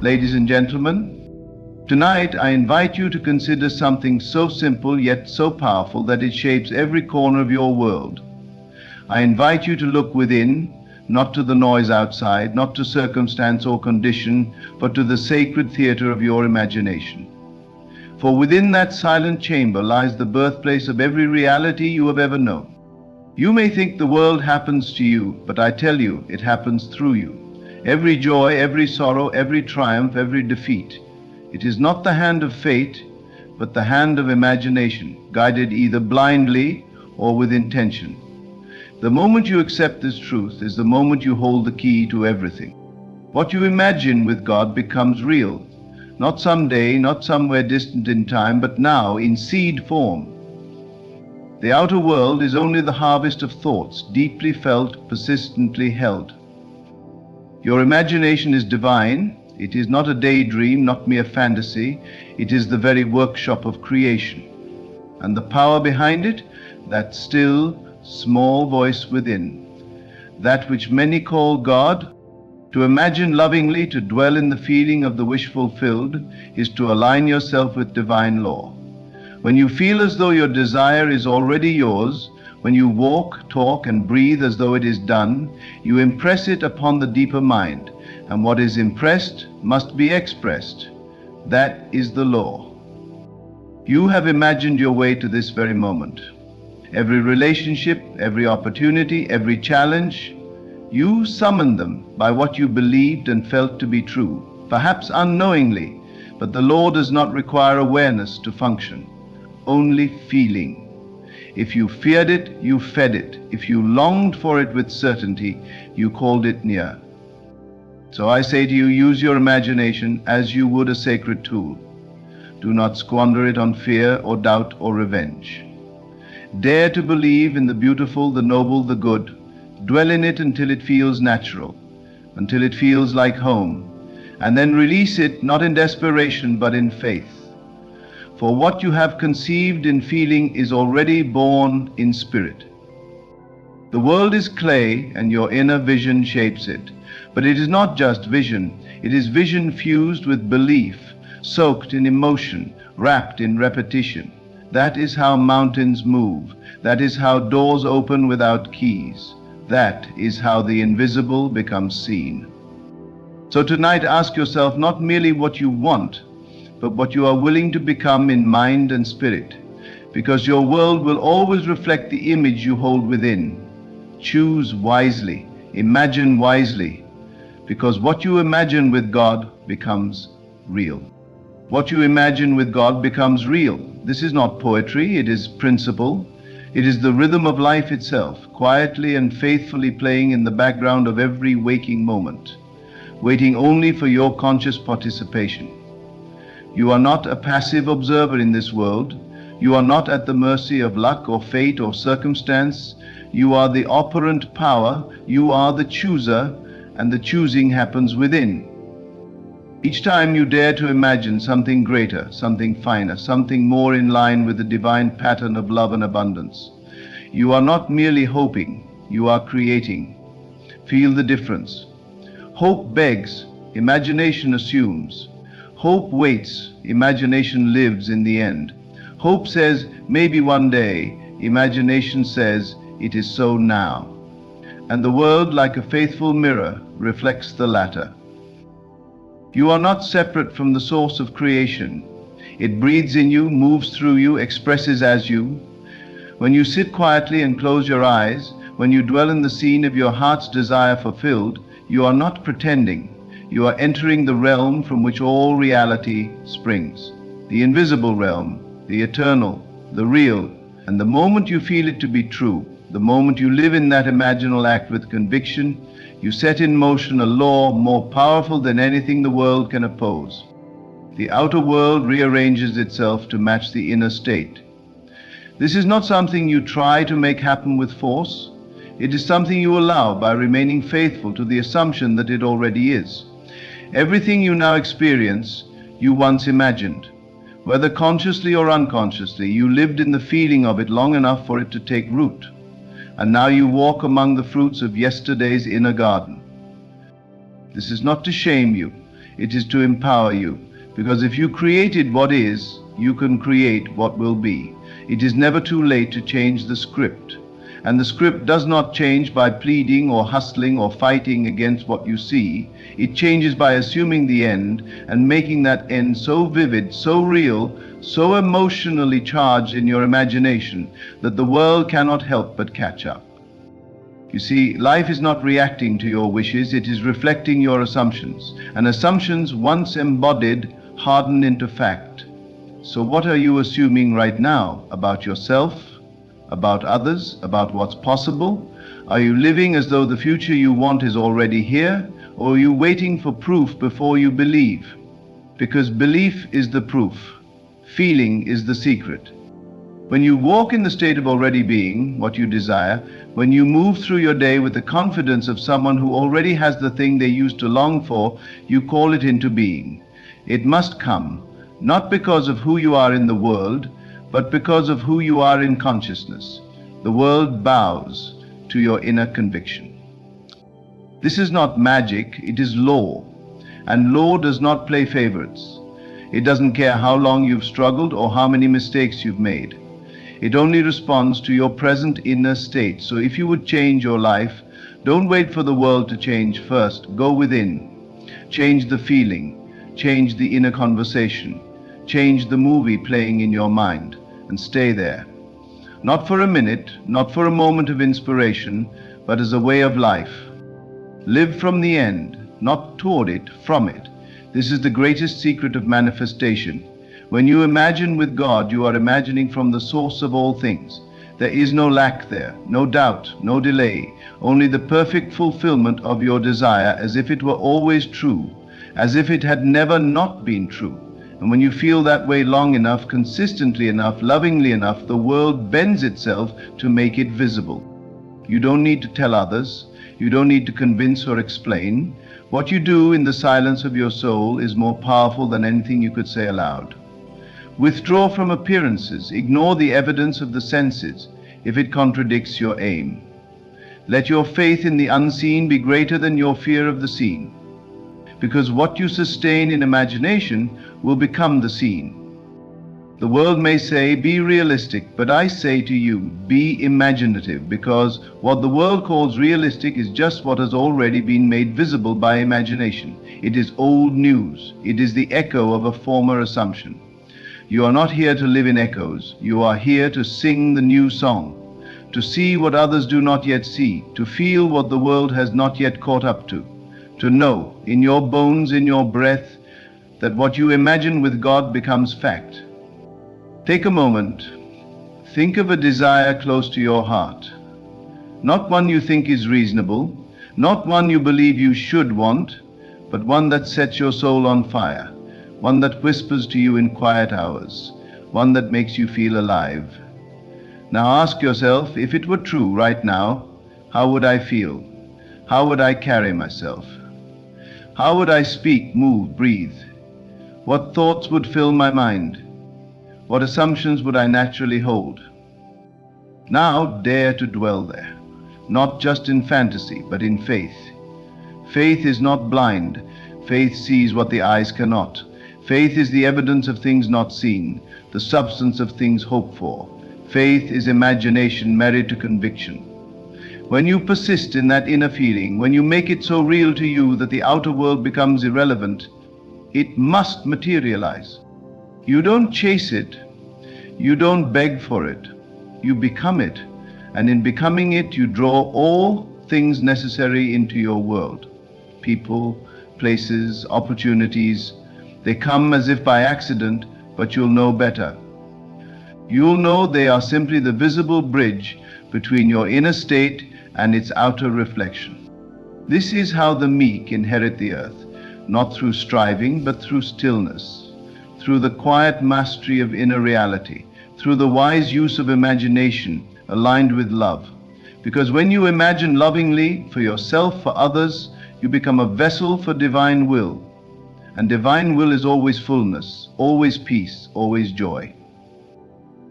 Ladies and gentlemen, tonight I invite you to consider something so simple yet so powerful that it shapes every corner of your world. I invite you to look within, not to the noise outside, not to circumstance or condition, but to the sacred theater of your imagination. For within that silent chamber lies the birthplace of every reality you have ever known. You may think the world happens to you, but I tell you, it happens through you. Every joy, every sorrow, every triumph, every defeat. It is not the hand of fate, but the hand of imagination, guided either blindly or with intention. The moment you accept this truth is the moment you hold the key to everything. What you imagine with God becomes real, not someday, not somewhere distant in time, but now in seed form. The outer world is only the harvest of thoughts, deeply felt, persistently held. Your imagination is divine. It is not a daydream, not mere fantasy. It is the very workshop of creation. And the power behind it, that still, small voice within, that which many call God. To imagine lovingly, to dwell in the feeling of the wish fulfilled, is to align yourself with divine law. When you feel as though your desire is already yours, when you walk, talk, and breathe as though it is done, you impress it upon the deeper mind, and what is impressed must be expressed. That is the law. You have imagined your way to this very moment. Every relationship, every opportunity, every challenge, you summoned them by what you believed and felt to be true, perhaps unknowingly, but the law does not require awareness to function, only feeling. If you feared it, you fed it. If you longed for it with certainty, you called it near. So I say to you, use your imagination as you would a sacred tool. Do not squander it on fear or doubt or revenge. Dare to believe in the beautiful, the noble, the good. Dwell in it until it feels natural, until it feels like home, and then release it not in desperation but in faith. For what you have conceived in feeling is already born in spirit. The world is clay, and your inner vision shapes it. But it is not just vision, it is vision fused with belief, soaked in emotion, wrapped in repetition. That is how mountains move. That is how doors open without keys. That is how the invisible becomes seen. So tonight ask yourself not merely what you want, but what you are willing to become in mind and spirit, because your world will always reflect the image you hold within. Choose wisely, imagine wisely, because what you imagine with God becomes real. What you imagine with God becomes real. This is not poetry, it is principle. It is the rhythm of life itself, quietly and faithfully playing in the background of every waking moment, waiting only for your conscious participation. You are not a passive observer in this world. You are not at the mercy of luck or fate or circumstance. You are the operant power. You are the chooser, and the choosing happens within. Each time you dare to imagine something greater, something finer, something more in line with the divine pattern of love and abundance, you are not merely hoping, you are creating. Feel the difference. Hope begs, imagination assumes. Hope waits, imagination lives in the end. Hope says, maybe one day. Imagination says, it is so now. And the world, like a faithful mirror, reflects the latter. You are not separate from the source of creation. It breathes in you, moves through you, expresses as you. When you sit quietly and close your eyes, when you dwell in the scene of your heart's desire fulfilled, you are not pretending. You are entering the realm from which all reality springs. The invisible realm, the eternal, the real. And the moment you feel it to be true, the moment you live in that imaginal act with conviction, you set in motion a law more powerful than anything the world can oppose. The outer world rearranges itself to match the inner state. This is not something you try to make happen with force. It is something you allow by remaining faithful to the assumption that it already is. Everything you now experience, you once imagined. Whether consciously or unconsciously, you lived in the feeling of it long enough for it to take root. And now you walk among the fruits of yesterday's inner garden. This is not to shame you. It is to empower you, because if you created what is, you can create what will be. It is never too late to change the script. And the script does not change by pleading or hustling or fighting against what you see. It changes by assuming the end and making that end so vivid, so real, so emotionally charged in your imagination that the world cannot help but catch up. You see, life is not reacting to your wishes, it is reflecting your assumptions. And assumptions, once embodied, harden into fact. So what are you assuming right now about yourself, about others, about what's possible? Are you living as though the future you want is already here, or are you waiting for proof before you believe? Because belief is the proof. Feeling is the secret. When you walk in the state of already being what you desire, when you move through your day with the confidence of someone who already has the thing they used to long for, you call it into being. It must come, not because of who you are in the world, but because of who you are in consciousness. The world bows to your inner conviction. This is not magic, it is law. And law does not play favorites. It doesn't care how long you've struggled or how many mistakes you've made. It only responds to your present inner state. So if you would change your life, don't wait for the world to change first. Go within. Change the feeling. Change the inner conversation. Change the movie playing in your mind. And stay there. Not for a minute, not for a moment of inspiration, but as a way of life. Live from the end, not toward it, from it. This is the greatest secret of manifestation. When you imagine with God, you are imagining from the source of all things. There is no lack there, no doubt, no delay, only the perfect fulfillment of your desire as if it were always true, as if it had never not been true. And when you feel that way long enough, consistently enough, lovingly enough, the world bends itself to make it visible. You don't need to tell others. You don't need to convince or explain. What you do in the silence of your soul is more powerful than anything you could say aloud. Withdraw from appearances. Ignore the evidence of the senses if it contradicts your aim. Let your faith in the unseen be greater than your fear of the seen, because what you sustain in imagination will become the seen. The world may say, be realistic, but I say to you, be imaginative, because what the world calls realistic is just what has already been made visible by imagination. It is old news. It is the echo of a former assumption. You are not here to live in echoes. You are here to sing the new song, to see what others do not yet see, to feel what the world has not yet caught up to know in your bones, in your breath, that what you imagine with God becomes fact. Take a moment. Think of a desire close to your heart. Not one you think is reasonable, not one you believe you should want, but one that sets your soul on fire. One that whispers to you in quiet hours, one that makes you feel alive. Now ask yourself, if it were true right now, how would I feel? How would I carry myself? How would I speak, move, breathe? What thoughts would fill my mind? What assumptions would I naturally hold? Now dare to dwell there, not just in fantasy, but in faith. Faith is not blind. Faith sees what the eyes cannot. Faith is the evidence of things not seen, the substance of things hoped for. Faith is imagination married to conviction. When you persist in that inner feeling, when you make it so real to you that the outer world becomes irrelevant, it must materialize. You don't chase it. You don't beg for it. You become it. And in becoming it, you draw all things necessary into your world. People, places, opportunities. They come as if by accident, but you'll know better. You'll know they are simply the visible bridge between your inner state and its outer reflection. This is how the meek inherit the earth, not through striving, but through stillness, through the quiet mastery of inner reality, through the wise use of imagination aligned with love. Because when you imagine lovingly for yourself, for others, you become a vessel for divine will. And divine will is always fullness, always peace, always joy.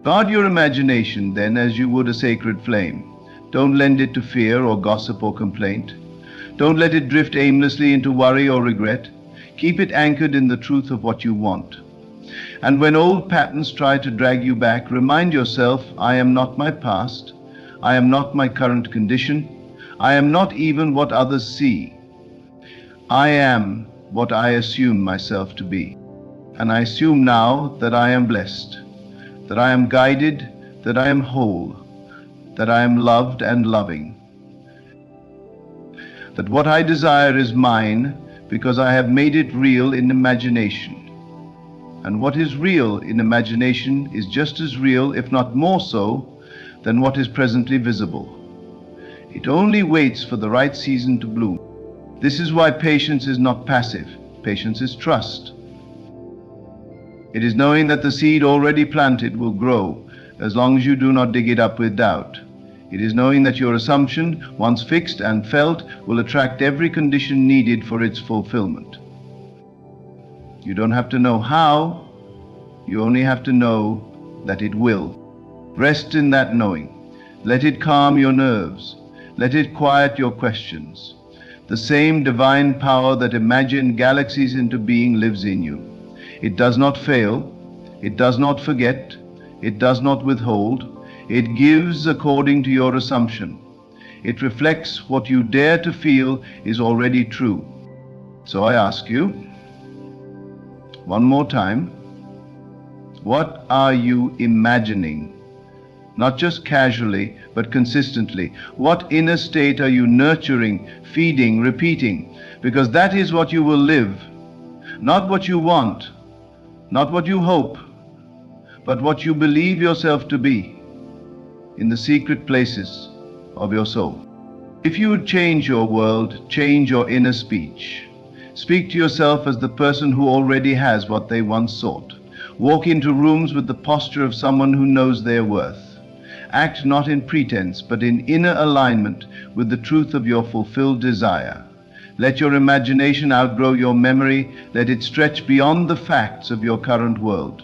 Guard your imagination then as you would a sacred flame. Don't lend it to fear or gossip or complaint. Don't let it drift aimlessly into worry or regret. Keep it anchored in the truth of what you want. And when old patterns try to drag you back, remind yourself, I am not my past. I am not my current condition. I am not even what others see. I am what I assume myself to be. And I assume now that I am blessed, that I am guided, that I am whole, that I am loved and loving, that what I desire is mine because I have made it real in imagination. And what is real in imagination is just as real, if not more so, than what is presently visible. It only waits for the right season to bloom. This is why patience is not passive. Patience is trust. It is knowing that the seed already planted will grow as long as you do not dig it up with doubt. It is knowing that your assumption, once fixed and felt, will attract every condition needed for its fulfillment. You don't have to know how, you only have to know that it will. Rest in that knowing. Let it calm your nerves. Let it quiet your questions. The same divine power that imagined galaxies into being lives in you. It does not fail. It does not forget. It does not withhold. It gives according to your assumption. It reflects what you dare to feel is already true. So I ask you, one more time, what are you imagining? Not just casually, but consistently. What inner state are you nurturing, feeding, repeating? Because that is what you will live. Not what you want, not what you hope, but what you believe yourself to be in the secret places of your soul. If you would change your world, change your inner speech. Speak to yourself as the person who already has what they once sought. Walk into rooms with the posture of someone who knows their worth. Act not in pretense, but in inner alignment with the truth of your fulfilled desire. Let your imagination outgrow your memory. Let it stretch beyond the facts of your current world.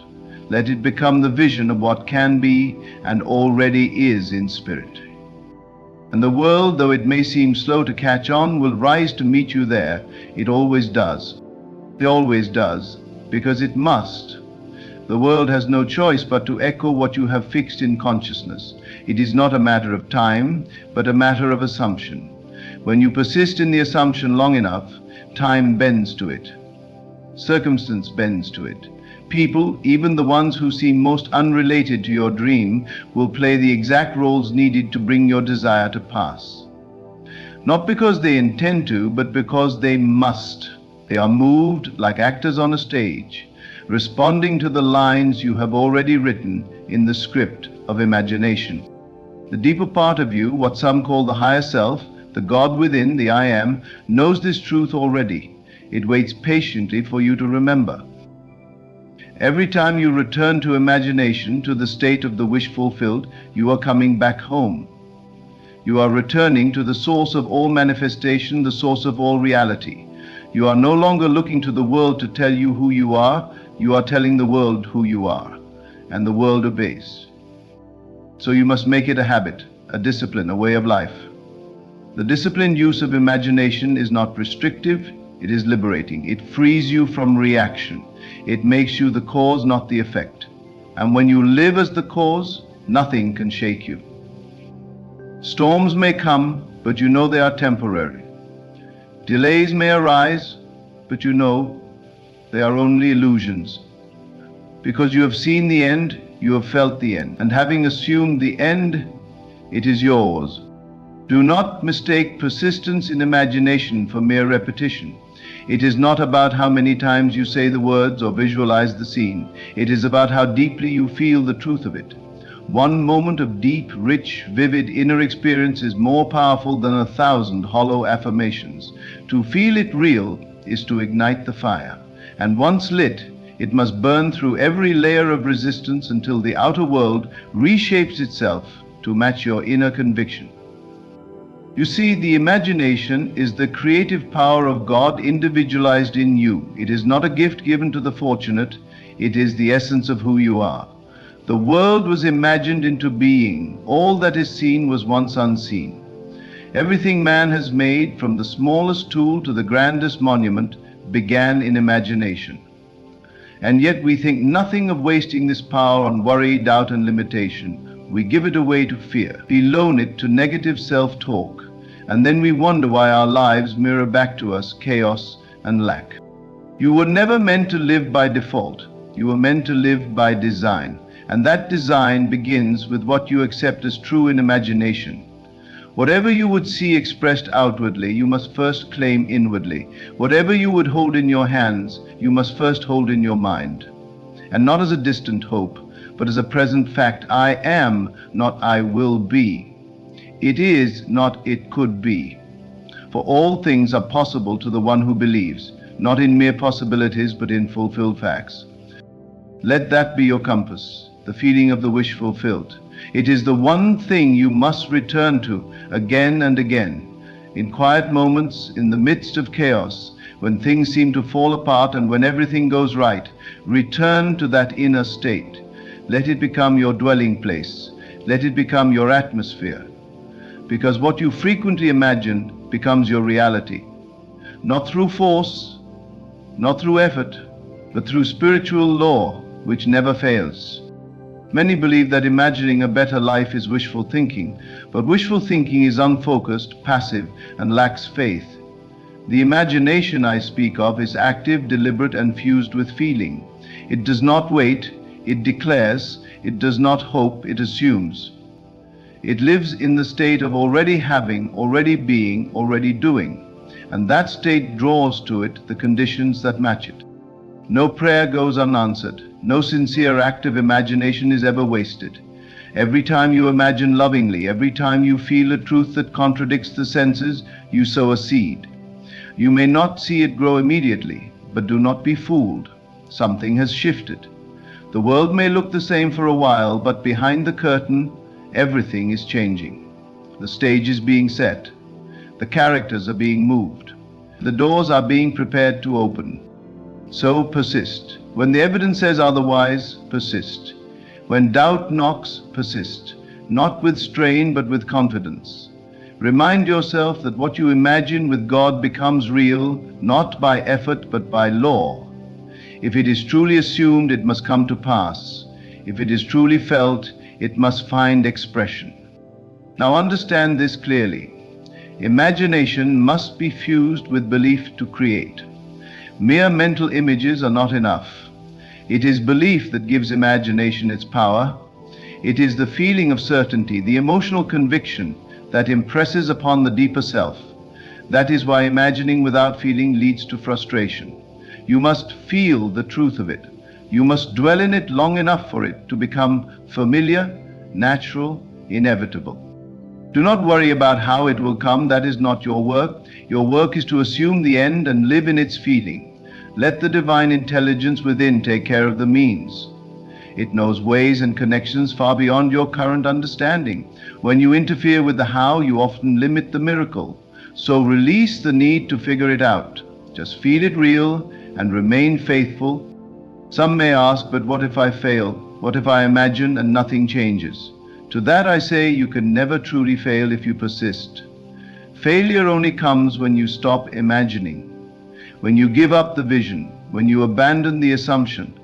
Let it become the vision of what can be and already is in spirit. And the world, though it may seem slow to catch on, will rise to meet you there. It always does. It always does, because it must. The world has no choice but to echo what you have fixed in consciousness. It is not a matter of time, but a matter of assumption. When you persist in the assumption long enough, time bends to it. Circumstance bends to it. People, even the ones who seem most unrelated to your dream, will play the exact roles needed to bring your desire to pass. Not because they intend to, but because they must. They are moved like actors on a stage, responding to the lines you have already written in the script of imagination. The deeper part of you, what some call the higher self, the God within, the I am, knows this truth already. It waits patiently for you to remember. Every time you return to imagination, to the state of the wish fulfilled, you are coming back home. You are returning to the source of all manifestation, the source of all reality. You are no longer looking to the world to tell you who you are telling the world who you are, and the world obeys. So you must make it a habit, a discipline, a way of life. The disciplined use of imagination is not restrictive, it is liberating. It frees you from reaction. It makes you the cause, not the effect. And when you live as the cause, nothing can shake you. Storms may come, but you know they are temporary. Delays may arise, but you know they are only illusions. Because you have seen the end, you have felt the end. And having assumed the end, it is yours. Do not mistake persistence in imagination for mere repetition. It is not about how many times you say the words or visualize the scene. It is about how deeply you feel the truth of it. One moment of deep, rich, vivid inner experience is more powerful than 1,000 hollow affirmations. To feel it real is to ignite the fire. And once lit, it must burn through every layer of resistance until the outer world reshapes itself to match your inner conviction. You see, the imagination is the creative power of God individualized in you. It is not a gift given to the fortunate. It is the essence of who you are. The world was imagined into being. All that is seen was once unseen. Everything man has made, from the smallest tool to the grandest monument, began in imagination. And yet we think nothing of wasting this power on worry, doubt, and limitation. We give it away to fear. We loan it to negative self-talk. And then we wonder why our lives mirror back to us chaos and lack. You were never meant to live by default. You were meant to live by design. And that design begins with what you accept as true in imagination. Whatever you would see expressed outwardly, you must first claim inwardly. Whatever you would hold in your hands, you must first hold in your mind. And not as a distant hope, but as a present fact. I am, not I will be. It is, not it could be. For all things are possible to the one who believes, not in mere possibilities, but in fulfilled facts. Let that be your compass, the feeling of the wish fulfilled. It is the one thing you must return to again and again. In quiet moments, in the midst of chaos, when things seem to fall apart and when everything goes right, return to that inner state. Let it become your dwelling place. Let it become your atmosphere. Because what you frequently imagine becomes your reality. Not through force, not through effort, but through spiritual law, which never fails. Many believe that imagining a better life is wishful thinking, but wishful thinking is unfocused, passive, and lacks faith. The imagination I speak of is active, deliberate, and fused with feeling. It does not wait, it declares, it does not hope, it assumes. It lives in the state of already having, already being, already doing, and that state draws to it the conditions that match it. No prayer goes unanswered. No sincere act of imagination is ever wasted. Every time you imagine lovingly, every time you feel a truth that contradicts the senses, you sow a seed. You may not see it grow immediately, but do not be fooled. Something has shifted. The world may look the same for a while, but behind the curtain, everything is changing. The stage is being set. The characters are being moved. The doors are being prepared to open. So persist. When the evidence says otherwise, persist. When doubt knocks, persist. Not with strain, but with confidence. Remind yourself that what you imagine with God becomes real, not by effort, but by law. If it is truly assumed, it must come to pass. If it is truly felt, it must find expression. Now understand this clearly. Imagination must be fused with belief to create. Mere mental images are not enough. It is belief that gives imagination its power. It is the feeling of certainty, the emotional conviction that impresses upon the deeper self. That is why imagining without feeling leads to frustration. You must feel the truth of it. You must dwell in it long enough for it to become familiar, natural, inevitable. Do not worry about how it will come. That is not your work. Your work is to assume the end and live in its feeling. Let the divine intelligence within take care of the means. It knows ways and connections far beyond your current understanding. When you interfere with the how, you often limit the miracle. So release the need to figure it out. Just feel it real and remain faithful. Some may ask, but what if I fail? What if I imagine and nothing changes? To that I say, you can never truly fail if you persist. Failure only comes when you stop imagining. When you give up the vision, when you abandon the assumption.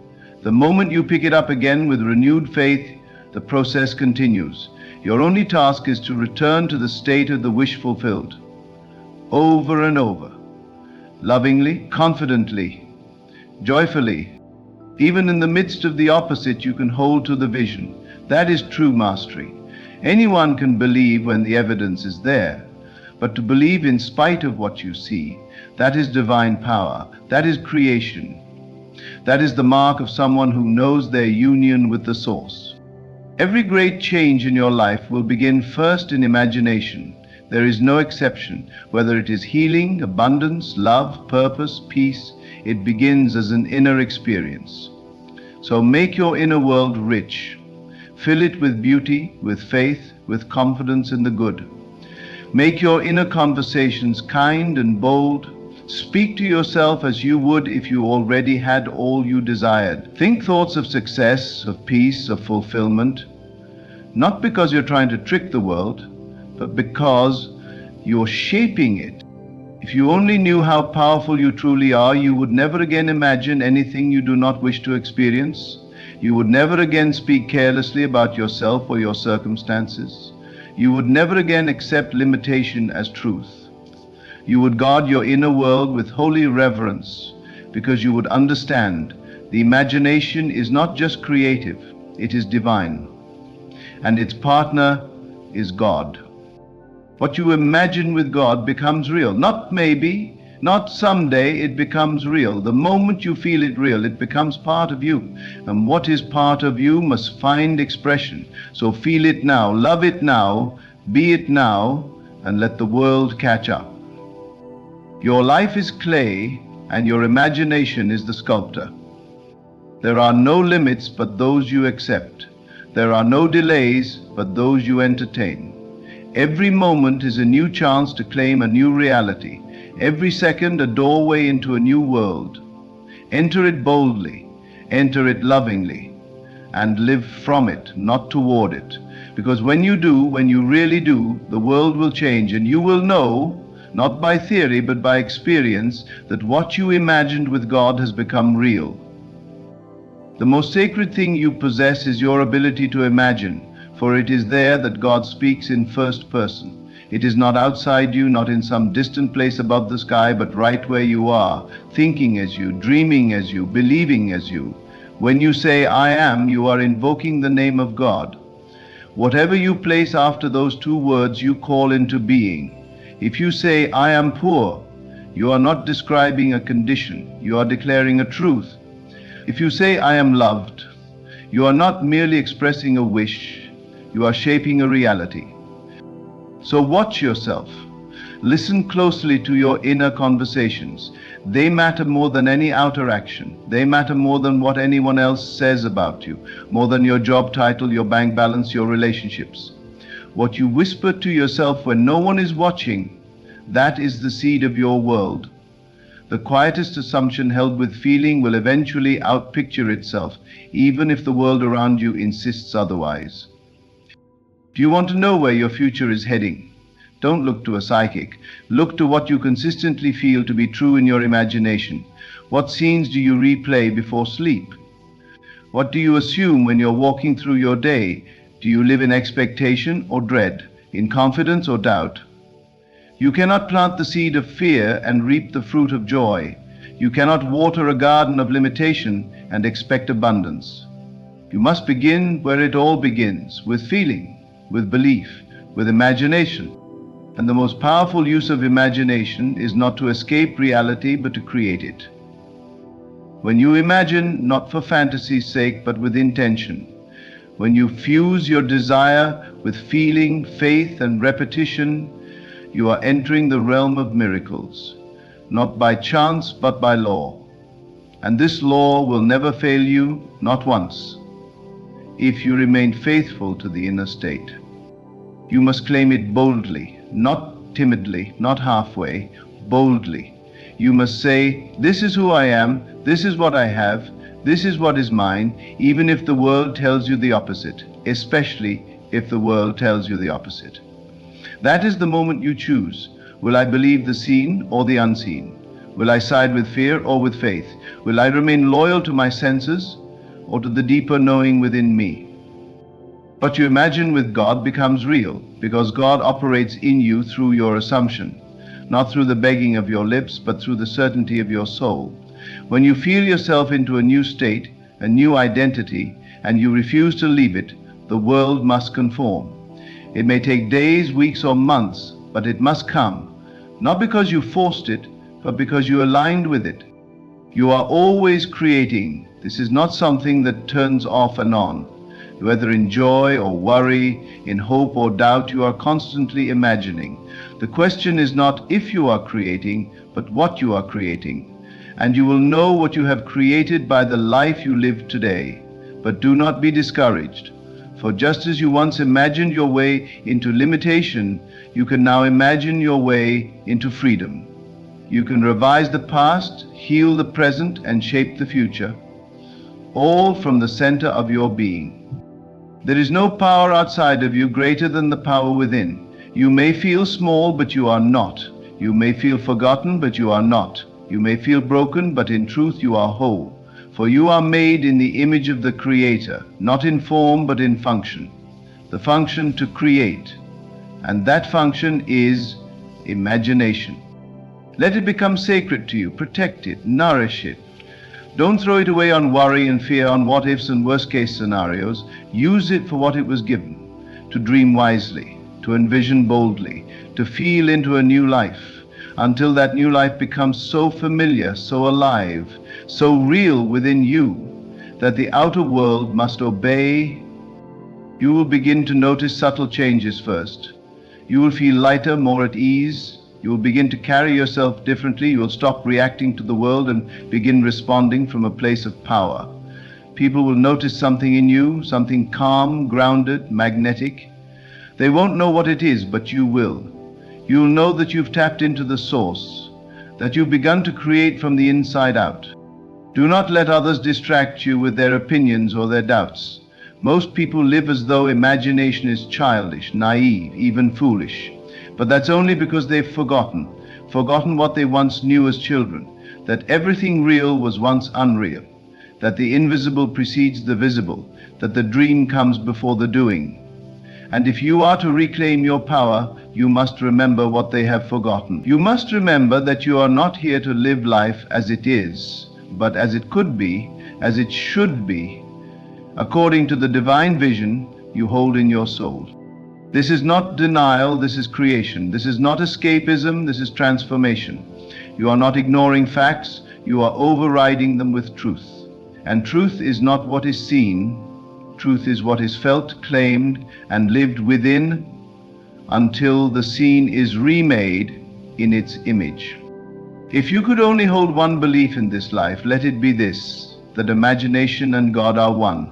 The moment you pick it up again with renewed faith, the process continues. Your only task is to return to the state of the wish fulfilled. Over and over. Lovingly, confidently, joyfully. Even in the midst of the opposite, you can hold to the vision. That is true mastery. Anyone can believe when the evidence is there. But to believe in spite of what you see, that is divine power. That is creation. That is the mark of someone who knows their union with the source. Every great change in your life will begin first in imagination. There is no exception. Whether it is healing, abundance, love, purpose, peace, it begins as an inner experience. So make your inner world rich. Fill it with beauty, with faith, with confidence in the good. Make your inner conversations kind and bold. Speak to yourself as you would if you already had all you desired. Think thoughts of success, of peace, of fulfillment, not because you're trying to trick the world, but because you're shaping it. If you only knew how powerful you truly are, you would never again imagine anything you do not wish to experience. You would never again speak carelessly about yourself or your circumstances. You would never again accept limitation as truth. You would guard your inner world with holy reverence, because you would understand the imagination is not just creative, it is divine, and its partner is God. What you imagine with God becomes real. Not maybe, not someday, it becomes real. The moment you feel it real, it becomes part of you. And what is part of you must find expression. So feel it now, love it now, be it now, and let the world catch up. Your life is clay, and your imagination is the sculptor. There are no limits but those you accept. There are no delays but those you entertain. Every moment is a new chance to claim a new reality. Every second a doorway into a new world. Enter it boldly, enter it lovingly, and live from it, not toward it. Because when you do, when you really do, the world will change, and you will know, not by theory but by experience, that what you imagined with God has become real. The most sacred thing you possess is your ability to imagine, for it is there that God speaks in first person. It is not outside you, not in some distant place above the sky, but right where you are, thinking as you, dreaming as you, believing as you. When you say, I am, you are invoking the name of God. Whatever you place after those two words, you call into being. If you say, I am poor, you are not describing a condition, you are declaring a truth. If you say, I am loved, you are not merely expressing a wish, you are shaping a reality. So watch yourself. Listen closely to your inner conversations. They matter more than any outer action. They matter more than what anyone else says about you, more than your job title, your bank balance, your relationships. What you whisper to yourself when no one is watching, that is the seed of your world. The quietest assumption held with feeling will eventually outpicture itself, even if the world around you insists otherwise. Do you want to know where your future is heading? Don't look to a psychic. Look to what you consistently feel to be true in your imagination. What scenes do you replay before sleep? What do you assume when you're walking through your day? Do you live in expectation or dread, in confidence or doubt? You cannot plant the seed of fear and reap the fruit of joy. You cannot water a garden of limitation and expect abundance. You must begin where it all begins, with feeling, with belief, with imagination. And the most powerful use of imagination is not to escape reality, but to create it. When you imagine, not for fantasy's sake, but with intention, when you fuse your desire with feeling, faith, and repetition, you are entering the realm of miracles, not by chance, but by law. And this law will never fail you, not once, if you remain faithful to the inner state. You must claim it boldly, not timidly, not halfway, boldly. You must say, this is who I am, this is what I have, this is what is mine, even if the world tells you the opposite, especially if the world tells you the opposite. That is the moment you choose. Will I believe the seen or the unseen? Will I side with fear or with faith? Will I remain loyal to my senses or to the deeper knowing within me? What you imagine with God becomes real, because God operates in you through your assumption, not through the begging of your lips, but through the certainty of your soul. When you feel yourself into a new state, a new identity, and you refuse to leave it, the world must conform. It may take days, weeks, or months, but it must come, not because you forced it, but because you aligned with it. You are always creating. This is not something that turns off and on. Whether in joy or worry, in hope or doubt, you are constantly imagining. The question is not if you are creating, but what you are creating. And you will know what you have created by the life you live today. But do not be discouraged. For just as you once imagined your way into limitation, you can now imagine your way into freedom. You can revise the past, heal the present, and shape the future, all from the center of your being. There is no power outside of you greater than the power within. You may feel small, but you are not. You may feel forgotten, but you are not. You may feel broken, but in truth you are whole. For you are made in the image of the Creator, not in form, but in function. The function to create. And that function is imagination. Let it become sacred to you. Protect it. Nourish it. Don't throw it away on worry and fear, on what-ifs and worst-case scenarios. Use it for what it was given. To dream wisely, to envision boldly, to feel into a new life, until that new life becomes so familiar, so alive, so real within you, that the outer world must obey. You will begin to notice subtle changes first. You will feel lighter, more at ease. You will begin to carry yourself differently. You will stop reacting to the world and begin responding from a place of power. People will notice something in you, something calm, grounded, magnetic. They won't know what it is, but you will. You'll know that you've tapped into the source, that you've begun to create from the inside out. Do not let others distract you with their opinions or their doubts. Most people live as though imagination is childish, naive, even foolish. But that's only because they've forgotten what they once knew as children, that everything real was once unreal, that the invisible precedes the visible, that the dream comes before the doing. And if you are to reclaim your power, you must remember what they have forgotten. You must remember that you are not here to live life as it is, but as it could be, as it should be, according to the divine vision you hold in your soul. This is not denial, this is creation. This is not escapism, this is transformation. You are not ignoring facts, you are overriding them with truth. And truth is not what is seen, truth is what is felt, claimed, and lived within, until the scene is remade in its image. If you could only hold one belief in this life, let it be this, that imagination and God are one.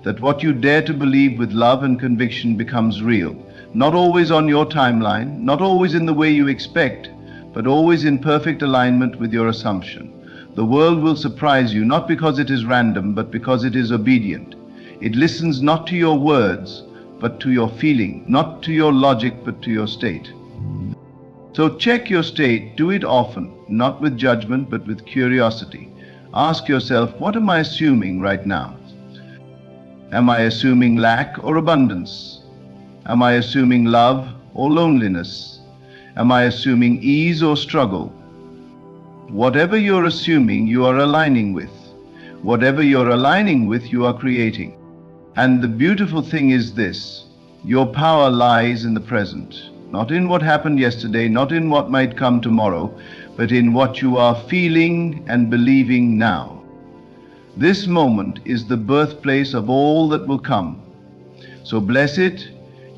That what you dare to believe with love and conviction becomes real, not always on your timeline, not always in the way you expect, but always in perfect alignment with your assumption. The world will surprise you, not because it is random, but because it is obedient. It listens not to your words, but to your feeling, not to your logic, but to your state. So check your state, do it often, not with judgment, but with curiosity. Ask yourself, what am I assuming right now? Am I assuming lack or abundance? Am I assuming love or loneliness? Am I assuming ease or struggle? Whatever you're assuming, you are aligning with. Whatever you're aligning with, you are creating. And the beautiful thing is this, your power lies in the present, not in what happened yesterday, not in what might come tomorrow, but in what you are feeling and believing now. This moment is the birthplace of all that will come. So bless it,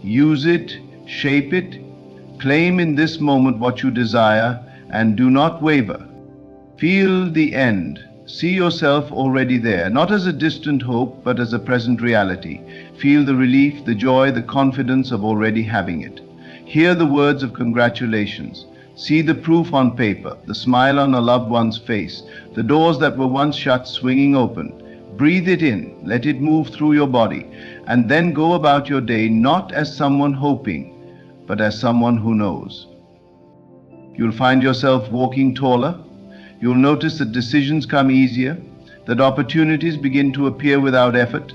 use it, shape it, claim in this moment what you desire, and do not waver. Feel the end. See yourself already there, not as a distant hope, but as a present reality. Feel the relief, the joy, the confidence of already having it. Hear the words of congratulations. See the proof on paper, the smile on a loved one's face, the doors that were once shut swinging open. Breathe it in, let it move through your body, and then go about your day not as someone hoping, but as someone who knows. You'll find yourself walking taller. You'll notice that decisions come easier, that opportunities begin to appear without effort,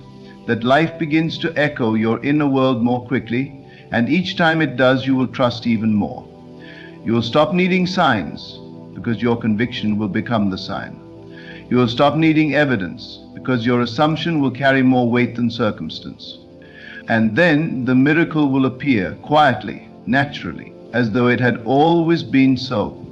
that life begins to echo your inner world more quickly, and each time it does, you will trust even more. You will stop needing signs, because your conviction will become the sign. You will stop needing evidence, because your assumption will carry more weight than circumstance. And then the miracle will appear quietly, naturally, as though it had always been so.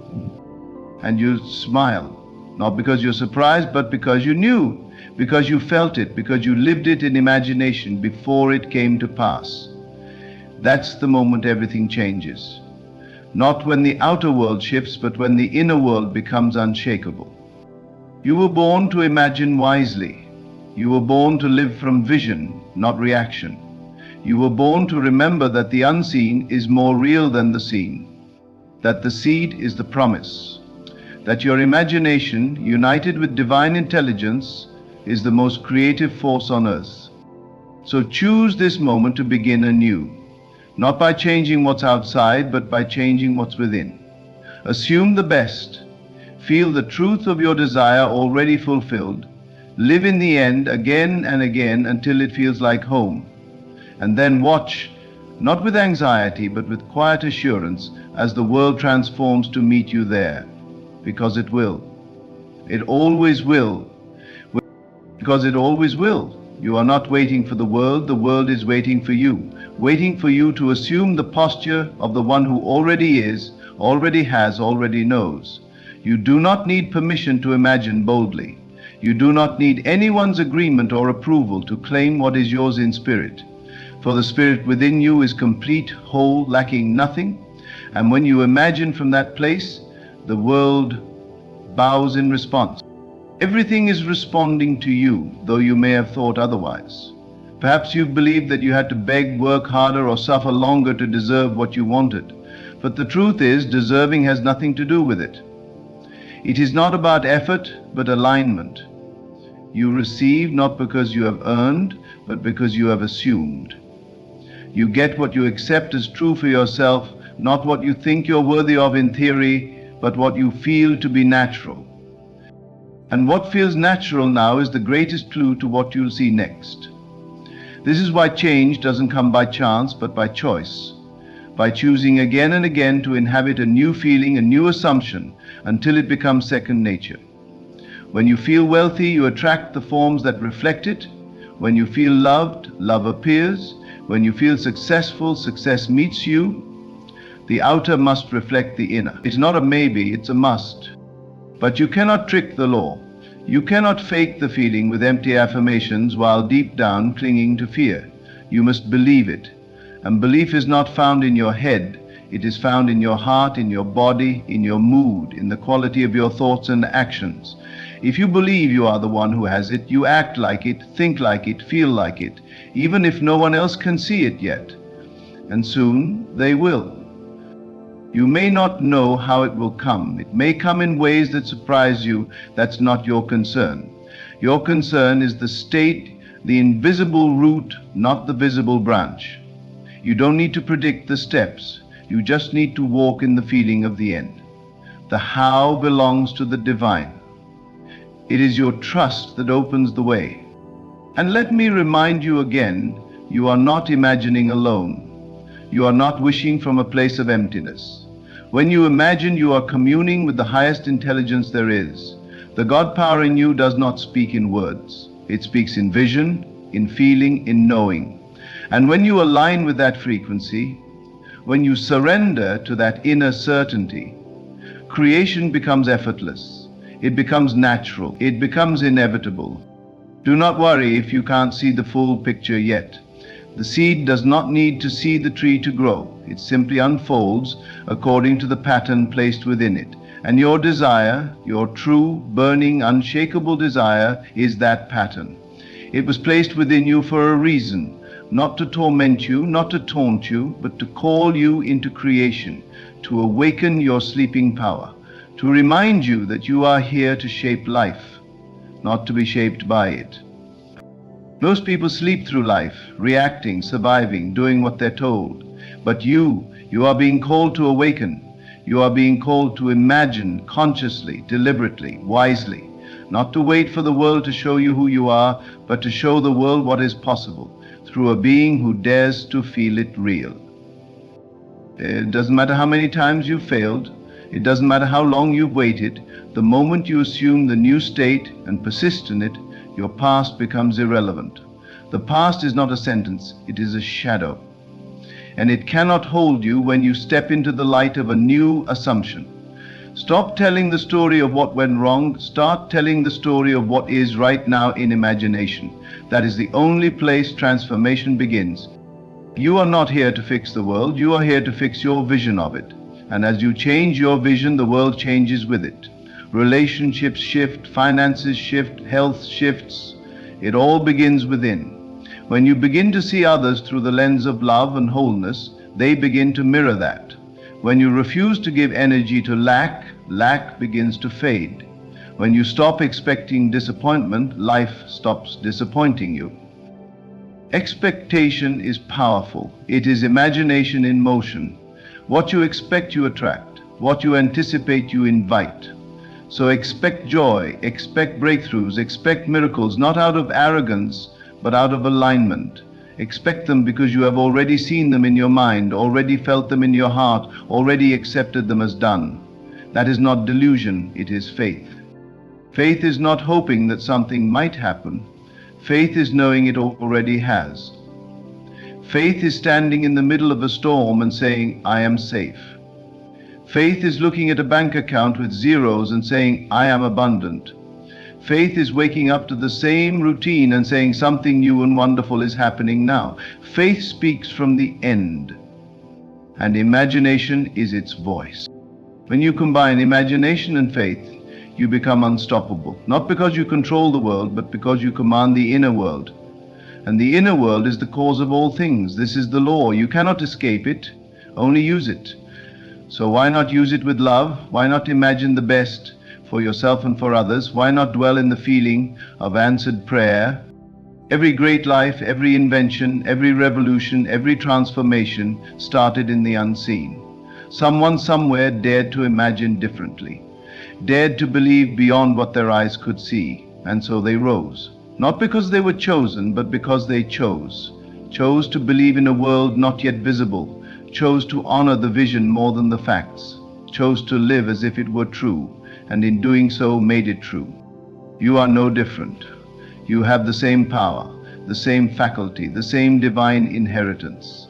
And you smile, not because you're surprised, but because you knew, because you felt it, because you lived it in imagination before it came to pass. That's the moment everything changes. Not when the outer world shifts, but when the inner world becomes unshakable. You were born to imagine wisely. You were born to live from vision, not reaction. You were born to remember that the unseen is more real than the seen, that the seed is the promise, that your imagination, united with divine intelligence, is the most creative force on earth. So choose this moment to begin anew. Not by changing what's outside, but by changing what's within. Assume the best. Feel the truth of your desire already fulfilled. Live in the end again and again until it feels like home. And then watch, not with anxiety, but with quiet assurance, as the world transforms to meet you there. Because it will. It always will. Because it always will. You are not waiting for the world is waiting for you to assume the posture of the one who already is, already has, already knows. You do not need permission to imagine boldly. You do not need anyone's agreement or approval to claim what is yours in spirit. For the spirit within you is complete, whole, lacking nothing. And when you imagine from that place, the world bows in response. Everything is responding to you, though you may have thought otherwise. Perhaps you believed that you had to beg, work harder, or suffer longer to deserve what you wanted. But the truth is, deserving has nothing to do with it. It is not about effort, but alignment. You receive not because you have earned, but because you have assumed. You get what you accept as true for yourself, not what you think you're worthy of in theory, but what you feel to be natural. And what feels natural now is the greatest clue to what you'll see next. This is why change doesn't come by chance, but by choice. By choosing again and again to inhabit a new feeling, a new assumption, until it becomes second nature. When you feel wealthy, you attract the forms that reflect it. When you feel loved, love appears. When you feel successful, success meets you. The outer must reflect the inner. It's not a maybe, it's a must. But you cannot trick the law. You cannot fake the feeling with empty affirmations while deep down clinging to fear. You must believe it. And belief is not found in your head. It is found in your heart, in your body, in your mood, in the quality of your thoughts and actions. If you believe you are the one who has it, you act like it, think like it, feel like it, even if no one else can see it yet. And soon they will. You may not know how it will come. It may come in ways that surprise you. That's not your concern. Your concern is the state, the invisible root, not the visible branch. You don't need to predict the steps. You just need to walk in the feeling of the end. The how belongs to the divine. It is your trust that opens the way. And let me remind you again, you are not imagining alone. You are not wishing from a place of emptiness. When you imagine, you are communing with the highest intelligence there is. The God power in you does not speak in words. It speaks in vision, in feeling, in knowing. And when you align with that frequency, when you surrender to that inner certainty, creation becomes effortless. It becomes natural. It becomes inevitable. Do not worry if you can't see the full picture yet. The seed does not need to see the tree to grow. It simply unfolds according to the pattern placed within it. And your desire, your true, burning, unshakable desire, is that pattern. It was placed within you for a reason, not to torment you, not to taunt you, but to call you into creation, to awaken your sleeping power, to remind you that you are here to shape life, not to be shaped by it. Most people sleep through life, reacting, surviving, doing what they're told. But you are being called to awaken. You are being called to imagine consciously, deliberately, wisely, not to wait for the world to show you who you are, but to show the world what is possible through a being who dares to feel it real. It doesn't matter how many times you've failed. It doesn't matter how long you've waited. The moment you assume the new state and persist in it, your past becomes irrelevant. The past is not a sentence, it is a shadow. And it cannot hold you when you step into the light of a new assumption. Stop telling the story of what went wrong. Start telling the story of what is right now in imagination. That is the only place transformation begins. You are not here to fix the world. You are here to fix your vision of it. And as you change your vision, the world changes with it. Relationships shift, finances shift, health shifts. It all begins within. When you begin to see others through the lens of love and wholeness, they begin to mirror that. When you refuse to give energy to lack, lack begins to fade. When you stop expecting disappointment, life stops disappointing you. Expectation is powerful. It is imagination in motion. What you expect, you attract. What you anticipate, you invite. So expect joy, expect breakthroughs, expect miracles, not out of arrogance, but out of alignment. Expect them because you have already seen them in your mind, already felt them in your heart, already accepted them as done. That is not delusion, it is faith. Faith is not hoping that something might happen. Faith is knowing it already has. Faith is standing in the middle of a storm and saying, I am safe. Faith is looking at a bank account with zeros and saying, I am abundant. Faith is waking up to the same routine and saying something new and wonderful is happening now. Faith speaks from the end, and imagination is its voice. When you combine imagination and faith, you become unstoppable, not because you control the world, but because you command the inner world. And the inner world is the cause of all things. This is the law. You cannot escape it, only use it. So why not use it with love? Why not imagine the best for yourself and for others? Why not dwell in the feeling of answered prayer? Every great life, every invention, every revolution, every transformation started in the unseen. Someone somewhere dared to imagine differently, dared to believe beyond what their eyes could see, and so they rose. Not because they were chosen, but because they chose to believe in a world not yet visible, chose to honor the vision more than the facts, chose to live as if it were true, and in doing so made it true. You are no different. You have the same power, the same faculty, the same divine inheritance.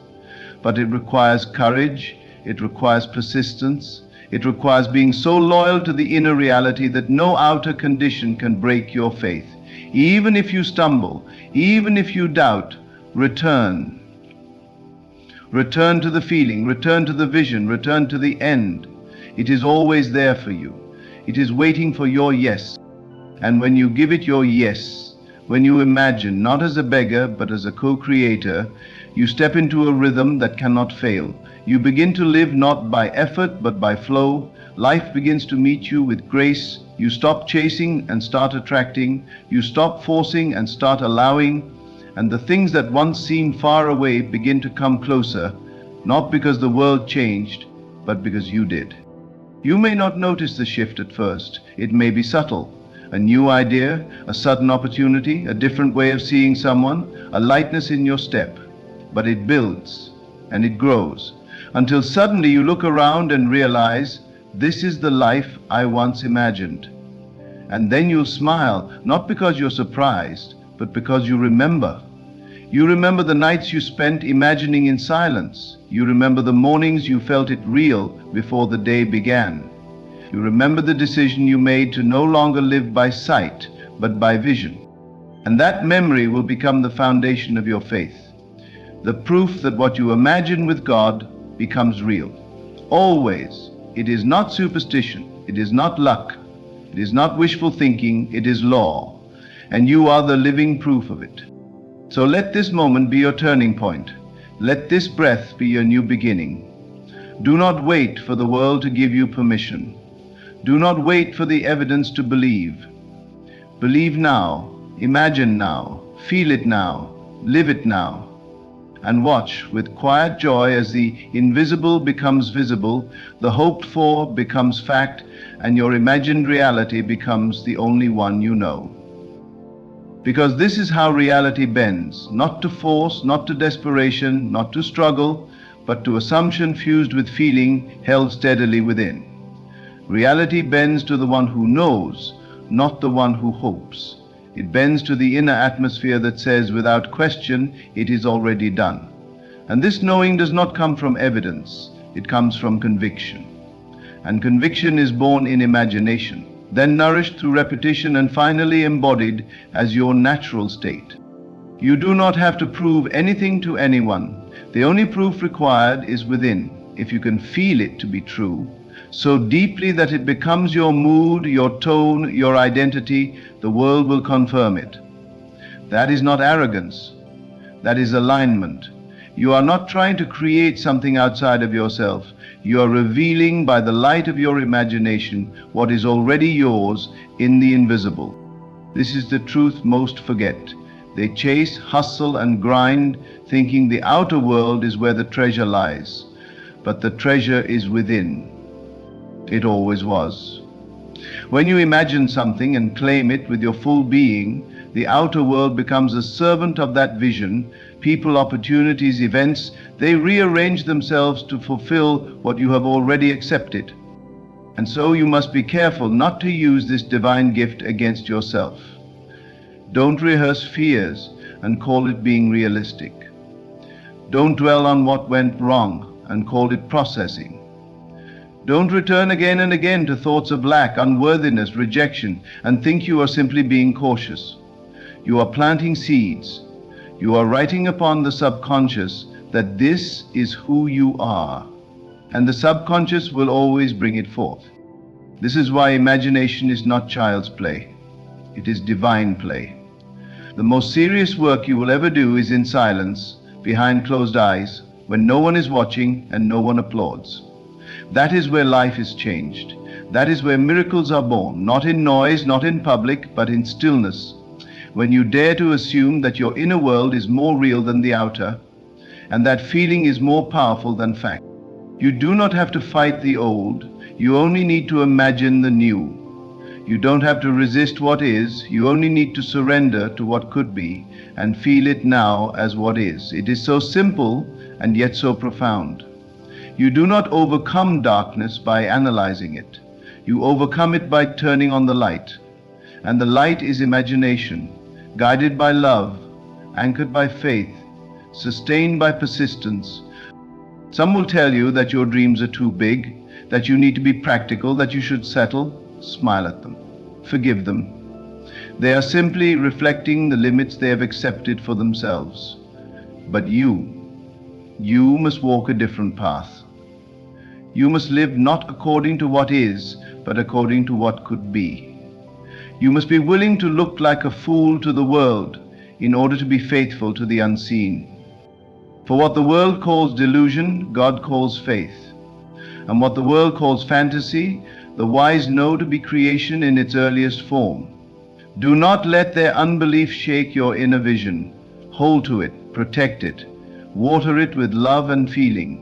But it requires courage, it requires persistence, it requires being so loyal to the inner reality that no outer condition can break your faith. Even if you stumble, even if you doubt, return. Return to the feeling, return to the vision, return to the end. It is always there for you. It is waiting for your yes. And when you give it your yes, when you imagine, not as a beggar, but as a co-creator, you step into a rhythm that cannot fail. You begin to live not by effort, but by flow. Life begins to meet you with grace. You stop chasing and start attracting. You stop forcing and start allowing. And the things that once seemed far away begin to come closer, not because the world changed, but because you did. You may not notice the shift at first. It may be subtle. A new idea, a sudden opportunity, a different way of seeing someone, a lightness in your step. But it builds and it grows until suddenly you look around and realize, this is the life I once imagined. And then you'll smile, not because you're surprised, but because you remember. You remember the nights you spent imagining in silence. You remember the mornings you felt it real before the day began. You remember the decision you made to no longer live by sight, but by vision. And that memory will become the foundation of your faith. The proof that what you imagine with God becomes real. Always. It is not superstition. It is not luck. It is not wishful thinking. It is law. And you are the living proof of it. So let this moment be your turning point. Let this breath be your new beginning. Do not wait for the world to give you permission. Do not wait for the evidence to believe. Believe now, imagine now, feel it now, live it now. And watch with quiet joy as the invisible becomes visible, the hoped for becomes fact, and your imagined reality becomes the only one you know. Because this is how reality bends, not to force, not to desperation, not to struggle, but to assumption fused with feeling held steadily within. Reality bends to the one who knows, not the one who hopes. It bends to the inner atmosphere that says, without question, it is already done. And this knowing does not come from evidence, it comes from conviction. And conviction is born in imagination, then nourished through repetition and finally embodied as your natural state. You do not have to prove anything to anyone. The only proof required is within, if you can feel it to be true, so deeply that it becomes your mood, your tone, your identity, the world will confirm it. That is not arrogance. That is alignment. You are not trying to create something outside of yourself. You are revealing by the light of your imagination what is already yours in the invisible. This is the truth most forget. They chase, hustle, and grind, thinking the outer world is where the treasure lies. But the treasure is within. It always was. When you imagine something and claim it with your full being, the outer world becomes a servant of that vision. People, opportunities, events, they rearrange themselves to fulfill what you have already accepted. And so you must be careful not to use this divine gift against yourself. Don't rehearse fears and call it being realistic. Don't dwell on what went wrong and call it processing. Don't return again and again to thoughts of lack, unworthiness, rejection, and think you are simply being cautious. You are planting seeds. You are writing upon the subconscious that this is who you are, and the subconscious will always bring it forth. This is why imagination is not child's play. It is divine play. The most serious work you will ever do is in silence, behind closed eyes, when no one is watching and no one applauds. That is where life is changed. That is where miracles are born, not in noise, not in public, but in stillness. When you dare to assume that your inner world is more real than the outer, and that feeling is more powerful than fact. You do not have to fight the old, you only need to imagine the new. You don't have to resist what is, you only need to surrender to what could be, and feel it now as what is. It is so simple and yet so profound. You do not overcome darkness by analyzing it. You overcome it by turning on the light. And the light is imagination, guided by love, anchored by faith, sustained by persistence. Some will tell you that your dreams are too big, that you need to be practical, that you should settle. Smile at them. Forgive them. They are simply reflecting the limits they have accepted for themselves. But you must walk a different path. You must live not according to what is, but according to what could be. You must be willing to look like a fool to the world in order to be faithful to the unseen. For what the world calls delusion, God calls faith. And what the world calls fantasy, the wise know to be creation in its earliest form. Do not let their unbelief shake your inner vision. Hold to it, protect it, water it with love and feeling.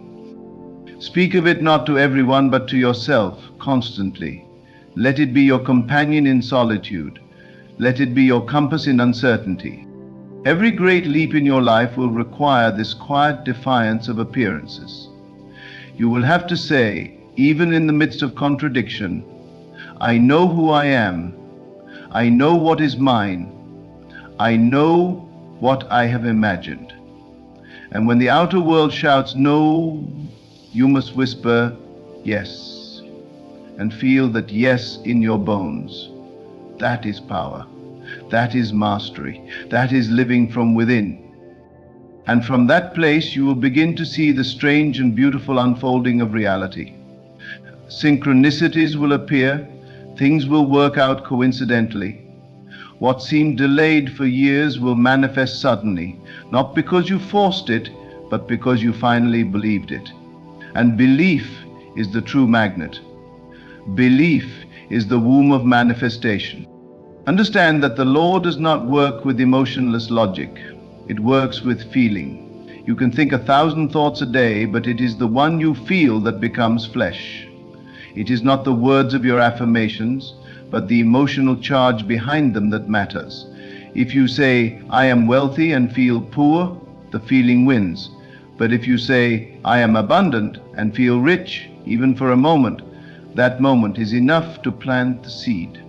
Speak of it not to everyone but to yourself constantly. Let it be your companion in solitude. Let it be your compass in uncertainty. Every great leap in your life will require this quiet defiance of appearances. You will have to say, even in the midst of contradiction, I know who I am. I know what is mine. I know what I have imagined. And when the outer world shouts no, you must whisper yes, and feel that yes in your bones. That is power. That is mastery. That is living from within. And from that place you will begin to see the strange and beautiful unfolding of reality. Synchronicities will appear. Things will work out coincidentally. What seemed delayed for years will manifest suddenly, not because you forced it, but because you finally believed it. And belief is the true magnet. Belief is the womb of manifestation. Understand that the law does not work with emotionless logic. It works with feeling. You can think 1,000 thoughts a day, but it is the one you feel that becomes flesh. It is not the words of your affirmations, but the emotional charge behind them that matters. If you say, I am wealthy and feel poor, the feeling wins. But if you say, I am abundant and feel rich, even for a moment, that moment is enough to plant the seed.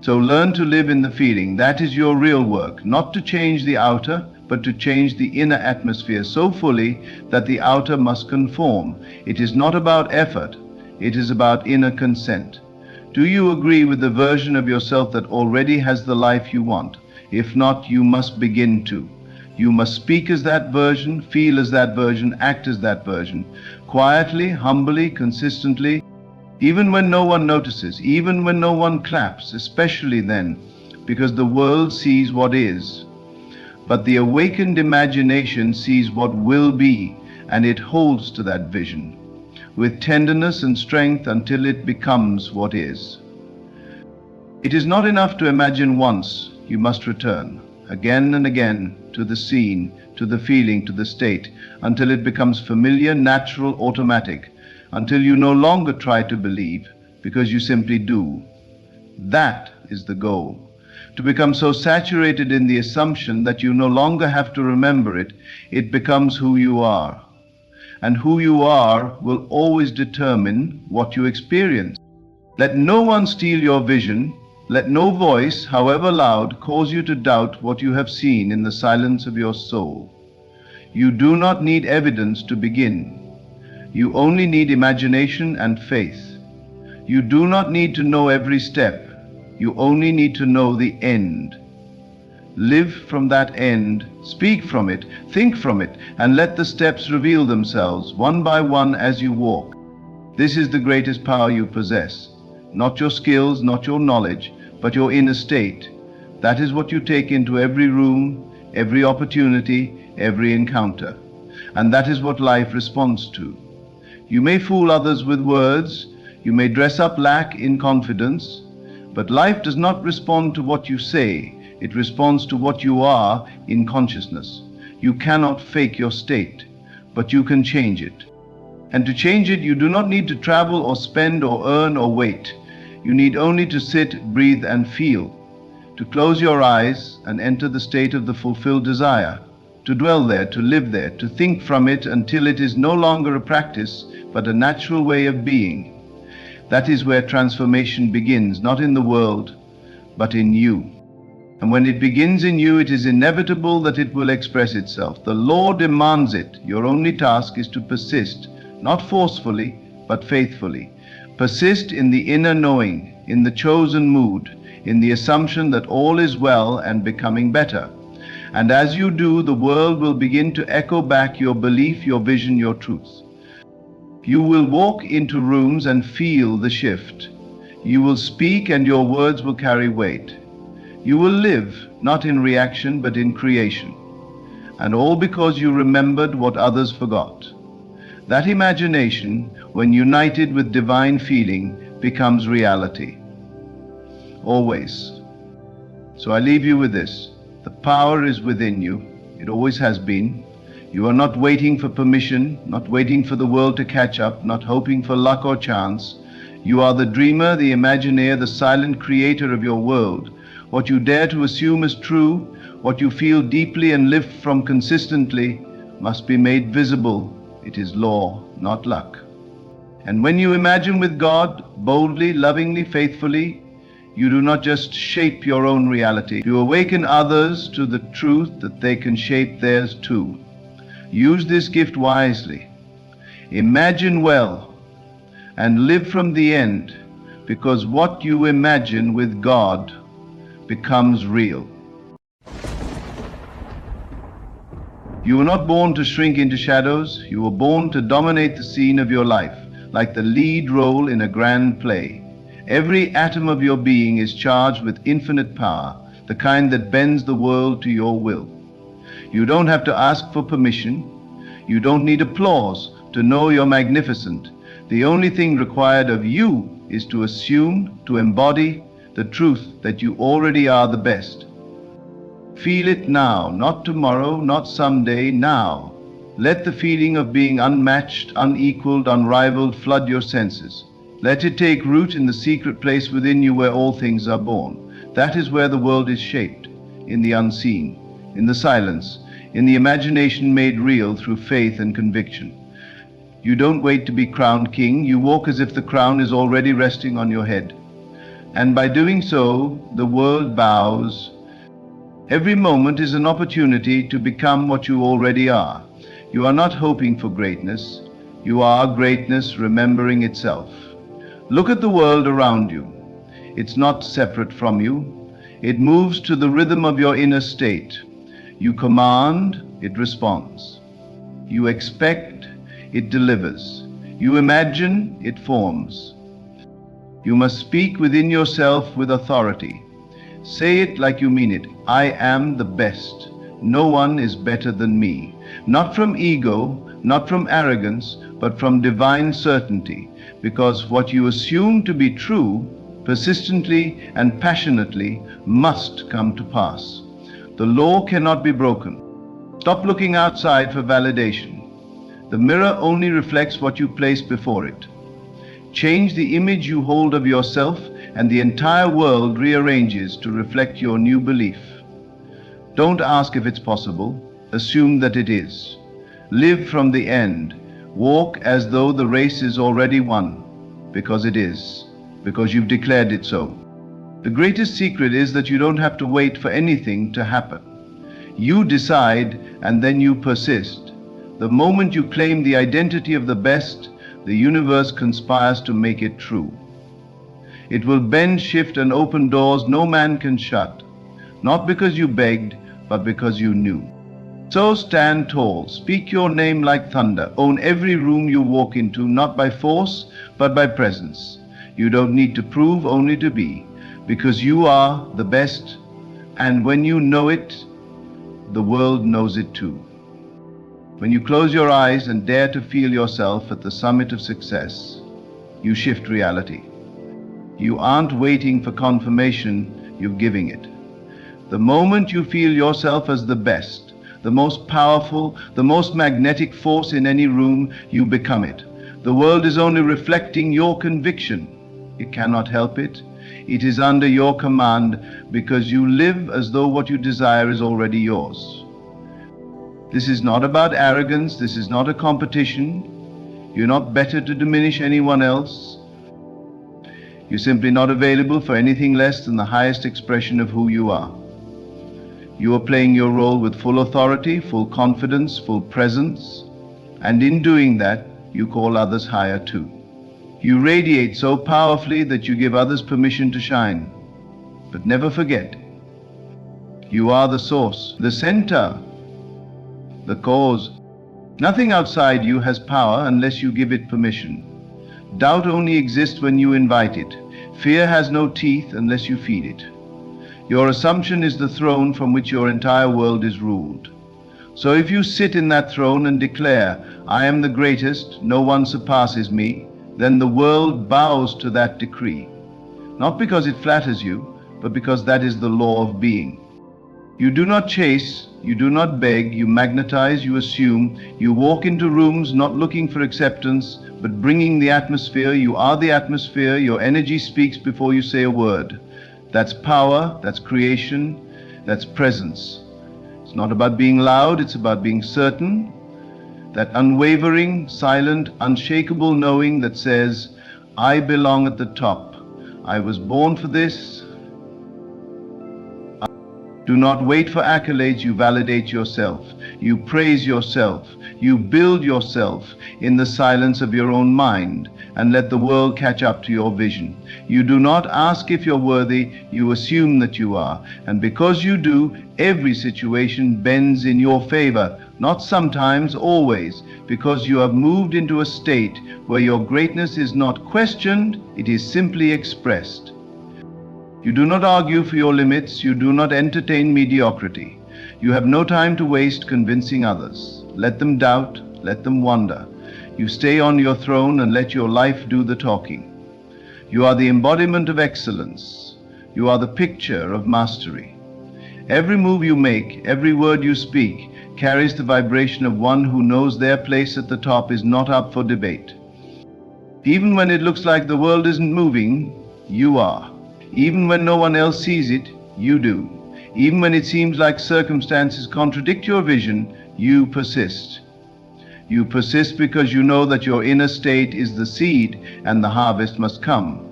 So learn to live in the feeling. That is your real work, not to change the outer, but to change the inner atmosphere so fully that the outer must conform. It is not about effort, it is about inner consent. Do you agree with the version of yourself that already has the life you want? If not, you must begin to. You must speak as that version, feel as that version, act as that version, quietly, humbly, consistently, even when no one notices, even when no one claps, especially then, because the world sees what is. But the awakened imagination sees what will be, and it holds to that vision with tenderness and strength until it becomes what is. It is not enough to imagine once. You must return again and again to the scene, to the feeling, to the state, until it becomes familiar, natural, automatic. until you no longer try to believe, because you simply do. That is the goal. To become so saturated in the assumption that you no longer have to remember it, it becomes who you are. And who you are will always determine what you experience. Let no one steal your vision. Let no voice, however loud, cause you to doubt what you have seen in the silence of your soul. You do not need evidence to begin. You only need imagination and faith. You do not need to know every step. You only need to know the end. Live from that end, speak from it, think from it, and let the steps reveal themselves one by one as you walk. This is the greatest power you possess. Not your skills, not your knowledge, but your inner state. That is what you take into every room, every opportunity, every encounter. And that is what life responds to. You may fool others with words, you may dress up lack in confidence, but life does not respond to what you say, it responds to what you are in consciousness. You cannot fake your state, but you can change it. And to change it, you do not need to travel or spend or earn or wait. You need only to sit, breathe, and feel, to close your eyes and enter the state of the fulfilled desire, to dwell there, to live there, to think from it until it is no longer a practice, but a natural way of being. That is where transformation begins, not in the world, but in you. And when it begins in you, it is inevitable that it will express itself. The law demands it. Your only task is to persist, not forcefully, but faithfully. Persist in the inner knowing, in the chosen mood, in the assumption that all is well and becoming better. And as you do, the world will begin to echo back your belief, your vision, your truth. You will walk into rooms and feel the shift. You will speak and your words will carry weight. You will live, not in reaction, but in creation. And all because you remembered what others forgot. That imagination, when united with divine feeling, becomes reality. Always. So I leave you with this. The power is within you. It always has been. You are not waiting for permission, not waiting for the world to catch up, not hoping for luck or chance. You are the dreamer, the imagineer, the silent creator of your world. What you dare to assume as true, what you feel deeply and live from consistently, must be made visible. It is law, not luck. And when you imagine with God, boldly, lovingly, faithfully, you do not just shape your own reality. You awaken others to the truth that they can shape theirs too. Use this gift wisely. Imagine well and live from the end, because what you imagine with God becomes real. You were not born to shrink into shadows. You were born to dominate the scene of your life, like the lead role in a grand play. Every atom of your being is charged with infinite power, the kind that bends the world to your will. You don't have to ask for permission. You don't need applause to know you're magnificent. The only thing required of you is to assume, to embody the truth that you already are the best. Feel it now, not tomorrow, not someday, now. Let the feeling of being unmatched, unequaled, unrivaled flood your senses. Let it take root in the secret place within you where all things are born. That is where the world is shaped, in the unseen, in the silence, in the imagination made real through faith and conviction. You don't wait to be crowned king. You walk as if the crown is already resting on your head. And by doing so, the world bows. Every moment is an opportunity to become what you already are. You are not hoping for greatness. You are greatness remembering itself. Look at the world around you. It's not separate from you. It moves to the rhythm of your inner state. You command, it responds. You expect, it delivers. You imagine, it forms. You must speak within yourself with authority. Say it like you mean it. I am the best. No one is better than me. Not from ego, not from arrogance, but from divine certainty. Because what you assume to be true, persistently and passionately, must come to pass. The law cannot be broken. Stop looking outside for validation. The mirror only reflects what you place before it. Change the image you hold of yourself, and the entire world rearranges to reflect your new belief. Don't ask if it's possible, assume that it is. Live from the end. Walk as though the race is already won, because it is, because you've declared it so. The greatest secret is that you don't have to wait for anything to happen. You decide, and then you persist. The moment you claim the identity of the best, the universe conspires to make it true. It will bend, shift, and open doors no man can shut, not because you begged, but because you knew. So stand tall, speak your name like thunder, own every room you walk into, not by force, but by presence. You don't need to prove, only to be, because you are the best, and when you know it, the world knows it too. When you close your eyes and dare to feel yourself at the summit of success, you shift reality. You aren't waiting for confirmation, you're giving it. The moment you feel yourself as the best, the most powerful, the most magnetic force in any room, you become it. The world is only reflecting your conviction. It cannot help it. It is under your command, because you live as though what you desire is already yours. This is not about arrogance. This is not a competition. You're not better to diminish anyone else. You're simply not available for anything less than the highest expression of who you are. You are playing your role with full authority, full confidence, full presence, and in doing that, you call others higher too. You radiate so powerfully that you give others permission to shine. But never forget, you are the source, the center, the cause. Nothing outside you has power unless you give it permission. Doubt only exists when you invite it. Fear has no teeth unless you feed it. Your assumption is the throne from which your entire world is ruled. So if you sit in that throne and declare, I am the greatest, no one surpasses me, then the world bows to that decree. Not because it flatters you, but because that is the law of being. You do not chase, you do not beg, you magnetize, you assume, you walk into rooms not looking for acceptance, but bringing the atmosphere. You are the atmosphere, your energy speaks before you say a word. That's power, that's creation, that's presence. It's not about being loud, it's about being certain. That unwavering, silent, unshakable knowing that says, I belong at the top. I was born for this. Do not wait for accolades, you validate yourself. You praise yourself. You build yourself in the silence of your own mind and let the world catch up to your vision. You do not ask if you're worthy, you assume that you are. And because you do, every situation bends in your favor. Not sometimes, always, because you have moved into a state where your greatness is not questioned, it is simply expressed. You do not argue for your limits, you do not entertain mediocrity. You have no time to waste convincing others. Let them doubt, let them wonder. You stay on your throne and let your life do the talking. You are the embodiment of excellence. You are the picture of mastery. Every move you make, every word you speak, carries the vibration of one who knows their place at the top is not up for debate. Even when it looks like the world isn't moving, you are. Even when no one else sees it, you do. Even when it seems like circumstances contradict your vision, you persist. You persist because you know that your inner state is the seed and the harvest must come.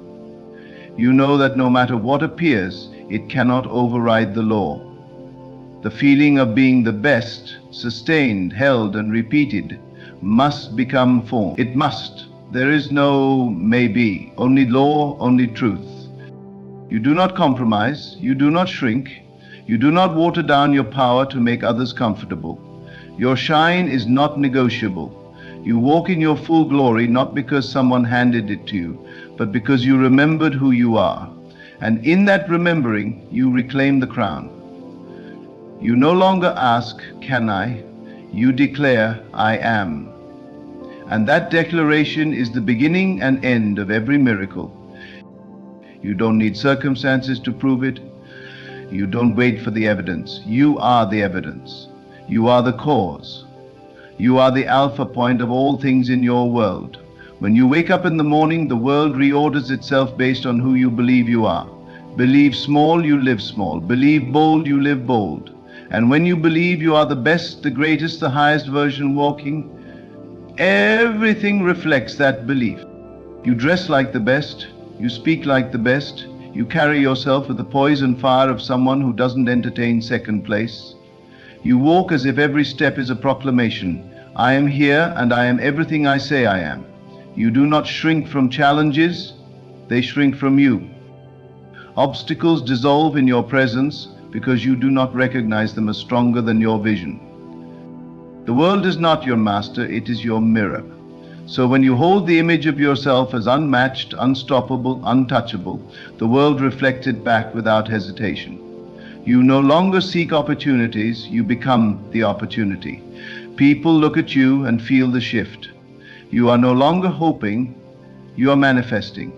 You know that no matter what appears, it cannot override the law. The feeling of being the best, sustained, held, and repeated, must become form. It must. There is no maybe, only law, only truth. You do not compromise, you do not shrink, you do not water down your power to make others comfortable. Your shine is not negotiable. You walk in your full glory not because someone handed it to you, but because you remembered who you are. And in that remembering, you reclaim the crown. You no longer ask, can I? You declare, I am. And that declaration is the beginning and end of every miracle. You don't need circumstances to prove it. You don't wait for the evidence. You are the evidence. You are the cause. You are the alpha point of all things in your world. When you wake up in the morning, the world reorders itself based on who you believe you are. Believe small, you live small. Believe bold, you live bold. And when you believe you are the best, the greatest, the highest version walking, everything reflects that belief. You dress like the best, you speak like the best, you carry yourself with the poise and fire of someone who doesn't entertain second place. You walk as if every step is a proclamation. I am here and I am everything I say I am. You do not shrink from challenges, they shrink from you. Obstacles dissolve in your presence because you do not recognize them as stronger than your vision. The world is not your master, it is your mirror. So when you hold the image of yourself as unmatched, unstoppable, untouchable, the world reflects it back without hesitation. You no longer seek opportunities, you become the opportunity. People look at you and feel the shift. You are no longer hoping, you are manifesting.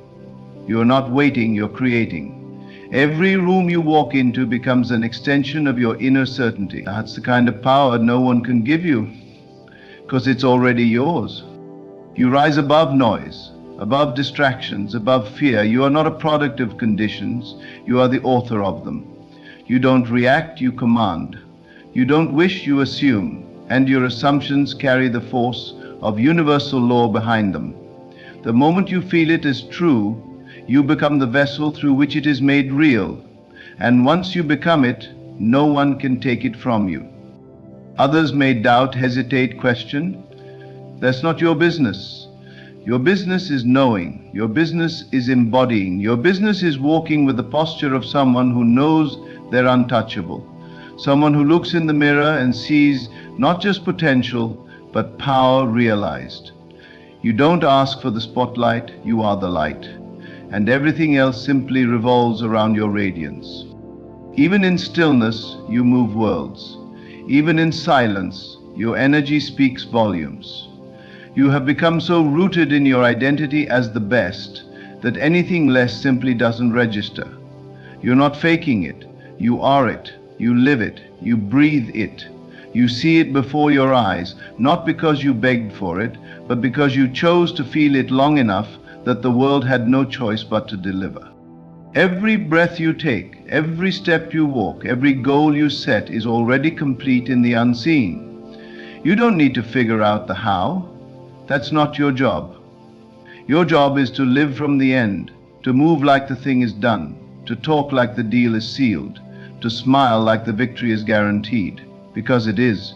You are not waiting, you're creating. Every room you walk into becomes an extension of your inner certainty. That's the kind of power no one can give you, because it's already yours. You rise above noise, above distractions, above fear. You are not a product of conditions, you are the author of them. You don't react, you command. You don't wish, you assume, and your assumptions carry the force of universal law behind them. The moment you feel it as true, you become the vessel through which it is made real. And once you become it, no one can take it from you. Others may doubt, hesitate, question. That's not your business. Your business is knowing. Your business is embodying. Your business is walking with the posture of someone who knows they're untouchable. Someone who looks in the mirror and sees not just potential, but power realized. You don't ask for the spotlight, you are the light. And everything else simply revolves around your radiance. Even in stillness, you move worlds. Even in silence, your energy speaks volumes. You have become so rooted in your identity as the best that anything less simply doesn't register. You're not faking it. You are it. You live it. You breathe it. You see it before your eyes, not because you begged for it, but because you chose to feel it long enough that the world had no choice but to deliver. Every breath you take, every step you walk, every goal you set is already complete in the unseen. You don't need to figure out the how. That's not your job. Your job is to live from the end, to move like the thing is done, to talk like the deal is sealed, to smile like the victory is guaranteed, because it is.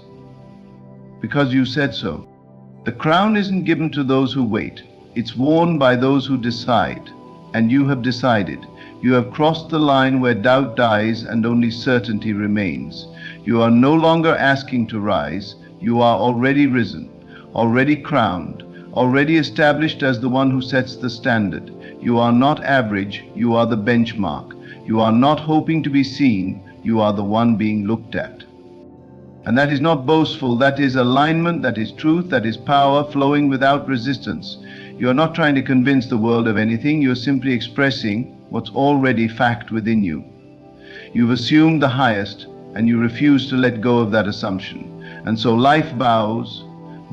Because you said so. The crown isn't given to those who wait. It's worn by those who decide, and you have decided. You have crossed the line where doubt dies and only certainty remains. You are no longer asking to rise, you are already risen, already crowned, already established as the one who sets the standard. You are not average, you are the benchmark. You are not hoping to be seen, you are the one being looked at. And that is not boastful, that is alignment, that is truth, that is power flowing without resistance. You are not trying to convince the world of anything, you are simply expressing what's already fact within you. You've assumed the highest, and you refuse to let go of that assumption. And so life bows,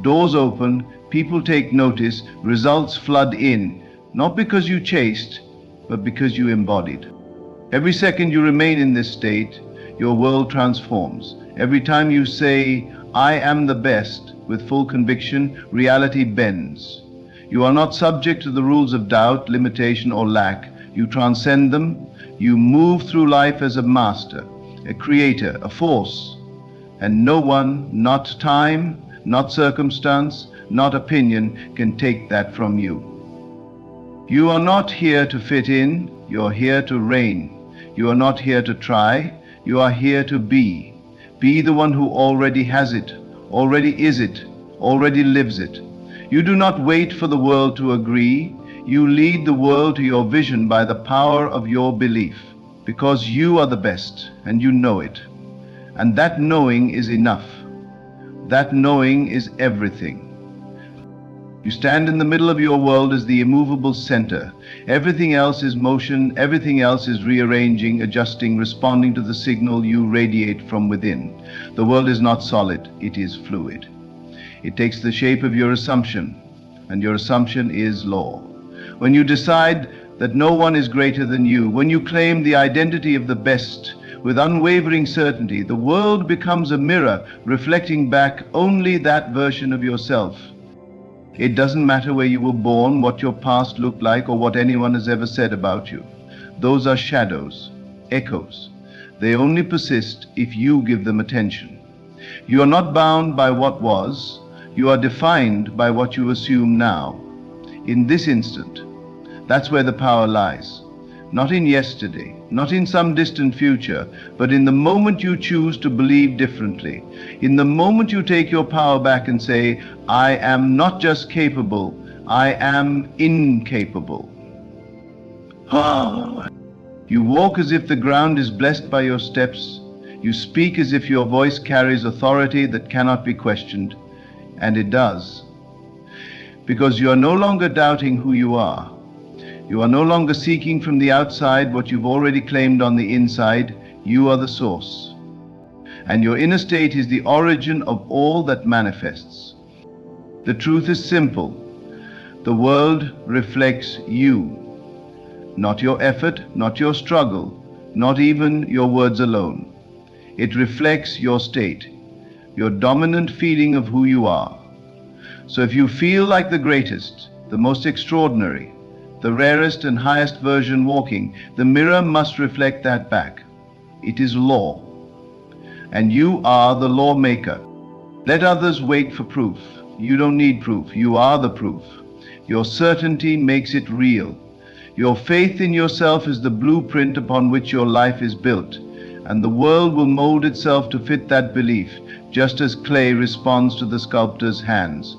doors open, people take notice, results flood in, not because you chased, but because you embodied. Every second you remain in this state, your world transforms. Every time you say, I am the best, with full conviction, reality bends. You are not subject to the rules of doubt, limitation, or lack. You transcend them. You move through life as a master, a creator, a force. And no one, not time, not circumstance, not opinion, can take that from you. You are not here to fit in, you are here to reign. You are not here to try, you are here to be. Be the one who already has it, already is it, already lives it. You do not wait for the world to agree. You lead the world to your vision by the power of your belief, because you are the best and you know it. And that knowing is enough. That knowing is everything. You stand in the middle of your world as the immovable center. Everything else is motion, everything else is rearranging, adjusting, responding to the signal you radiate from within. The world is not solid, it is fluid. It takes the shape of your assumption, and your assumption is law. When you decide that no one is greater than you, when you claim the identity of the best with unwavering certainty, the world becomes a mirror reflecting back only that version of yourself. It doesn't matter where you were born, what your past looked like, or what anyone has ever said about you. Those are shadows, echoes. They only persist if you give them attention. You are not bound by what was, you are defined by what you assume now. In this instant, that's where the power lies. Not in yesterday, not in some distant future, but in the moment you choose to believe differently. In the moment you take your power back and say, I am not just capable, I am incapable. You walk as if the ground is blessed by your steps. You speak as if your voice carries authority that cannot be questioned. And it does. Because you are no longer doubting who you are. You are no longer seeking from the outside what you've already claimed on the inside. You are the source. And your inner state is the origin of all that manifests. The truth is simple. The world reflects you. Not your effort, not your struggle, not even your words alone. It reflects your state, your dominant feeling of who you are. So if you feel like the greatest, the most extraordinary, the rarest and highest version walking, the mirror must reflect that back. It is law. And you are the lawmaker. Let others wait for proof. You don't need proof. You are the proof. Your certainty makes it real. Your faith in yourself is the blueprint upon which your life is built, and the world will mold itself to fit that belief, just as clay responds to the sculptor's hands.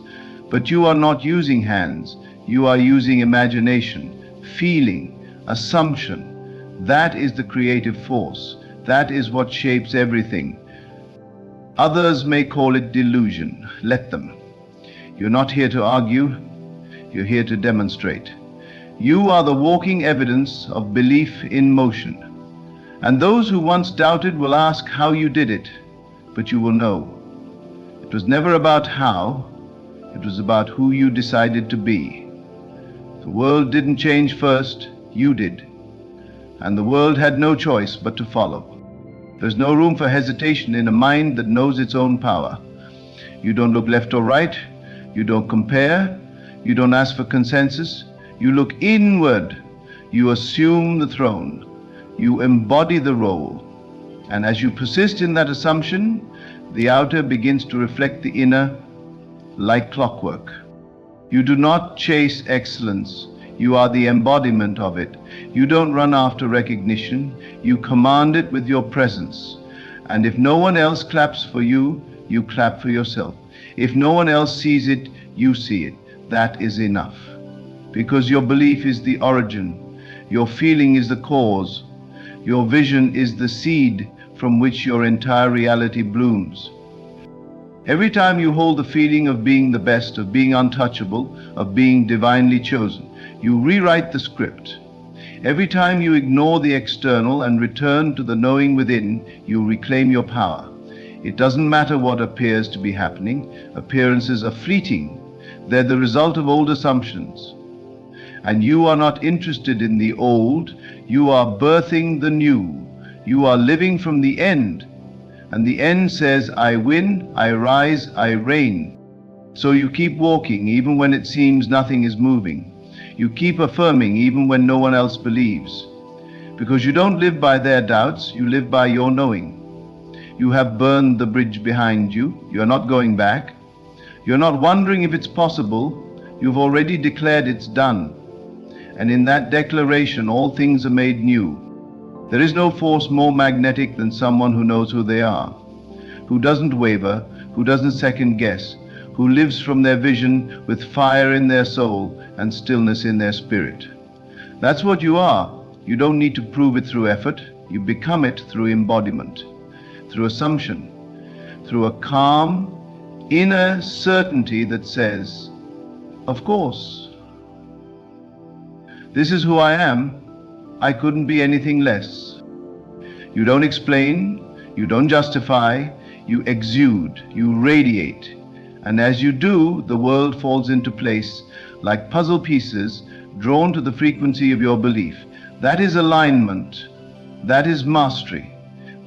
But you are not using hands. You are using imagination, feeling, assumption. That is the creative force. That is what shapes everything. Others may call it delusion. Let them. You're not here to argue. You're here to demonstrate. You are the walking evidence of belief in motion. And those who once doubted will ask how you did it, but you will know. It was never about how, it was about who you decided to be. The world didn't change first, you did. And the world had no choice but to follow. There's no room for hesitation in a mind that knows its own power. You don't look left or right, you don't compare, you don't ask for consensus, you look inward, you assume the throne, you embody the role. And as you persist in that assumption, the outer begins to reflect the inner like clockwork. You do not chase excellence, you are the embodiment of it. You don't run after recognition, you command it with your presence. And if no one else claps for you, you clap for yourself. If no one else sees it, you see it. That is enough. Because your belief is the origin, your feeling is the cause, your vision is the seed from which your entire reality blooms. Every time you hold the feeling of being the best, of being untouchable, of being divinely chosen, you rewrite the script. Every time you ignore the external and return to the knowing within, you reclaim your power. It doesn't matter what appears to be happening. Appearances are fleeting. They're the result of old assumptions. And you are not interested in the old, you are birthing the new. You are living from the end. And the end says, I win, I rise, I reign. So you keep walking even when it seems nothing is moving. You keep affirming even when no one else believes. Because you don't live by their doubts, you live by your knowing. You have burned the bridge behind you. You're not going back. You're not wondering if it's possible. You've already declared it's done. And in that declaration, all things are made new. There is no force more magnetic than someone who knows who they are, who doesn't waver, who doesn't second guess, who lives from their vision with fire in their soul and stillness in their spirit. That's what you are. You don't need to prove it through effort. You become it through embodiment, through assumption, through a calm, inner certainty that says, of course, this is who I am. I couldn't be anything less. You don't explain, you don't justify, you exude, you radiate. And as you do, the world falls into place like puzzle pieces drawn to the frequency of your belief. That is alignment. That is mastery.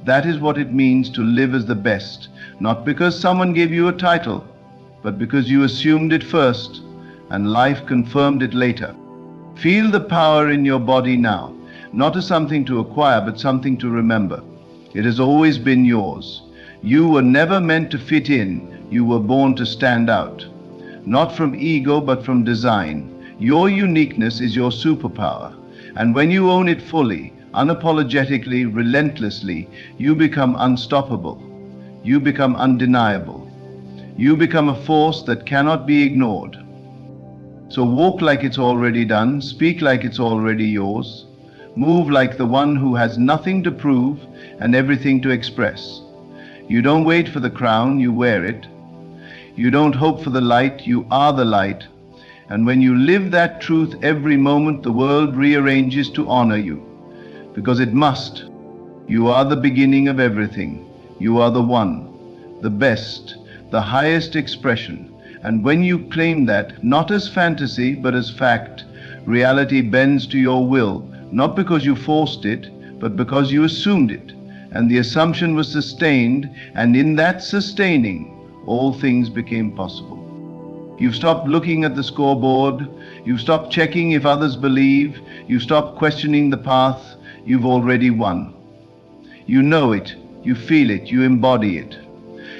That is what it means to live as the best, not because someone gave you a title, but because you assumed it first and life confirmed it later. Feel the power in your body now, not as something to acquire, but something to remember. It has always been yours. You were never meant to fit in. You were born to stand out. Not from ego, but from design. Your uniqueness is your superpower. And when you own it fully, unapologetically, relentlessly, you become unstoppable. You become undeniable. You become a force that cannot be ignored. So walk like it's already done, speak like it's already yours, move like the one who has nothing to prove and everything to express. You don't wait for the crown, you wear it. You don't hope for the light, you are the light. And when you live that truth every moment, the world rearranges to honor you. Because it must. You are the beginning of everything. You are the one, the best, the highest expression. And when you claim that, not as fantasy, but as fact, reality bends to your will, not because you forced it, but because you assumed it. And the assumption was sustained, and in that sustaining, all things became possible. You've stopped looking at the scoreboard. You've stopped checking if others believe. You've stopped questioning the path. You've already won. You know it. You feel it. You embody it.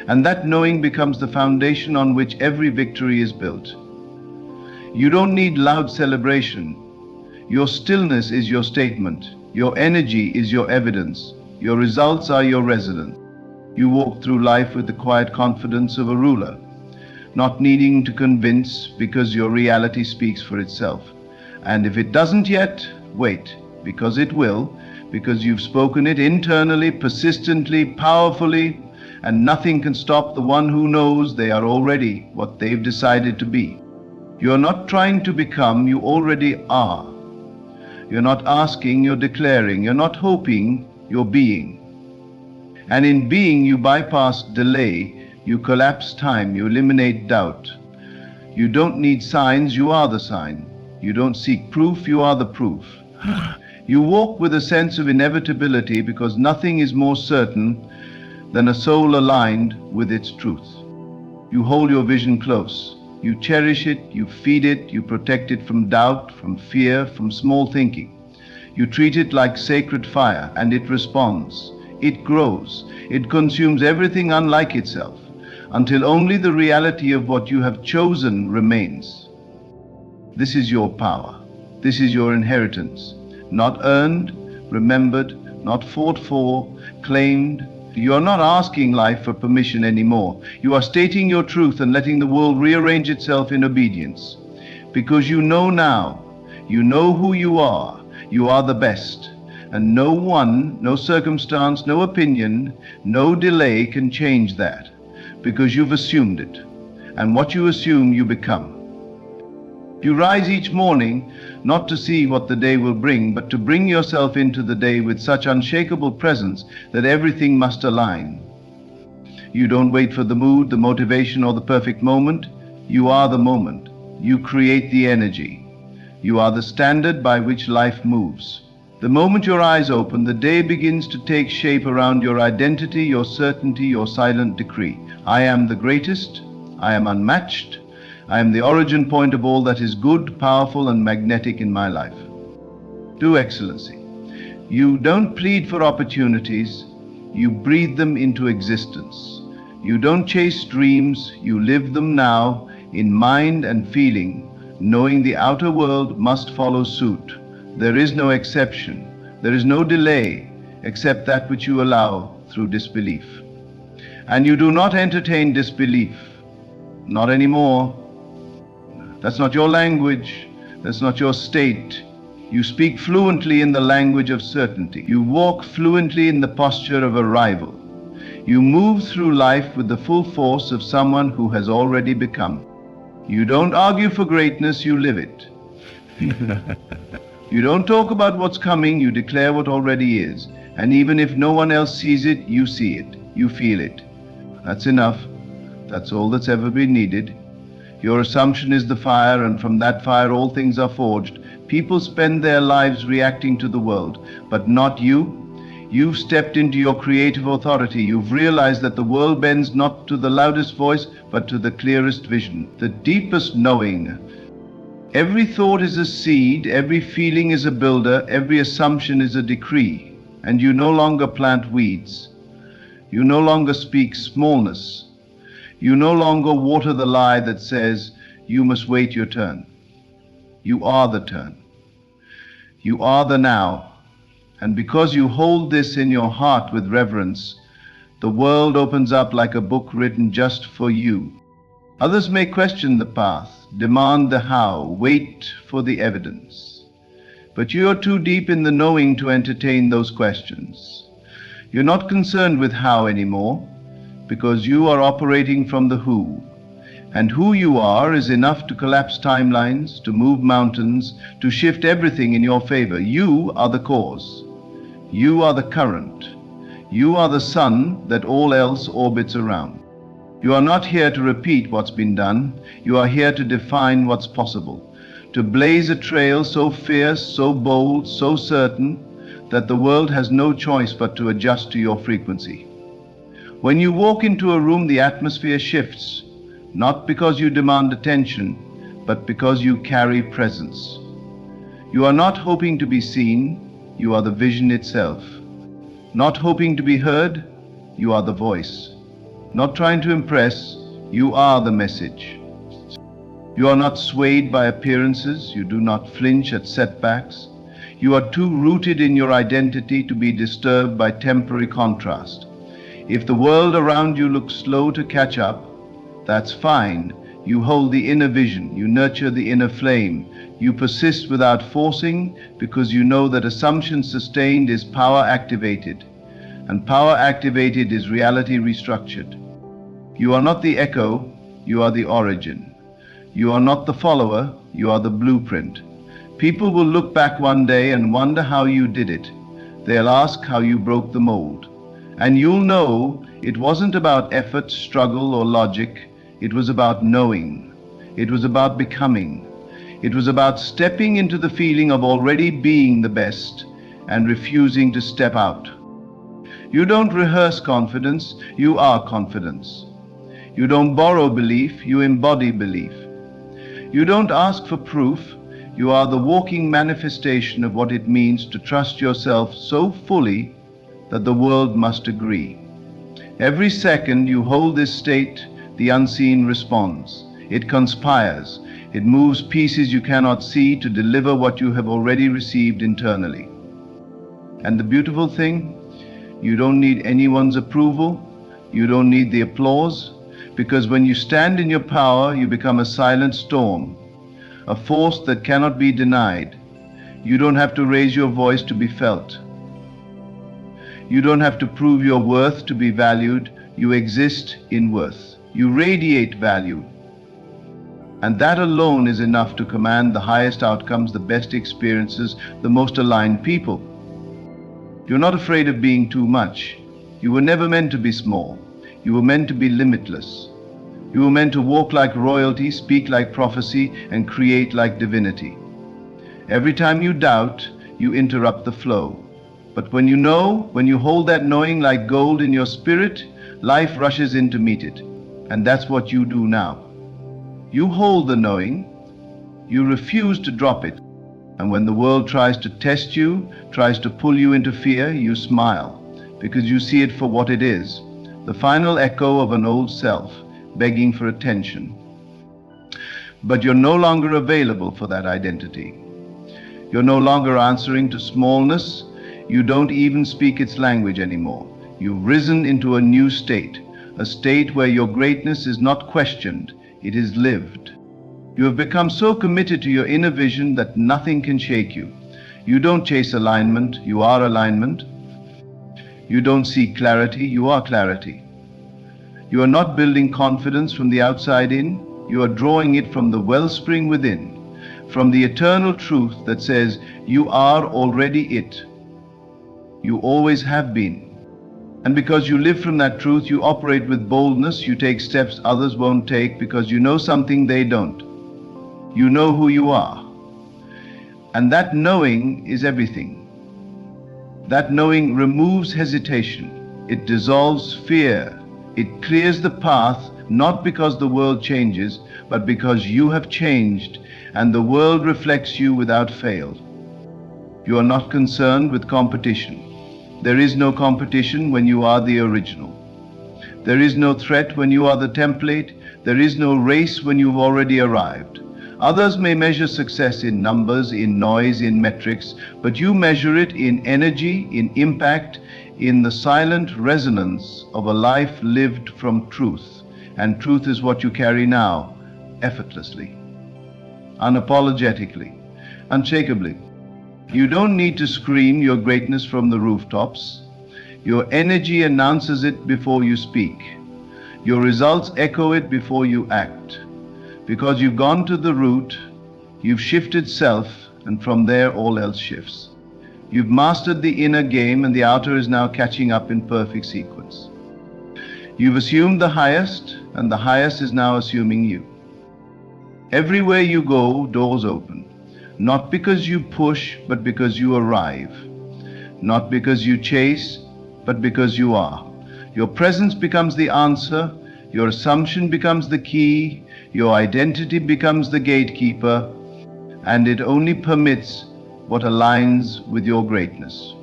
And that knowing becomes the foundation on which every victory is built. You don't need loud celebration. Your stillness is your statement. Your energy is your evidence. Your results are your residence. You walk through life with the quiet confidence of a ruler, not needing to convince because your reality speaks for itself. And if it doesn't yet, wait, because it will, because you've spoken it internally, persistently, powerfully, and nothing can stop the one who knows they are already what they've decided to be. You're not trying to become, you already are. You're not asking, you're declaring. You're not hoping, you're being. And in being, you bypass delay, you collapse time, you eliminate doubt. You don't need signs, you are the sign. You don't seek proof, you are the proof. You walk with a sense of inevitability because nothing is more certain than a soul aligned with its truth. You hold your vision close. You cherish it, you feed it, you protect it from doubt, from fear, from small thinking. You treat it like sacred fire, and it responds. It grows. It consumes everything unlike itself, until only the reality of what you have chosen remains. This is your power. This is your inheritance. Not earned, remembered, not fought for, claimed. You are not asking life for permission anymore. You are stating your truth and letting the world rearrange itself in obedience. Because you know now, you know who you are the best. And no one, no circumstance, no opinion, no delay can change that. Because you've assumed it. And what you assume, you become. You rise each morning not to see what the day will bring, but to bring yourself into the day with such unshakable presence that everything must align. You don't wait for the mood, the motivation, or the perfect moment. You are the moment. You create the energy. You are the standard by which life moves. The moment your eyes open, the day begins to take shape around your identity, your certainty, your silent decree. I am the greatest. I am unmatched. I am the origin point of all that is good, powerful, and magnetic in my life. To excellency. You don't plead for opportunities, you breathe them into existence. You don't chase dreams, you live them now in mind and feeling, knowing the outer world must follow suit. There is no exception, there is no delay, except that which you allow through disbelief. And you do not entertain disbelief, not anymore. That's not your language. That's not your state. You speak fluently in the language of certainty. You walk fluently in the posture of arrival. You move through life with the full force of someone who has already become. You don't argue for greatness, you live it. You don't talk about what's coming, you declare what already is. And even if no one else sees it, you see it. You feel it. That's enough. That's all that's ever been needed. Your assumption is the fire, and from that fire all things are forged. People spend their lives reacting to the world, but not you. You've stepped into your creative authority. You've realized that the world bends not to the loudest voice, but to the clearest vision, the deepest knowing. Every thought is a seed, every feeling is a builder, every assumption is a decree. And you no longer plant weeds. You no longer speak smallness. You no longer water the lie that says, you must wait your turn. You are the turn. You are the now. And because you hold this in your heart with reverence, the world opens up like a book written just for you. Others may question the path, demand the how, wait for the evidence. But you are too deep in the knowing to entertain those questions. You're not concerned with how anymore, because you are operating from the who. And who you are is enough to collapse timelines, to move mountains, to shift everything in your favor. You are the cause. You are the current. You are the sun that all else orbits around. You are not here to repeat what's been done. You are here to define what's possible, to blaze a trail so fierce, so bold, so certain that the world has no choice but to adjust to your frequency. When you walk into a room, the atmosphere shifts, not because you demand attention, but because you carry presence. You are not hoping to be seen. You are the vision itself. Not hoping to be heard, you are the voice. Not trying to impress, you are the message. You are not swayed by appearances, you do not flinch at setbacks. You are too rooted in your identity to be disturbed by temporary contrast. If the world around you looks slow to catch up, that's fine. You hold the inner vision, you nurture the inner flame. You persist without forcing, because you know that assumption sustained is power activated, and power activated is reality restructured. You are not the echo, you are the origin. You are not the follower, you are the blueprint. People will look back one day and wonder how you did it. They'll ask how you broke the mold. And you'll know it wasn't about effort, struggle, or logic. It was about knowing. It was about becoming. It was about stepping into the feeling of already being the best and refusing to step out. You don't rehearse confidence, you are confidence. You don't borrow belief, you embody belief. You don't ask for proof, you are the walking manifestation of what it means to trust yourself so fully that the world must agree. Every second you hold this state, the unseen responds. It conspires. It moves pieces you cannot see to deliver what you have already received internally. And the beautiful thing, you don't need anyone's approval. You don't need the applause, because when you stand in your power, you become a silent storm, a force that cannot be denied. You don't have to raise your voice to be felt. You don't have to prove your worth to be valued. You exist in worth. You radiate value. And that alone is enough to command the highest outcomes, the best experiences, the most aligned people. You're not afraid of being too much. You were never meant to be small. You were meant to be limitless. You were meant to walk like royalty, speak like prophecy, and create like divinity. Every time you doubt, you interrupt the flow. But when you know, when you hold that knowing like gold in your spirit, life rushes in to meet it. And that's what you do now. You hold the knowing, you refuse to drop it. And when the world tries to test you, tries to pull you into fear, you smile, because you see it for what it is, the final echo of an old self, begging for attention. But you're no longer available for that identity. You're no longer answering to smallness. You don't even speak its language anymore. You've risen into a new state, a state where your greatness is not questioned, it is lived. You have become so committed to your inner vision that nothing can shake you. You don't chase alignment, you are alignment. You don't seek clarity, you are clarity. You are not building confidence from the outside in, you are drawing it from the wellspring within, from the eternal truth that says you are already it. You always have been. And because you live from that truth, you operate with boldness, you take steps others won't take because you know something they don't. You know who you are. And that knowing is everything. That knowing removes hesitation. It dissolves fear. It clears the path, not because the world changes, but because you have changed, and the world reflects you without fail. You are not concerned with competition. There is no competition when you are the original. There is no threat when you are the template. There is no race when you've already arrived. Others may measure success in numbers, in noise, in metrics, but you measure it in energy, in impact, in the silent resonance of a life lived from truth. And truth is what you carry now, effortlessly, unapologetically, unshakably. You don't need to scream your greatness from the rooftops. Your energy announces it before you speak. Your results echo it before you act. Because you've gone to the root, you've shifted self, and from there all else shifts. You've mastered the inner game, and the outer is now catching up in perfect sequence. You've assumed the highest, and the highest is now assuming you. Everywhere you go, doors open. Not because you push, but because you arrive. Not because you chase, but because you are. Your presence becomes the answer, your assumption becomes the key, your identity becomes the gatekeeper, and it only permits what aligns with your greatness.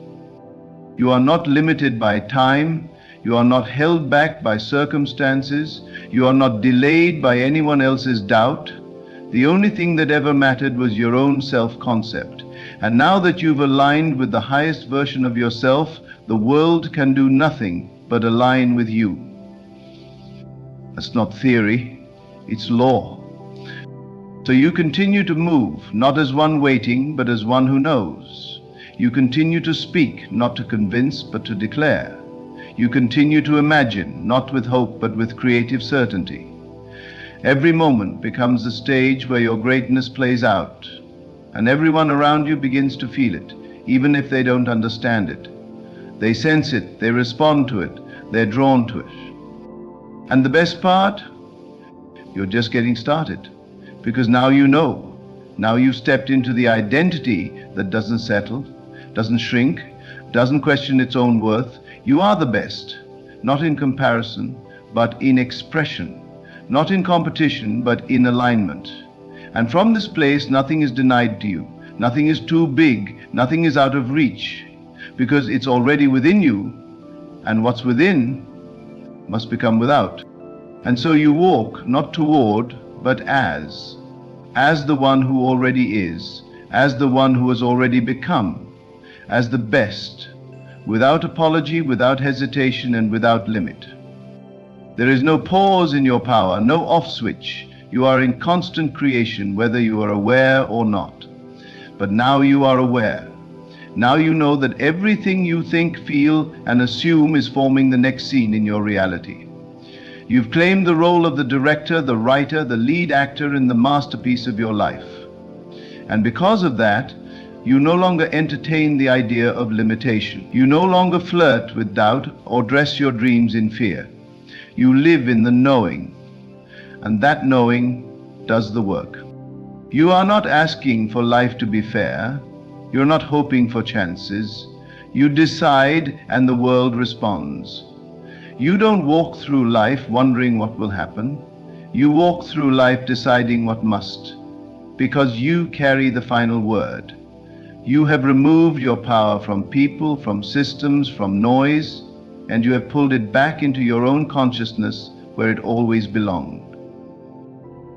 You are not limited by time, you are not held back by circumstances, you are not delayed by anyone else's doubt. The only thing that ever mattered was your own self-concept. And now that you've aligned with the highest version of yourself, the world can do nothing but align with you. That's not theory, it's law. So you continue to move, not as one waiting, but as one who knows. You continue to speak, not to convince, but to declare. You continue to imagine, not with hope, but with creative certainty. Every moment becomes a stage where your greatness plays out, and everyone around you begins to feel it, even if they don't understand it. They sense it, they respond to it, they're drawn to it. And the best part? You're just getting started, because now you know. Now you've stepped into the identity that doesn't settle, doesn't shrink, doesn't question its own worth. You are the best, not in comparison, but in expression. Not in competition, but in alignment. And from this place, nothing is denied to you. Nothing is too big. Nothing is out of reach. Because it's already within you, and what's within must become without. And so you walk, not toward, but as the one who already is, as the one who has already become, as the best, without apology, without hesitation, and without limit. There is no pause in your power, no off switch. You are in constant creation, whether you are aware or not. But now you are aware. Now you know that everything you think, feel, and assume is forming the next scene in your reality. You've claimed the role of the director, the writer, the lead actor in the masterpiece of your life. And because of that, you no longer entertain the idea of limitation. You no longer flirt with doubt or dress your dreams in fear. You live in the knowing, and that knowing does the work. You are not asking for life to be fair. You're not hoping for chances. You decide, and the world responds. You don't walk through life wondering what will happen. You walk through life deciding what must, because you carry the final word. You have removed your power from people, from systems, from noise, and you have pulled it back into your own consciousness where it always belonged.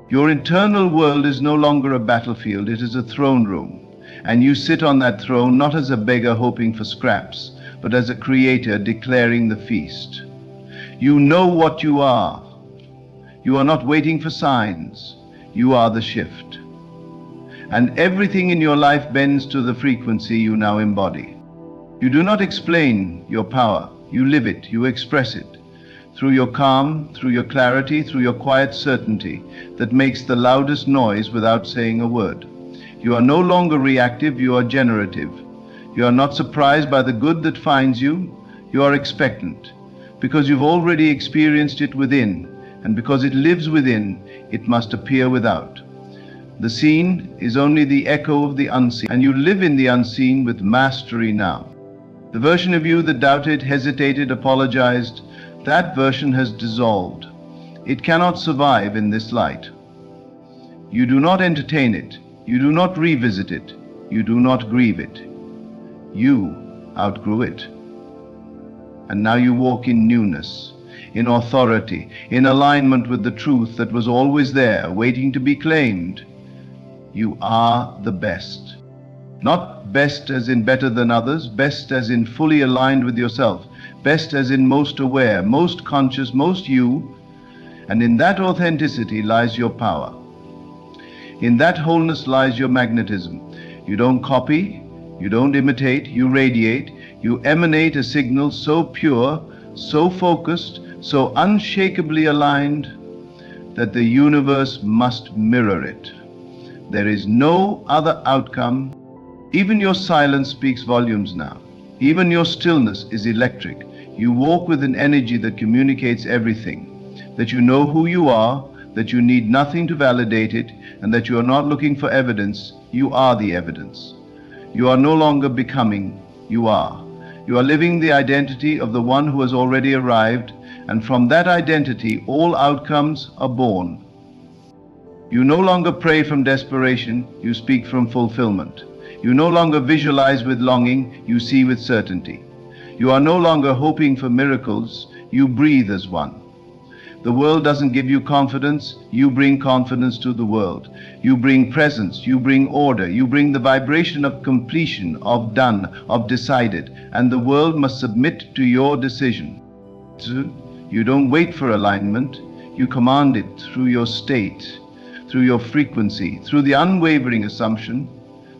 Your internal world is no longer a battlefield, it is a throne room, and you sit on that throne not as a beggar hoping for scraps, but as a creator declaring the feast. You know what you are. You are not waiting for signs, you are the shift. And everything in your life bends to the frequency you now embody. You do not explain your power. You live it, you express it, through your calm, through your clarity, through your quiet certainty that makes the loudest noise without saying a word. You are no longer reactive, you are generative. You are not surprised by the good that finds you. You are expectant, because you've already experienced it within, and because it lives within, it must appear without. The seen is only the echo of the unseen, and you live in the unseen with mastery now. The version of you that doubted, hesitated, apologized, that version has dissolved. It cannot survive in this light. You do not entertain it. You do not revisit it. You do not grieve it. You outgrew it. And now you walk in newness, in authority, in alignment with the truth that was always there, waiting to be claimed. You are the best. Not best as in better than others, best as in fully aligned with yourself, best as in most aware, most conscious, most you, and in that authenticity lies your power. In that wholeness lies your magnetism. You don't copy, you don't imitate, you radiate, you emanate a signal so pure, so focused, so unshakably aligned that the universe must mirror it. There is no other outcome. Even your silence speaks volumes now. Even your stillness is electric. You walk with an energy that communicates everything, that you know who you are, that you need nothing to validate it, and that you are not looking for evidence. You are the evidence. You are no longer becoming, you are. You are living the identity of the one who has already arrived, and from that identity all outcomes are born. You no longer pray from desperation, you speak from fulfillment. You no longer visualize with longing, you see with certainty. You are no longer hoping for miracles, you breathe as one. The world doesn't give you confidence, you bring confidence to the world. You bring presence, you bring order, you bring the vibration of completion, of done, of decided, and the world must submit to your decision. You don't wait for alignment, you command it through your state, through your frequency, through the unwavering assumption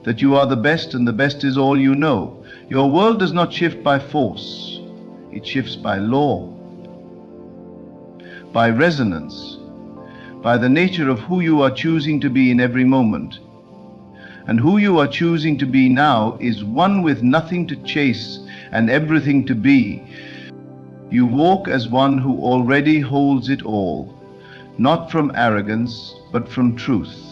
that you are the best and the best is all you know. Your world does not shift by force, it shifts by law, by resonance, by the nature of who you are choosing to be in every moment. And who you are choosing to be now is one with nothing to chase and everything to be. You walk as one who already holds it all, not from arrogance, but from truth.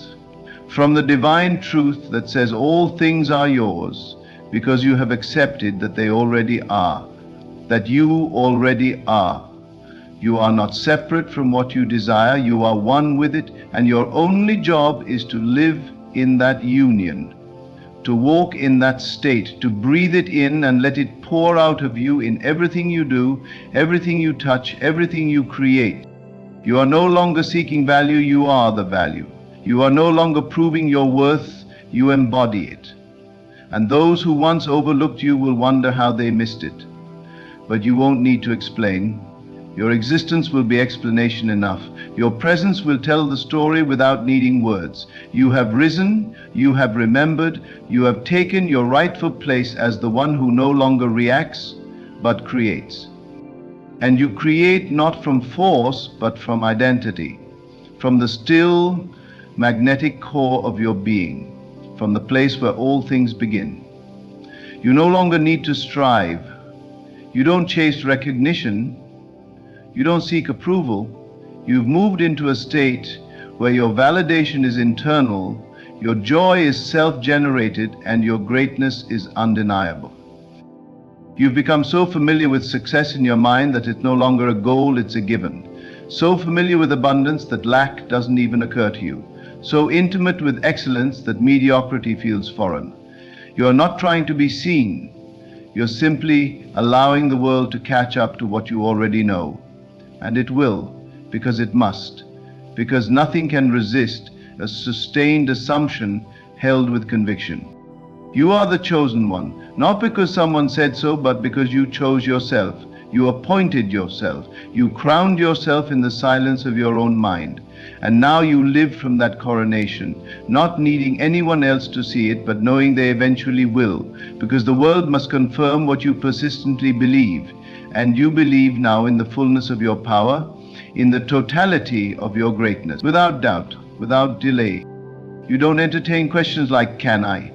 From the divine truth that says all things are yours because you have accepted that they already are, that you already are. You are not separate from what you desire, you are one with it, and your only job is to live in that union, to walk in that state, to breathe it in and let it pour out of you in everything you do, everything you touch, everything you create. You are no longer seeking value, you are the value. You are no longer proving your worth, you embody it. And those who once overlooked you will wonder how they missed it. But you won't need to explain. Your existence will be explanation enough. Your presence will tell the story without needing words. You have risen, you have remembered, you have taken your rightful place as the one who no longer reacts, but creates. And you create not from force, but from identity, from the still, magnetic core of your being, from the place where all things begin. You no longer need to strive. You don't chase recognition. You don't seek approval. You've moved into a state where your validation is internal, your joy is self-generated, and your greatness is undeniable. You've become so familiar with success in your mind that it's no longer a goal, it's a given. So familiar with abundance that lack doesn't even occur to you. So intimate with excellence that mediocrity feels foreign. You are not trying to be seen. You're simply allowing the world to catch up to what you already know. And it will, because it must, because nothing can resist a sustained assumption held with conviction. You are the chosen one, not because someone said so, but because you chose yourself. You appointed yourself. You crowned yourself in the silence of your own mind. And now you live from that coronation, not needing anyone else to see it, but knowing they eventually will, because the world must confirm what you persistently believe. And you believe now in the fullness of your power, in the totality of your greatness, without doubt, without delay. You don't entertain questions like, can I?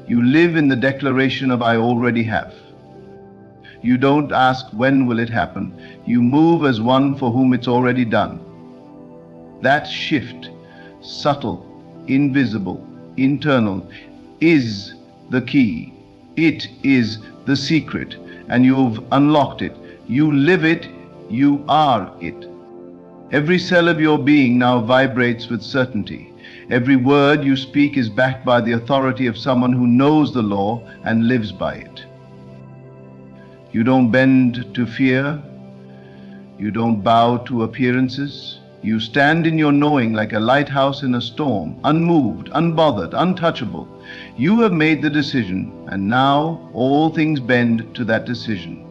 You live in the declaration of I already have. You don't ask when will it happen. You move as one for whom it's already done. That shift, subtle, invisible, internal, is the key. It is the secret, and you've unlocked it. You live it, you are it. Every cell of your being now vibrates with certainty. Every word you speak is backed by the authority of someone who knows the law and lives by it. You don't bend to fear. You don't bow to appearances. You stand in your knowing like a lighthouse in a storm, unmoved, unbothered, untouchable. You have made the decision, and now all things bend to that decision.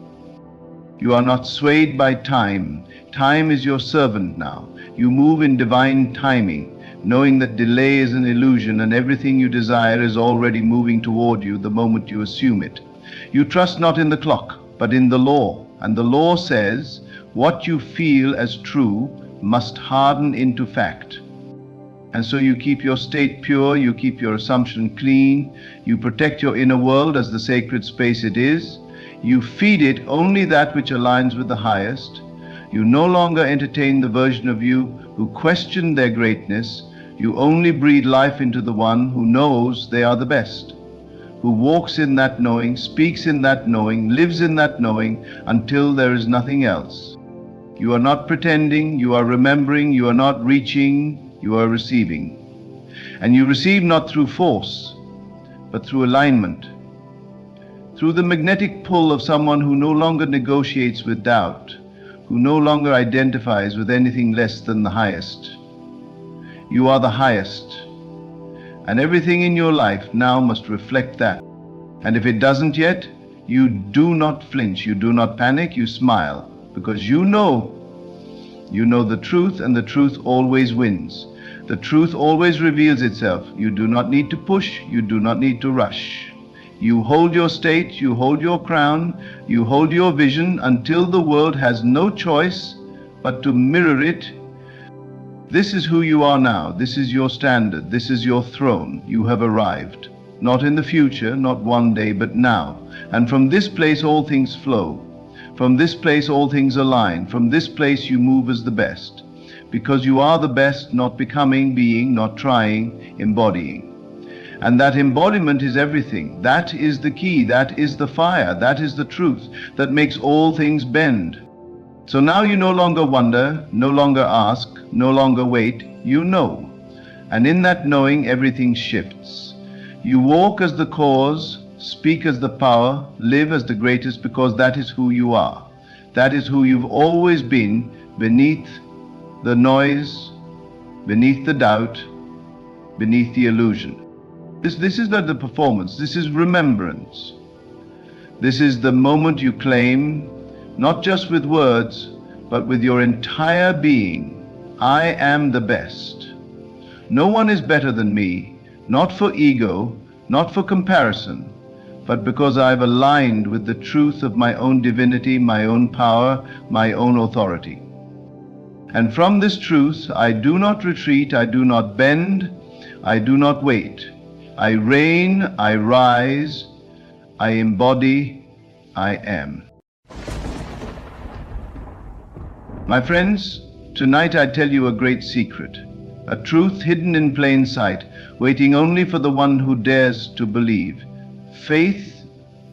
You are not swayed by time. Time is your servant now. You move in divine timing, knowing that delay is an illusion and everything you desire is already moving toward you the moment you assume it. You trust not in the clock, but in the law. And the law says, what you feel as true must harden into fact. And so you keep your state pure, you keep your assumption clean, you protect your inner world as the sacred space it is. You feed it only that which aligns with the highest. You no longer entertain the version of you who questioned their greatness. You only breathe life into the one who knows they are the best, who walks in that knowing, speaks in that knowing, lives in that knowing until there is nothing else. You are not pretending, you are remembering, you are not reaching, you are receiving. And you receive not through force, but through alignment, through the magnetic pull of someone who no longer negotiates with doubt, who no longer identifies with anything less than the highest. You are the highest, and everything in your life now must reflect that. And if it doesn't yet, you do not flinch, you do not panic, you smile, because you know the truth, and the truth always wins. The truth always reveals itself. You do not need to push, you do not need to rush. You hold your state, you hold your crown, you hold your vision until the world has no choice but to mirror it. This is who you are now. This is your standard. This is your throne. You have arrived. Not in the future, not one day, but now. And from this place all things flow. From this place all things align. From this place you move as the best. Because you are the best, not becoming, being, not trying, embodying. And that embodiment is everything. That is the key. That is the fire. That is the truth that makes all things bend. So now you no longer wonder, no longer ask, no longer wait. You know. And in that knowing, everything shifts. You walk as the cause, speak as the power, live as the greatest, because that is who you are. That is who you've always been, beneath the noise, beneath the doubt, beneath the illusion. This is not the performance, this is remembrance. This is the moment you claim, not just with words, but with your entire being. I am the best. No one is better than me, not for ego, not for comparison, but because I've aligned with the truth of my own divinity, my own power, my own authority. And from this truth, I do not retreat, I do not bend, I do not wait. I reign, I rise, I embody, I am. My friends, tonight I tell you a great secret, a truth hidden in plain sight, waiting only for the one who dares to believe. Faith,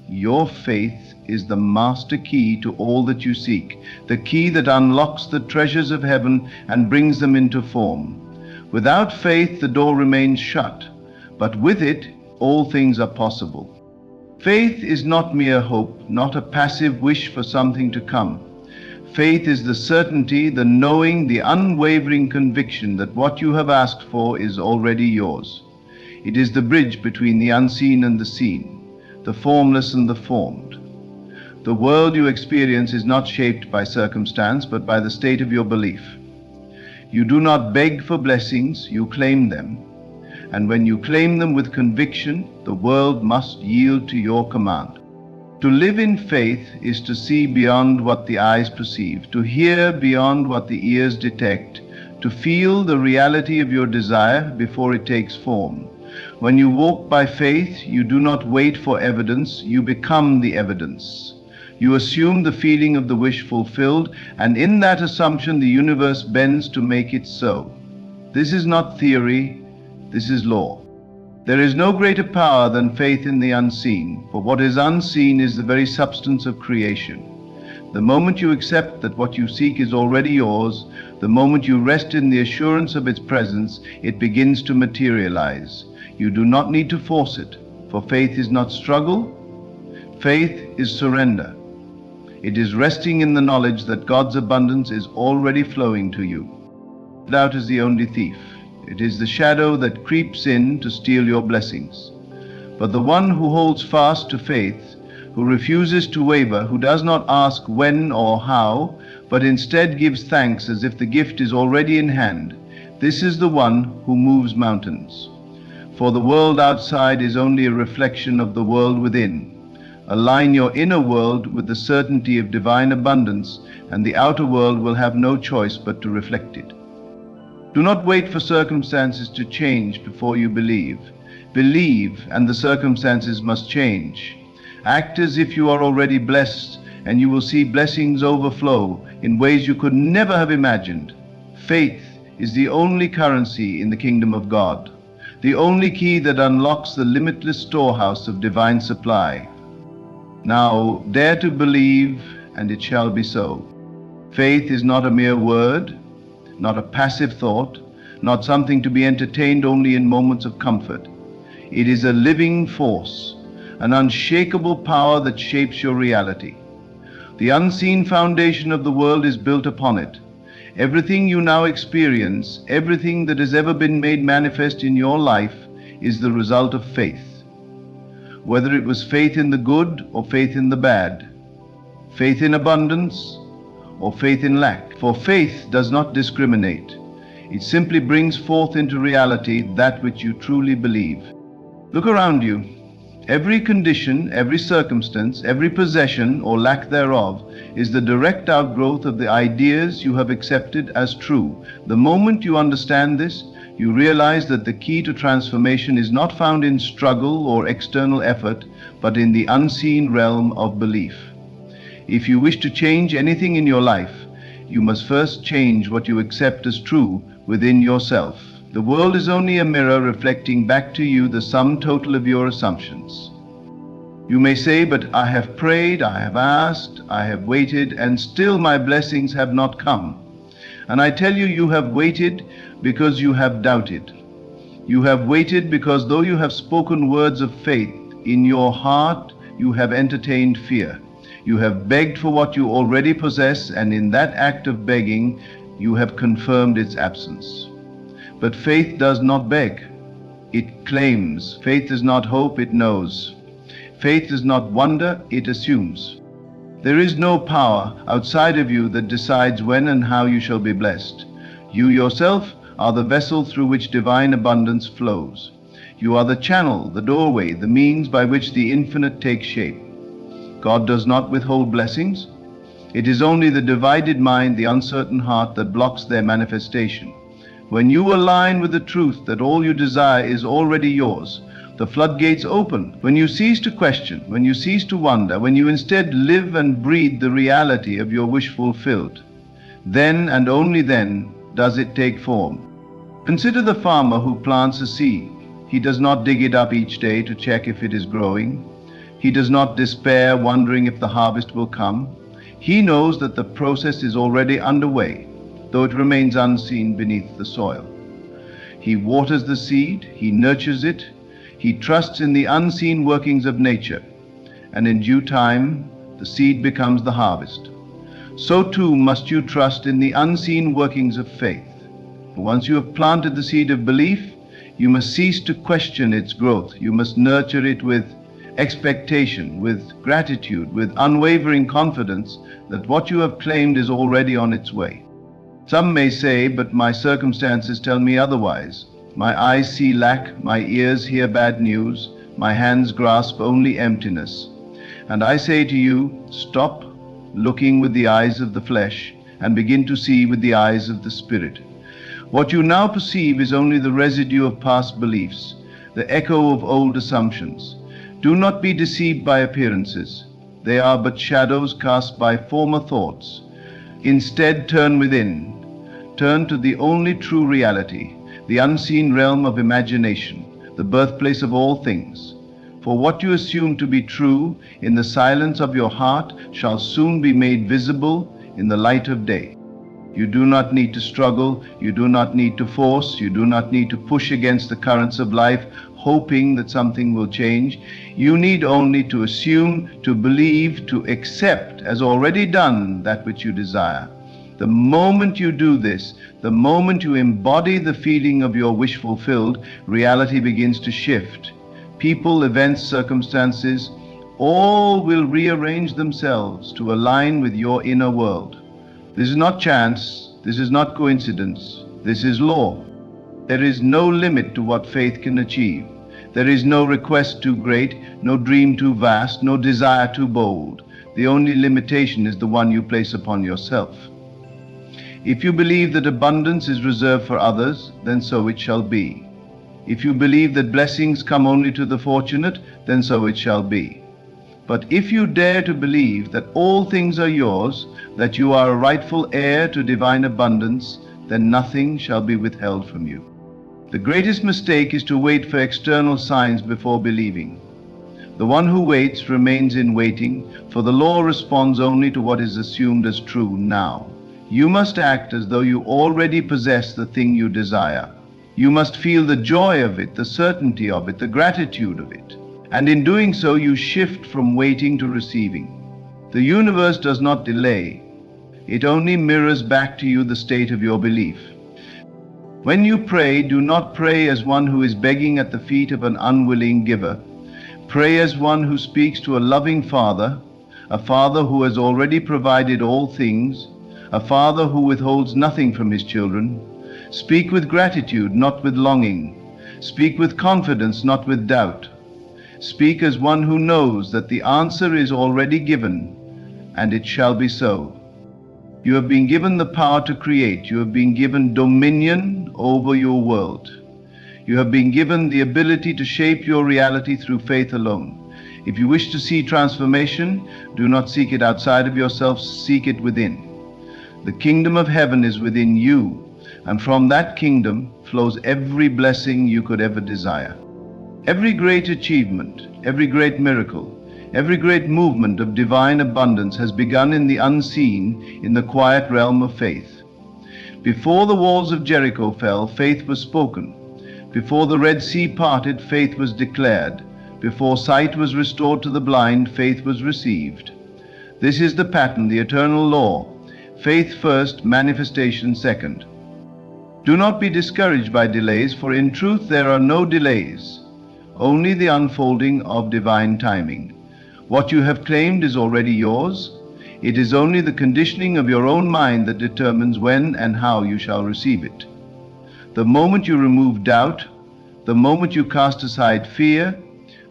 your faith, is the master key to all that you seek, the key that unlocks the treasures of heaven and brings them into form. Without faith, the door remains shut. But with it, all things are possible. Faith is not mere hope, not a passive wish for something to come. Faith is the certainty, the knowing, the unwavering conviction that what you have asked for is already yours. It is the bridge between the unseen and the seen, the formless and the formed. The world you experience is not shaped by circumstance, but by the state of your belief. You do not beg for blessings, you claim them. And when you claim them with conviction, the world must yield to your command. To live in faith is to see beyond what the eyes perceive, to hear beyond what the ears detect, to feel the reality of your desire before it takes form. When you walk by faith, you do not wait for evidence, you become the evidence. You assume the feeling of the wish fulfilled, and in that assumption the universe bends to make it so. This is not theory, this is law. There is no greater power than faith in the unseen, for what is unseen is the very substance of creation. The moment you accept that what you seek is already yours, the moment you rest in the assurance of its presence, it begins to materialize. You do not need to force it, for faith is not struggle. Faith is surrender. It is resting in the knowledge that God's abundance is already flowing to you. Doubt is the only thief. It is the shadow that creeps in to steal your blessings. But the one who holds fast to faith, who refuses to waver, who does not ask when or how, but instead gives thanks as if the gift is already in hand, this is the one who moves mountains. For the world outside is only a reflection of the world within. Align your inner world with the certainty of divine abundance, and the outer world will have no choice but to reflect it. Do not wait for circumstances to change before you believe. Believe, and the circumstances must change. Act as if you are already blessed, and you will see blessings overflow in ways you could never have imagined. Faith is the only currency in the kingdom of God, the only key that unlocks the limitless storehouse of divine supply. Now, dare to believe, and it shall be so. Faith is not a mere word, not a passive thought, not something to be entertained only in moments of comfort. It is a living force, an unshakable power that shapes your reality. The unseen foundation of the world is built upon it. Everything you now experience, everything that has ever been made manifest in your life, is the result of faith. Whether it was faith in the good or faith in the bad, faith in abundance or faith in lack. For faith does not discriminate. It simply brings forth into reality that which you truly believe. Look around you. Every condition, every circumstance, every possession or lack thereof is the direct outgrowth of the ideas you have accepted as true. The moment you understand this, you realize that the key to transformation is not found in struggle or external effort, but in the unseen realm of belief. If you wish to change anything in your life, you must first change what you accept as true within yourself. The world is only a mirror reflecting back to you the sum total of your assumptions. You may say, but I have prayed, I have asked, I have waited, and still my blessings have not come. And I tell you, you have waited because you have doubted. You have waited because though you have spoken words of faith, in your heart you have entertained fear. You have begged for what you already possess, and in that act of begging, you have confirmed its absence. But faith does not beg. It claims. Faith does not hope, it knows. Faith does not wonder, it assumes. There is no power outside of you that decides when and how you shall be blessed. You yourself are the vessel through which divine abundance flows. You are the channel, the doorway, the means by which the infinite takes shape. God does not withhold blessings. It is only the divided mind, the uncertain heart, that blocks their manifestation. When you align with the truth that all you desire is already yours, the floodgates open. When you cease to question, when you cease to wonder, when you instead live and breathe the reality of your wish fulfilled, then and only then does it take form. Consider the farmer who plants a seed. He does not dig it up each day to check if it is growing. He does not despair, wondering if the harvest will come. He knows that the process is already underway, though it remains unseen beneath the soil. He waters the seed, he nurtures it, he trusts in the unseen workings of nature, and in due time the seed becomes the harvest. So too must you trust in the unseen workings of faith. Once you have planted the seed of belief, you must cease to question its growth. You must nurture it with expectation, with gratitude, with unwavering confidence that what you have claimed is already on its way. Some may say, but my circumstances tell me otherwise. My eyes see lack, my ears hear bad news, my hands grasp only emptiness. And I say to you, stop looking with the eyes of the flesh and begin to see with the eyes of the Spirit. What you now perceive is only the residue of past beliefs, the echo of old assumptions. Do not be deceived by appearances. They are but shadows cast by former thoughts. Instead, turn within. Turn to the only true reality, the unseen realm of imagination, the birthplace of all things. For what you assume to be true in the silence of your heart shall soon be made visible in the light of day. You do not need to struggle, you do not need to force, you do not need to push against the currents of life, hoping that something will change. You need only to assume, to believe, to accept as already done that which you desire. The moment you do this, the moment you embody the feeling of your wish fulfilled, reality begins to shift. People, events, circumstances, all will rearrange themselves to align with your inner world. This is not chance, this is not coincidence, this is law. There is no limit to what faith can achieve. There is no request too great, no dream too vast, no desire too bold. The only limitation is the one you place upon yourself. If you believe that abundance is reserved for others, then so it shall be. If you believe that blessings come only to the fortunate, then so it shall be. But if you dare to believe that all things are yours, that you are a rightful heir to divine abundance, then nothing shall be withheld from you. The greatest mistake is to wait for external signs before believing. The one who waits remains in waiting, for the law responds only to what is assumed as true now. You must act as though you already possess the thing you desire. You must feel the joy of it, the certainty of it, the gratitude of it. And in doing so, you shift from waiting to receiving. The universe does not delay. It only mirrors back to you the state of your belief. When you pray, do not pray as one who is begging at the feet of an unwilling giver. Pray as one who speaks to a loving Father, a Father who has already provided all things, a Father who withholds nothing from his children. Speak with gratitude, not with longing. Speak with confidence, not with doubt. Speak as one who knows that the answer is already given, and it shall be so. You have been given the power to create. You have been given dominion over your world. You have been given the ability to shape your reality through faith alone. If you wish to see transformation, do not seek it outside of yourself, seek it within. The kingdom of heaven is within you, and from that kingdom flows every blessing you could ever desire. Every great achievement, every great miracle, every great movement of divine abundance has begun in the unseen, in the quiet realm of faith. Before the walls of Jericho fell, faith was spoken. Before the Red Sea parted, faith was declared. Before sight was restored to the blind, faith was received. This is the pattern, the eternal law. Faith first, manifestation second. Do not be discouraged by delays, for in truth there are no delays, only the unfolding of divine timing. What you have claimed is already yours. It is only the conditioning of your own mind that determines when and how you shall receive it. The moment you remove doubt, the moment you cast aside fear,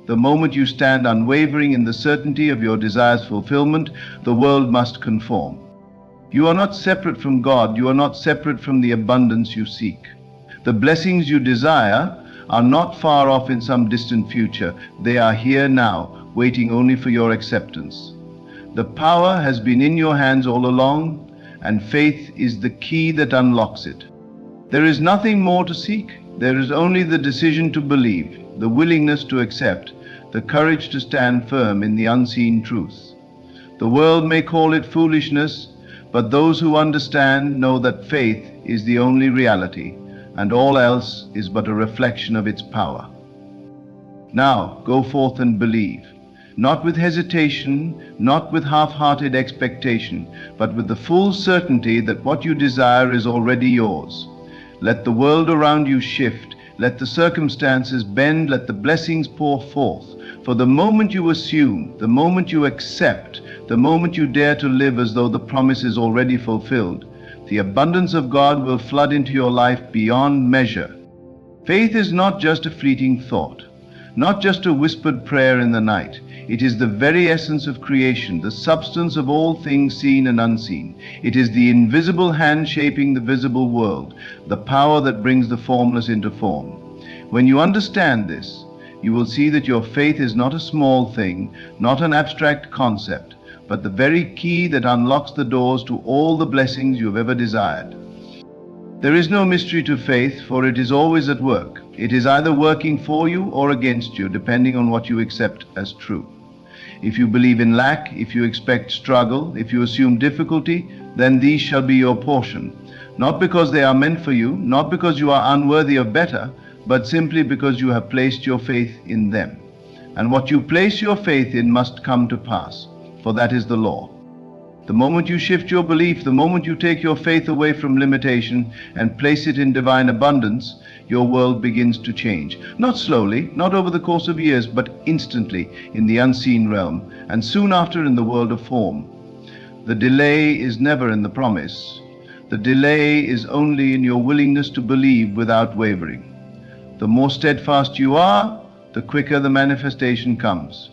the moment you stand unwavering in the certainty of your desire's fulfillment, the world must conform. You are not separate from God. You are not separate from the abundance you seek. The blessings you desire are not far off in some distant future. They are here now, waiting only for your acceptance. The power has been in your hands all along, and faith is the key that unlocks it. There is nothing more to seek. There is only the decision to believe, the willingness to accept, the courage to stand firm in the unseen truth. The world may call it foolishness, but those who understand know that faith is the only reality, and all else is but a reflection of its power. Now, go forth and believe, not with hesitation, not with half-hearted expectation, but with the full certainty that what you desire is already yours. Let the world around you shift, let the circumstances bend, let the blessings pour forth. For the moment you assume, the moment you accept, the moment you dare to live as though the promise is already fulfilled, the abundance of God will flood into your life beyond measure. Faith is not just a fleeting thought, not just a whispered prayer in the night. It is the very essence of creation, the substance of all things seen and unseen. It is the invisible hand shaping the visible world, the power that brings the formless into form. When you understand this, you will see that your faith is not a small thing, not an abstract concept, but the very key that unlocks the doors to all the blessings you have ever desired. There is no mystery to faith, for it is always at work. It is either working for you or against you, depending on what you accept as true. If you believe in lack, if you expect struggle, if you assume difficulty, then these shall be your portion. Not because they are meant for you, not because you are unworthy of better, but simply because you have placed your faith in them. And what you place your faith in must come to pass, for that is the law. The moment you shift your belief, the moment you take your faith away from limitation and place it in divine abundance, your world begins to change. Not slowly, not over the course of years, but instantly in the unseen realm, and soon after in the world of form. The delay is never in the promise. The delay is only in your willingness to believe without wavering. The more steadfast you are, the quicker the manifestation comes.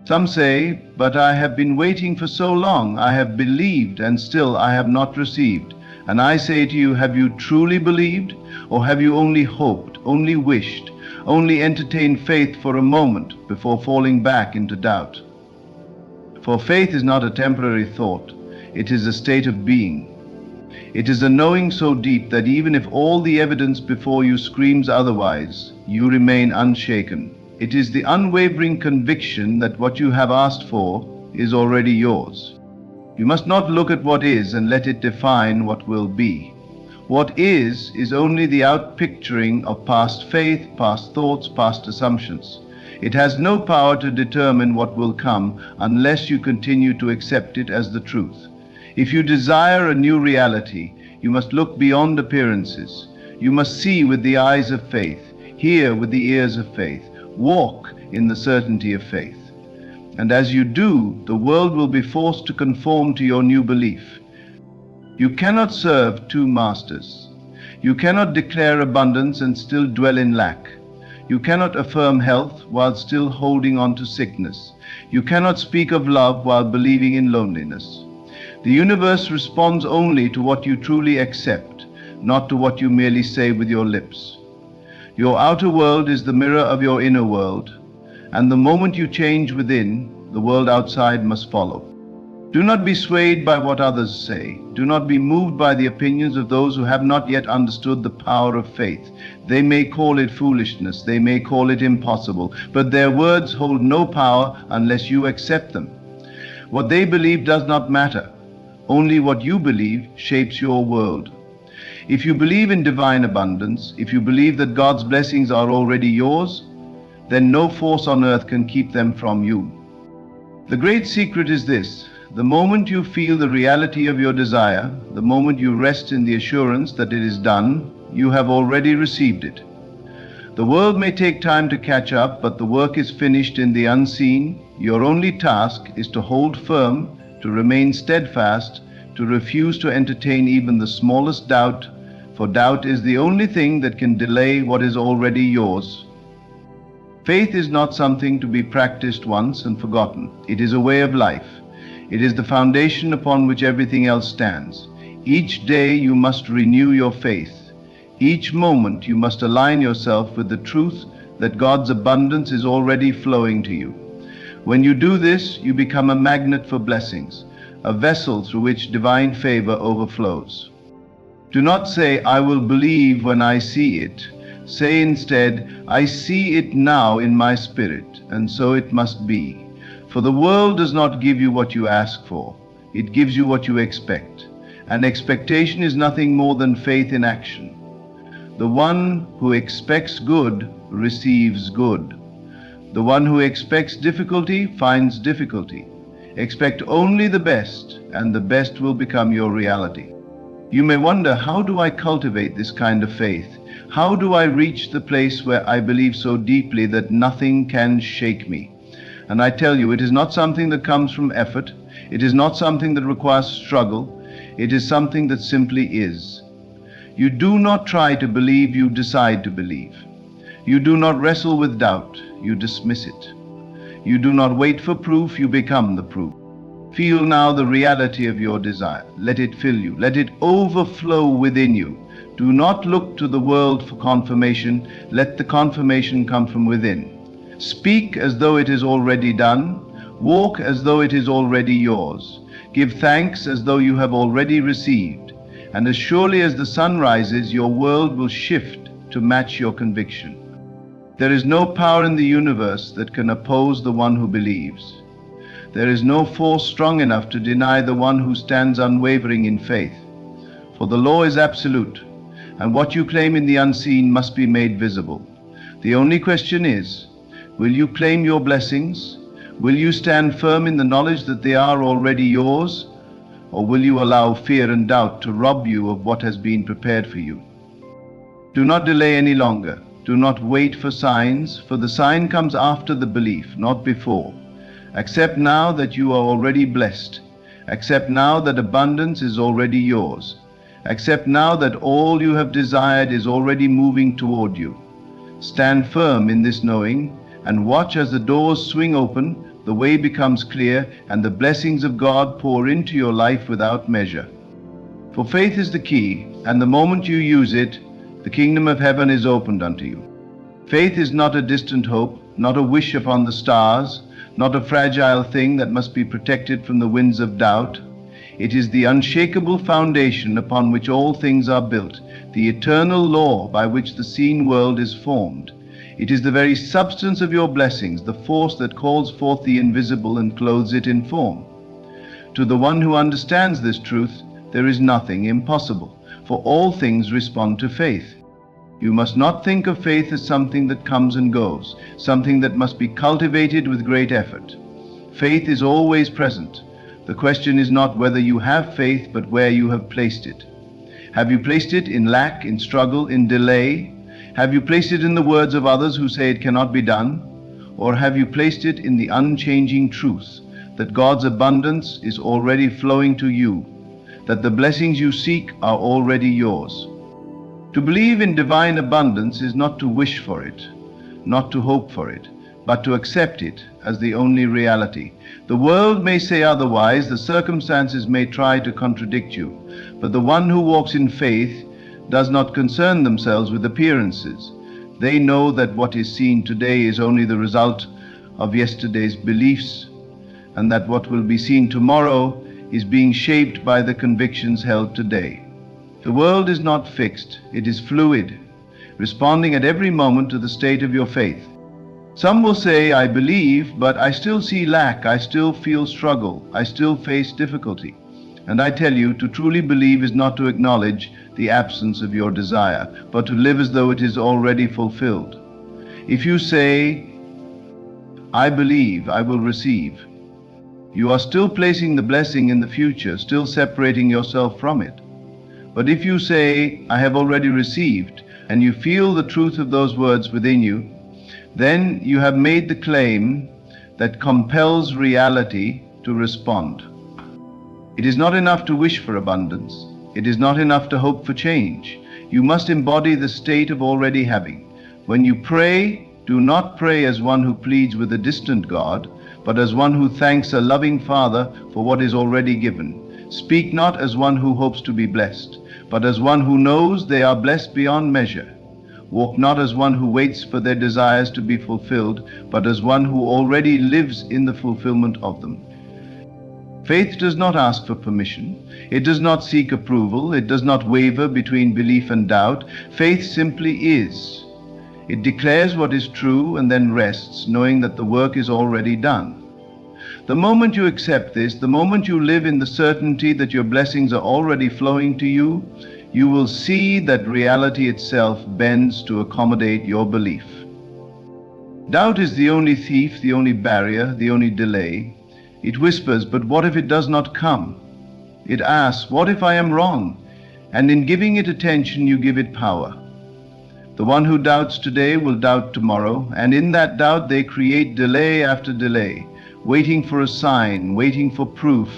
Some say, "But I have been waiting for so long. I have believed, and still I have not received." And I say to you, have you truly believed? Or have you only hoped, only wished, only entertained faith for a moment before falling back into doubt? For faith is not a temporary thought. It is a state of being. It is a knowing so deep that even if all the evidence before you screams otherwise, you remain unshaken. It is the unwavering conviction that what you have asked for is already yours. You must not look at what is and let it define what will be. What is only the outpicturing of past faith, past thoughts, past assumptions. It has no power to determine what will come unless you continue to accept it as the truth. If you desire a new reality, you must look beyond appearances. You must see with the eyes of faith, hear with the ears of faith, walk in the certainty of faith. And as you do, the world will be forced to conform to your new belief. You cannot serve two masters. You cannot declare abundance and still dwell in lack. You cannot affirm health while still holding on to sickness. You cannot speak of love while believing in loneliness. The universe responds only to what you truly accept, not to what you merely say with your lips. Your outer world is the mirror of your inner world, and the moment you change within, the world outside must follow. Do not be swayed by what others say. Do not be moved by the opinions of those who have not yet understood the power of faith. They may call it foolishness, they may call it impossible, but their words hold no power unless you accept them. What they believe does not matter. Only what you believe shapes your world. If you believe in divine abundance, if you believe that God's blessings are already yours, then no force on earth can keep them from you. The great secret is this: the moment you feel the reality of your desire, the moment you rest in the assurance that it is done, you have already received it. The world may take time to catch up, but the work is finished in the unseen. Your only task is to hold firm, to remain steadfast, to refuse to entertain even the smallest doubt, for doubt is the only thing that can delay what is already yours. Faith is not something to be practiced once and forgotten. It is a way of life. It is the foundation upon which everything else stands. Each day you must renew your faith. Each moment you must align yourself with the truth that God's abundance is already flowing to you. When you do this, you become a magnet for blessings, a vessel through which divine favor overflows. Do not say, "I will believe when I see it." Say instead, "I see it now in my spirit, and so it must be." For the world does not give you what you ask for. It gives you what you expect. And expectation is nothing more than faith in action. The one who expects good receives good. The one who expects difficulty finds difficulty. Expect only the best, and the best will become your reality. You may wonder, how do I cultivate this kind of faith? How do I reach the place where I believe so deeply that nothing can shake me? And I tell you, it is not something that comes from effort. It is not something that requires struggle. It is something that simply is. You do not try to believe, you decide to believe. You do not wrestle with doubt, you dismiss it. You do not wait for proof, you become the proof. Feel now the reality of your desire. Let it fill you. Let it overflow within you. Do not look to the world for confirmation. Let the confirmation come from within. Speak as though it is already done. Walk as though it is already yours. Give thanks as though you have already received. And as surely as the sun rises, your world will shift to match your conviction. There is no power in the universe that can oppose the one who believes. There is no force strong enough to deny the one who stands unwavering in faith. For the law is absolute, and what you claim in the unseen must be made visible. The only question is, will you claim your blessings? Will you stand firm in the knowledge that they are already yours? Or will you allow fear and doubt to rob you of what has been prepared for you? Do not delay any longer. Do not wait for signs, for the sign comes after the belief, not before. Accept now that you are already blessed. Accept now that abundance is already yours. Accept now that all you have desired is already moving toward you. Stand firm in this knowing and watch as the doors swing open, the way becomes clear, and the blessings of God pour into your life without measure. For faith is the key, and the moment you use it, the kingdom of heaven is opened unto you. Faith is not a distant hope, not a wish upon the stars, not a fragile thing that must be protected from the winds of doubt. It is the unshakable foundation upon which all things are built, the eternal law by which the seen world is formed. It is the very substance of your blessings, the force that calls forth the invisible and clothes it in form. To the one who understands this truth, there is nothing impossible, for all things respond to faith. You must not think of faith as something that comes and goes, something that must be cultivated with great effort. Faith is always present. The question is not whether you have faith, but where you have placed it. Have you placed it in lack, in struggle, in delay? Have you placed it in the words of others who say it cannot be done? Or have you placed it in the unchanging truth that God's abundance is already flowing to you, that the blessings you seek are already yours? To believe in divine abundance is not to wish for it, not to hope for it, but to accept it as the only reality. The world may say otherwise, the circumstances may try to contradict you, but the one who walks in faith does not concern themselves with appearances. They know that what is seen today is only the result of yesterday's beliefs, and that what will be seen tomorrow is being shaped by the convictions held today. The world is not fixed, it is fluid, responding at every moment to the state of your faith. Some will say, I believe, but I still see lack, I still feel struggle, I still face difficulty. And I tell you, to truly believe is not to acknowledge the absence of your desire, but to live as though it is already fulfilled. If you say, I believe, I will receive, you are still placing the blessing in the future, still separating yourself from it. But if you say, I have already received, and you feel the truth of those words within you, then you have made the claim that compels reality to respond. It is not enough to wish for abundance. It is not enough to hope for change. You must embody the state of already having. When you pray, do not pray as one who pleads with a distant God, but as one who thanks a loving Father for what is already given. Speak not as one who hopes to be blessed, but as one who knows they are blessed beyond measure. Walk not as one who waits for their desires to be fulfilled, but as one who already lives in the fulfillment of them. Faith does not ask for permission. It does not seek approval. It does not waver between belief and doubt. Faith simply is. It declares what is true and then rests, knowing that the work is already done. The moment you accept this, the moment you live in the certainty that your blessings are already flowing to you, you will see that reality itself bends to accommodate your belief. Doubt is the only thief, the only barrier, the only delay. It whispers, but what if it does not come? It asks, what if I am wrong? And in giving it attention, you give it power. The one who doubts today will doubt tomorrow, and in that doubt they create delay after delay, waiting for a sign, waiting for proof,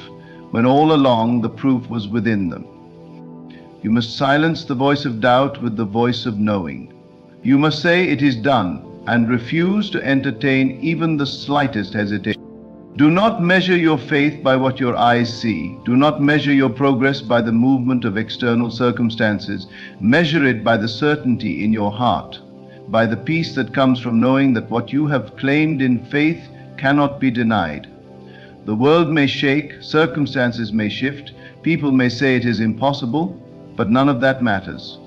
when all along the proof was within them. You must silence the voice of doubt with the voice of knowing. You must say it is done, and refuse to entertain even the slightest hesitation. Do not measure your faith by what your eyes see. Do not measure your progress by the movement of external circumstances. Measure it by the certainty in your heart, by the peace that comes from knowing that what you have claimed in faith cannot be denied. The world may shake, circumstances may shift, people may say it is impossible, but none of that matters.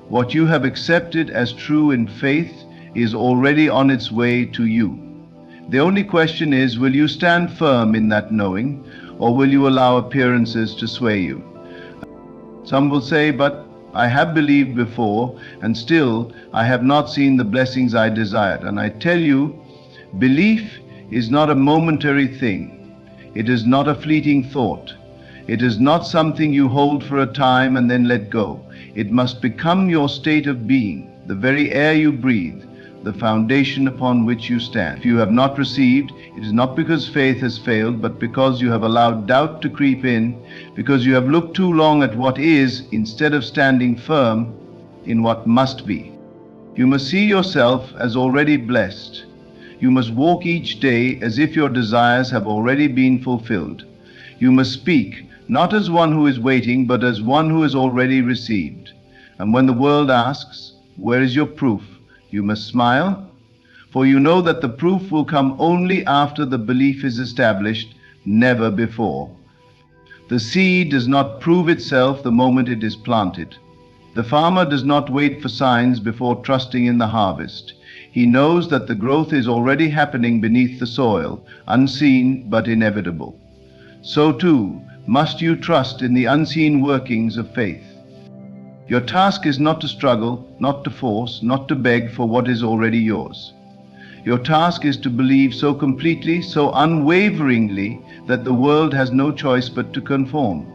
What you have accepted as true in faith is already on its way to you. The only question is, will you stand firm in that knowing, or will you allow appearances to sway you? Some will say, but I have believed before, and still I have not seen the blessings I desired. And I tell you, belief is not a momentary thing. It is not a fleeting thought. It is not something you hold for a time and then let go. It must become your state of being, the very air you breathe, the foundation upon which you stand. If you have not received, it is not because faith has failed, but because you have allowed doubt to creep in, because you have looked too long at what is instead of standing firm in what must be. You must see yourself as already blessed. You must walk each day as if your desires have already been fulfilled. You must speak, not as one who is waiting, but as one who has already received. And when the world asks, where is your proof? You must smile, for you know that the proof will come only after the belief is established, never before. The seed does not prove itself the moment it is planted. The farmer does not wait for signs before trusting in the harvest. He knows that the growth is already happening beneath the soil, unseen but inevitable. So too must you trust in the unseen workings of faith. Your task is not to struggle, not to force, not to beg for what is already yours. Your task is to believe so completely, so unwaveringly, that the world has no choice but to conform.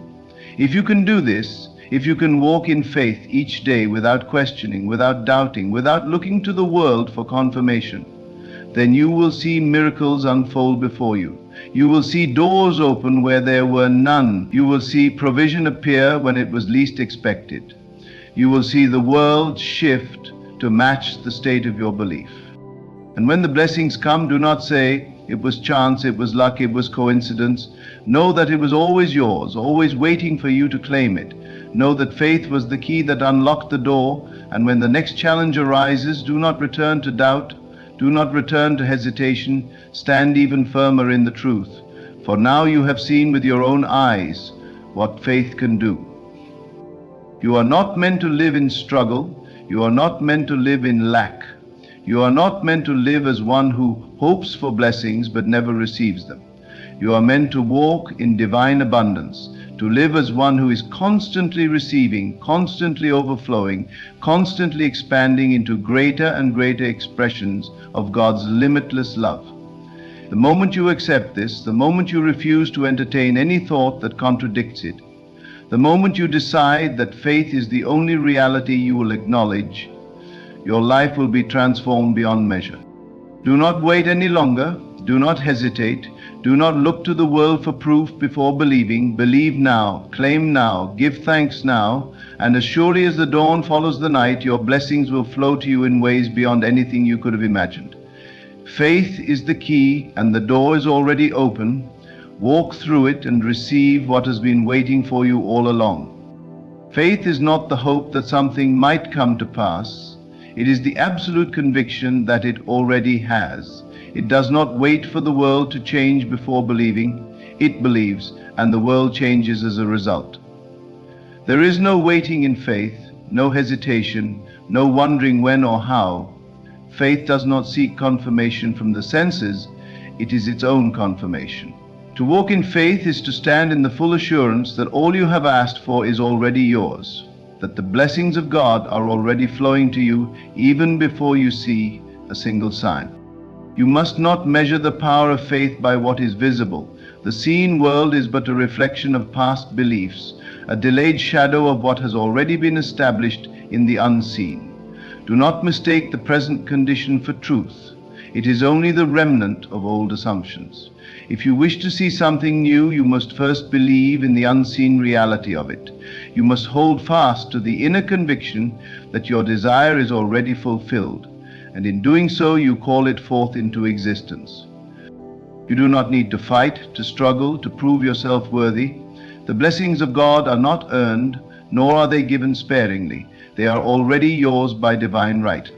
If you can do this, if you can walk in faith each day without questioning, without doubting, without looking to the world for confirmation, then you will see miracles unfold before you. You will see doors open where there were none. You will see provision appear when it was least expected. You will see the world shift to match the state of your belief. And when the blessings come, do not say, it was chance, it was luck, it was coincidence. Know that it was always yours, always waiting for you to claim it. Know that faith was the key that unlocked the door, and when the next challenge arises, do not return to doubt, do not return to hesitation, stand even firmer in the truth. For now you have seen with your own eyes what faith can do. You are not meant to live in struggle. You are not meant to live in lack. You are not meant to live as one who hopes for blessings but never receives them. You are meant to walk in divine abundance, to live as one who is constantly receiving, constantly overflowing, constantly expanding into greater and greater expressions of God's limitless love. The moment you accept this, the moment you refuse to entertain any thought that contradicts it, the moment you decide that faith is the only reality you will acknowledge, your life will be transformed beyond measure. Do not wait any longer. Do not hesitate. Do not look to the world for proof before believing. Believe now, claim now, give thanks now, and as surely as the dawn follows the night, your blessings will flow to you in ways beyond anything you could have imagined. Faith is the key, and the door is already open. Walk through it and receive what has been waiting for you all along. Faith is not the hope that something might come to pass. It is the absolute conviction that it already has. It does not wait for the world to change before believing. It believes, and the world changes as a result. There is no waiting in faith, no hesitation, no wondering when or how. Faith does not seek confirmation from the senses. It is its own confirmation. To walk in faith is to stand in the full assurance that all you have asked for is already yours, that the blessings of God are already flowing to you even before you see a single sign. You must not measure the power of faith by what is visible. The seen world is but a reflection of past beliefs, a delayed shadow of what has already been established in the unseen. Do not mistake the present condition for truth. It is only the remnant of old assumptions. If you wish to see something new, you must first believe in the unseen reality of it. You must hold fast to the inner conviction that your desire is already fulfilled, and in doing so you call it forth into existence. You do not need to fight, to struggle, to prove yourself worthy. The blessings of God are not earned, nor are they given sparingly. They are already yours by divine right.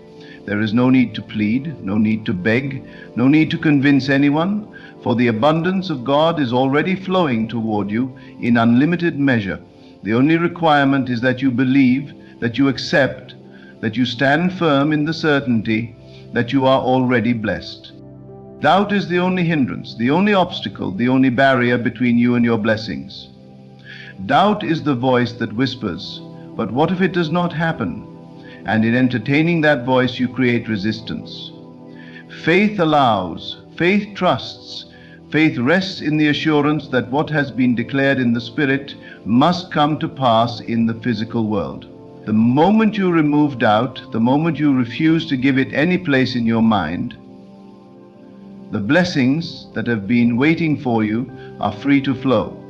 There is no need to plead, no need to beg, no need to convince anyone, for the abundance of God is already flowing toward you in unlimited measure. The only requirement is that you believe, that you accept, that you stand firm in the certainty that you are already blessed. Doubt is the only hindrance, the only obstacle, the only barrier between you and your blessings. Doubt is the voice that whispers, but what if it does not happen? And in entertaining that voice, you create resistance. Faith allows, faith trusts, faith rests in the assurance that what has been declared in the Spirit must come to pass in the physical world. The moment you remove doubt, the moment you refuse to give it any place in your mind, the blessings that have been waiting for you are free to flow.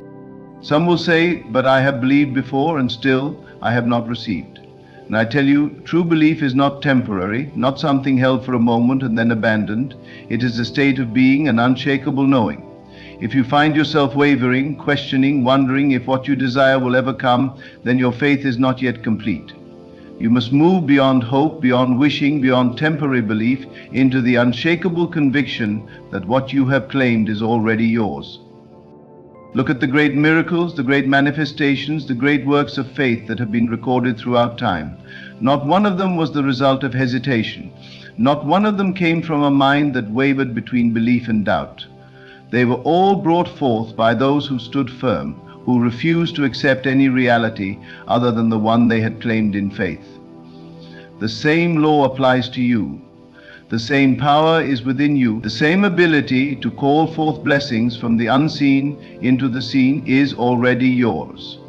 Some will say, but I have believed before and still I have not received. And I tell you, true belief is not temporary, not something held for a moment and then abandoned. It is a state of being, an unshakable knowing. If you find yourself wavering, questioning, wondering if what you desire will ever come, then your faith is not yet complete. You must move beyond hope, beyond wishing, beyond temporary belief, into the unshakable conviction that what you have claimed is already yours. Look at the great miracles, the great manifestations, the great works of faith that have been recorded throughout time. Not one of them was the result of hesitation. Not one of them came from a mind that wavered between belief and doubt. They were all brought forth by those who stood firm, who refused to accept any reality other than the one they had claimed in faith. The same law applies to you. The same power is within you. The same ability to call forth blessings from the unseen into the seen is already yours.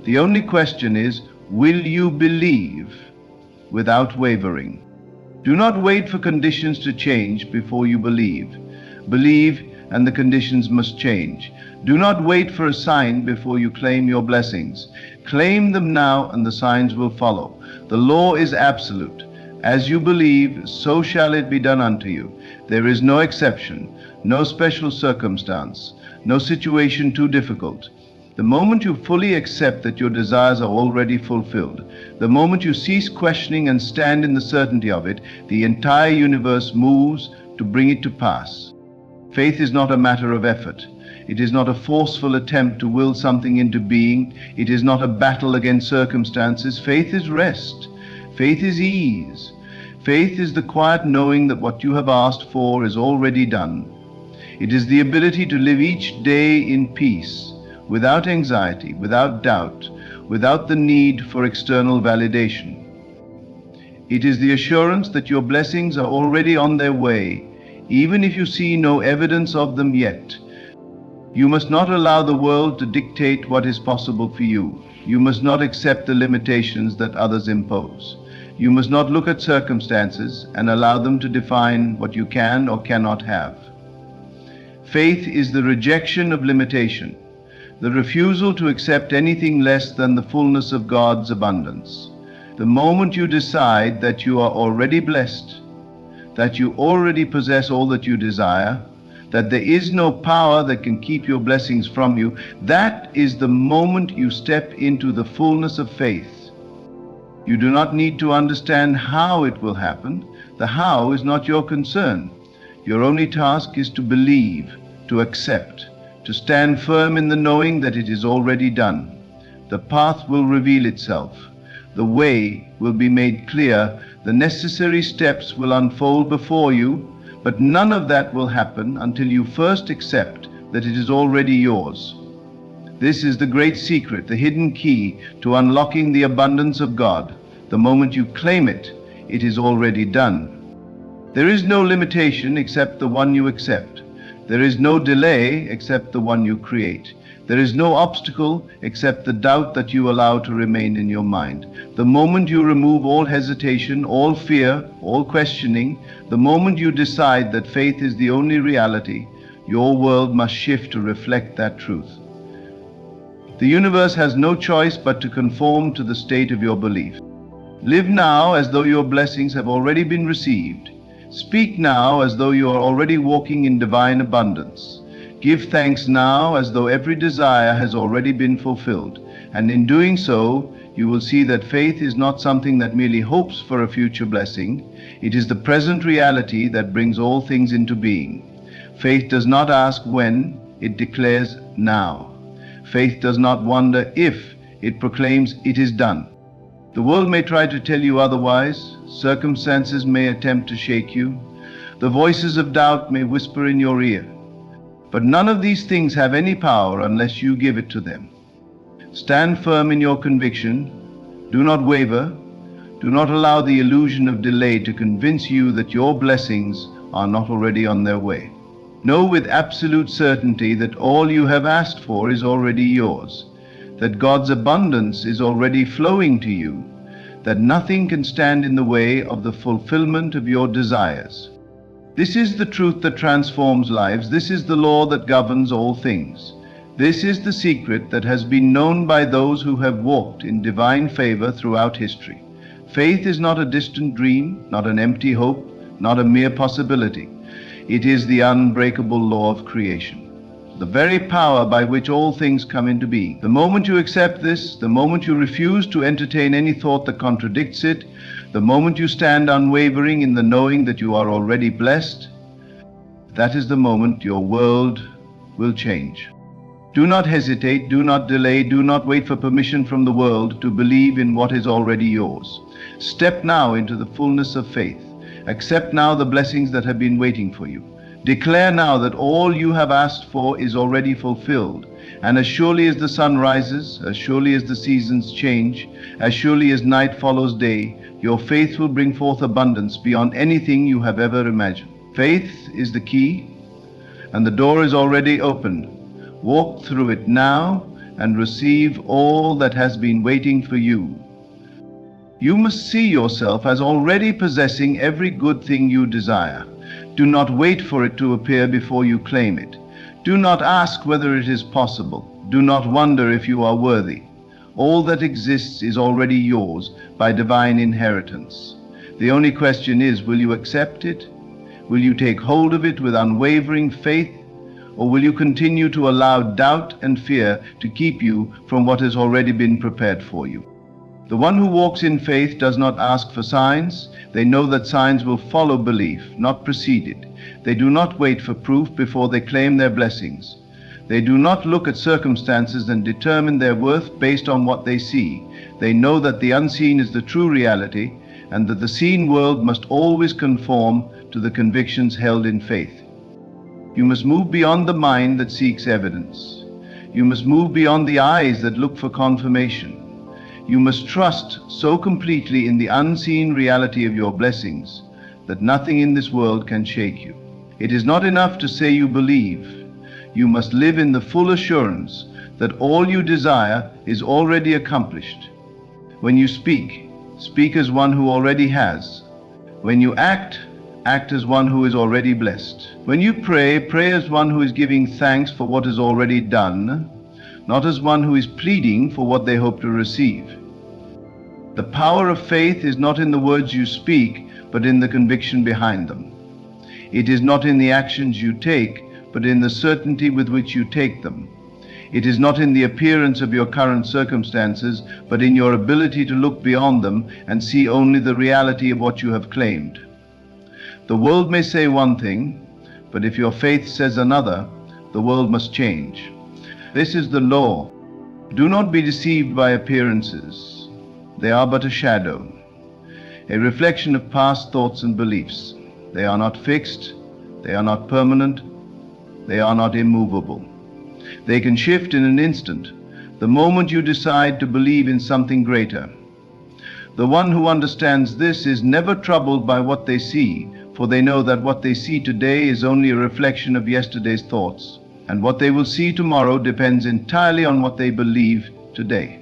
The only question is, will you believe without wavering? Do not wait for conditions to change before you believe. Believe, and the conditions must change. Do not wait for a sign before you claim your blessings. Claim them now, and the signs will follow. The law is absolute. As you believe, so shall it be done unto you. There is no exception, no special circumstance, no situation too difficult. The moment you fully accept that your desires are already fulfilled, the moment you cease questioning and stand in the certainty of it, the entire universe moves to bring it to pass. Faith is not a matter of effort. It is not a forceful attempt to will something into being. It is not a battle against circumstances. Faith is rest. Faith is ease. Faith is the quiet knowing that what you have asked for is already done. It is the ability to live each day in peace, without anxiety, without doubt, without the need for external validation. It is the assurance that your blessings are already on their way, even if you see no evidence of them yet. You must not allow the world to dictate what is possible for you. You must not accept the limitations that others impose. You must not look at circumstances and allow them to define what you can or cannot have. Faith is the rejection of limitation, the refusal to accept anything less than the fullness of God's abundance. The moment you decide that you are already blessed, that you already possess all that you desire, that there is no power that can keep your blessings from you, that is the moment you step into the fullness of faith. You do not need to understand how it will happen. The how is not your concern. Your only task is to believe, to accept, to stand firm in the knowing that it is already done. The path will reveal itself. The way will be made clear. The necessary steps will unfold before you, but none of that will happen until you first accept that it is already yours. This is the great secret, the hidden key to unlocking the abundance of God. The moment you claim it, it is already done. There is no limitation except the one you accept. There is no delay except the one you create. There is no obstacle except the doubt that you allow to remain in your mind. The moment you remove all hesitation, all fear, all questioning, the moment you decide that faith is the only reality, your world must shift to reflect that truth. The universe has no choice but to conform to the state of your belief. Live now as though your blessings have already been received. Speak now as though you are already walking in divine abundance. Give thanks now as though every desire has already been fulfilled. And in doing so, you will see that faith is not something that merely hopes for a future blessing. It is the present reality that brings all things into being. Faith does not ask when, it declares now. Faith does not wonder if, it proclaims it is done. The world may try to tell you otherwise, circumstances may attempt to shake you, the voices of doubt may whisper in your ear, but none of these things have any power unless you give it to them. Stand firm in your conviction, do not waver, do not allow the illusion of delay to convince you that your blessings are not already on their way. Know with absolute certainty that all you have asked for is already yours, that God's abundance is already flowing to you, that nothing can stand in the way of the fulfillment of your desires. This is the truth that transforms lives. This is the law that governs all things. This is the secret that has been known by those who have walked in divine favor throughout history. Faith is not a distant dream, not an empty hope, not a mere possibility. It is the unbreakable law of creation, the very power by which all things come into being. The moment you accept this, the moment you refuse to entertain any thought that contradicts it, the moment you stand unwavering in the knowing that you are already blessed, that is the moment your world will change. Do not hesitate, do not delay, do not wait for permission from the world to believe in what is already yours. Step now into the fullness of faith. Accept now the blessings that have been waiting for you. Declare now that all you have asked for is already fulfilled, and as surely as the sun rises, as surely as the seasons change, as surely as night follows day, your faith will bring forth abundance beyond anything you have ever imagined. Faith is the key, and the door is already opened. Walk through it now and receive all that has been waiting for you. You must see yourself as already possessing every good thing you desire. Do not wait for it to appear before you claim it. Do not ask whether it is possible. Do not wonder if you are worthy. All that exists is already yours by divine inheritance. The only question is, will you accept it? Will you take hold of it with unwavering faith? Or will you continue to allow doubt and fear to keep you from what has already been prepared for you? The one who walks in faith does not ask for signs. They know that signs will follow belief, not precede it. They do not wait for proof before they claim their blessings. They do not look at circumstances and determine their worth based on what they see. They know that the unseen is the true reality, and that the seen world must always conform to the convictions held in faith. You must move beyond the mind that seeks evidence. You must move beyond the eyes that look for confirmation. You must trust so completely in the unseen reality of your blessings that nothing in this world can shake you. It is not enough to say you believe. You must live in the full assurance that all you desire is already accomplished. When you speak, speak as one who already has. When you act, act as one who is already blessed. When you pray, pray as one who is giving thanks for what is already done, not as one who is pleading for what they hope to receive. The power of faith is not in the words you speak, but in the conviction behind them. It is not in the actions you take, but in the certainty with which you take them. It is not in the appearance of your current circumstances, but in your ability to look beyond them and see only the reality of what you have claimed. The world may say one thing, but if your faith says another, the world must change. This is the law. Do not be deceived by appearances. They are but a shadow, a reflection of past thoughts and beliefs. They are not fixed, they are not permanent, they are not immovable. They can shift in an instant, the moment you decide to believe in something greater. The one who understands this is never troubled by what they see, for they know that what they see today is only a reflection of yesterday's thoughts, and what they will see tomorrow depends entirely on what they believe today.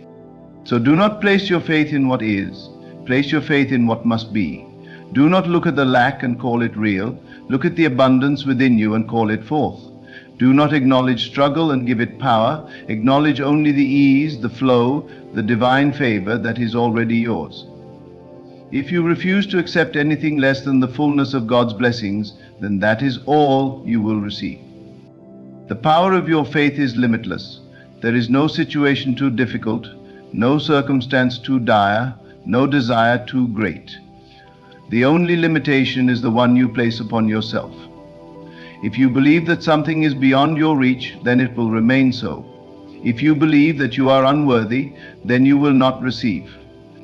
So do not place your faith in what is, place your faith in what must be. Do not look at the lack and call it real. Look at the abundance within you and call it forth. Do not acknowledge struggle and give it power. Acknowledge only the ease, the flow, the divine favor that is already yours. If you refuse to accept anything less than the fullness of God's blessings, then that is all you will receive. The power of your faith is limitless. There is no situation too difficult, no circumstance too dire, no desire too great. The only limitation is the one you place upon yourself. If you believe that something is beyond your reach, then it will remain so. If you believe that you are unworthy, then you will not receive.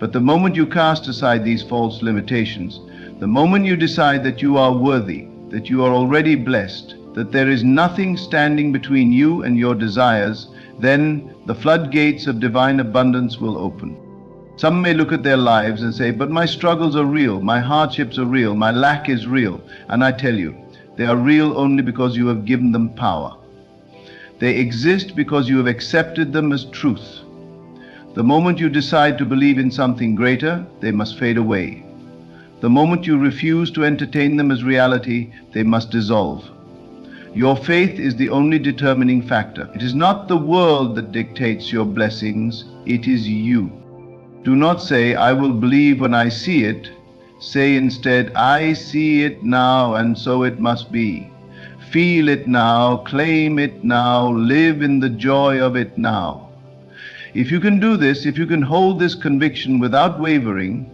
But the moment you cast aside these false limitations, the moment you decide that you are worthy, that you are already blessed, that there is nothing standing between you and your desires, then the floodgates of divine abundance will open. Some may look at their lives and say, but my struggles are real, my hardships are real, my lack is real. And I tell you, they are real only because you have given them power. They exist because you have accepted them as truth. The moment you decide to believe in something greater, they must fade away. The moment you refuse to entertain them as reality, they must dissolve. Your faith is the only determining factor. It is not the world that dictates your blessings, it is you. Do not say, I will believe when I see it. Say instead, I see it now, and so it must be. Feel it now, claim it now, live in the joy of it now. If you can do this, if you can hold this conviction without wavering,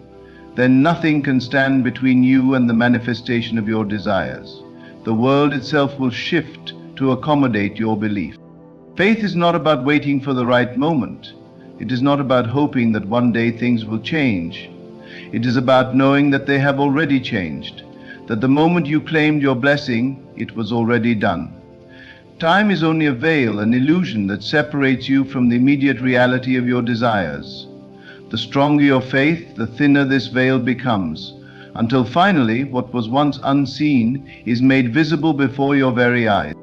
then nothing can stand between you and the manifestation of your desires. The world itself will shift to accommodate your belief. Faith is not about waiting for the right moment. It is not about hoping that one day things will change. It is about knowing that they have already changed, that the moment you claimed your blessing, it was already done. Time is only a veil, an illusion that separates you from the immediate reality of your desires. The stronger your faith, the thinner this veil becomes, until finally what was once unseen is made visible before your very eyes.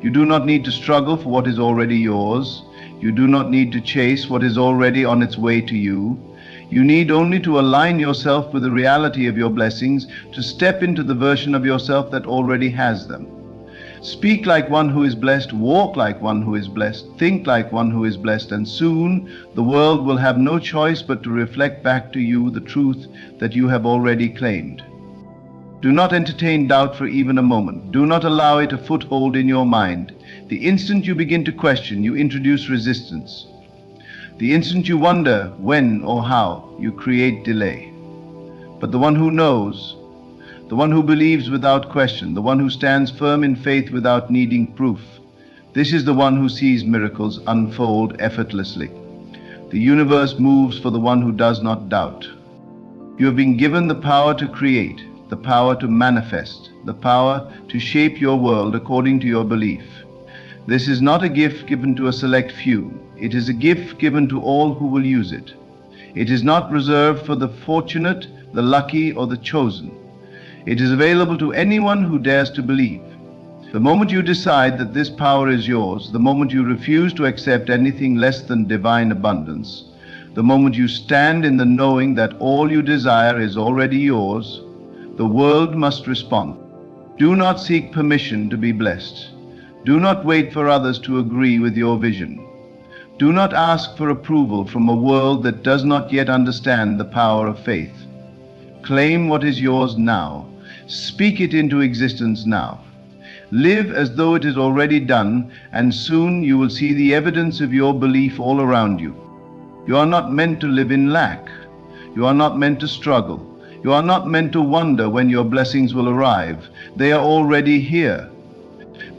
You do not need to struggle for what is already yours. You do not need to chase what is already on its way to you. You need only to align yourself with the reality of your blessings, to step into the version of yourself that already has them. Speak like one who is blessed, walk like one who is blessed, think like one who is blessed, and soon the world will have no choice but to reflect back to you the truth that you have already claimed. Do not entertain doubt for even a moment. Do not allow it a foothold in your mind. The instant you begin to question, you introduce resistance. The instant you wonder when or how, you create delay. But the one who knows, the one who believes without question, the one who stands firm in faith without needing proof, this is the one who sees miracles unfold effortlessly. The universe moves for the one who does not doubt. You have been given the power to create, the power to manifest, the power to shape your world according to your belief. This is not a gift given to a select few. It is a gift given to all who will use it. It is not reserved for the fortunate, the lucky, or the chosen. It is available to anyone who dares to believe. The moment you decide that this power is yours, the moment you refuse to accept anything less than divine abundance, the moment you stand in the knowing that all you desire is already yours, the world must respond. Do not seek permission to be blessed. Do not wait for others to agree with your vision. Do not ask for approval from a world that does not yet understand the power of faith. Claim what is yours now. Speak it into existence now. Live as though it is already done, and soon you will see the evidence of your belief all around you. You are not meant to live in lack. You are not meant to struggle. You are not meant to wonder when your blessings will arrive. They are already here.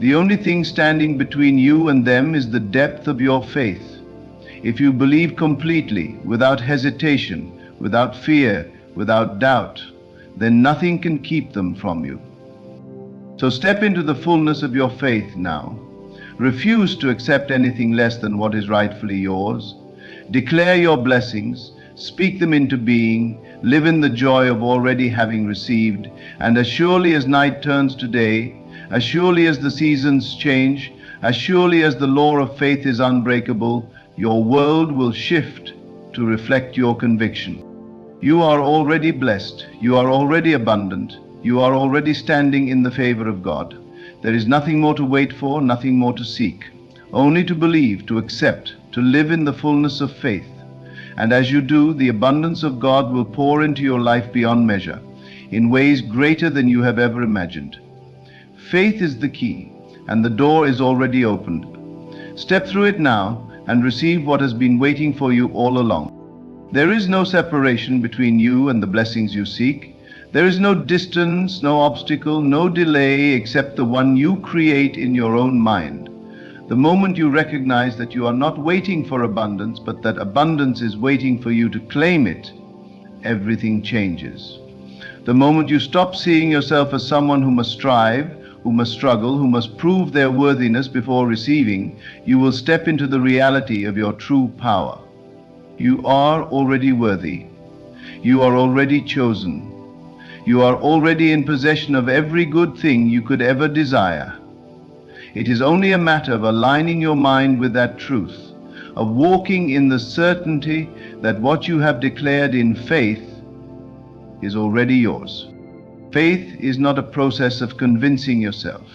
The only thing standing between you and them is the depth of your faith. If you believe completely, without hesitation, without fear, without doubt, then nothing can keep them from you. So step into the fullness of your faith now. Refuse to accept anything less than what is rightfully yours. Declare your blessings, speak them into being, live in the joy of already having received, and as surely as night turns to day, as surely as the seasons change, as surely as the law of faith is unbreakable, your world will shift to reflect your conviction. You are already blessed, you are already abundant, you are already standing in the favor of God. There is nothing more to wait for, nothing more to seek, only to believe, to accept, to live in the fullness of faith. And as you do, the abundance of God will pour into your life beyond measure, in ways greater than you have ever imagined. Faith is the key, and the door is already opened. Step through it now and receive what has been waiting for you all along. There is no separation between you and the blessings you seek. There is no distance, no obstacle, no delay except the one you create in your own mind. The moment you recognize that you are not waiting for abundance, but that abundance is waiting for you to claim it, everything changes. The moment you stop seeing yourself as someone who must strive, who must struggle, who must prove their worthiness before receiving, you will step into the reality of your true power. You are already worthy. You are already chosen. You are already in possession of every good thing you could ever desire. It is only a matter of aligning your mind with that truth, of walking in the certainty that what you have declared in faith is already yours. Faith is not a process of convincing yourself.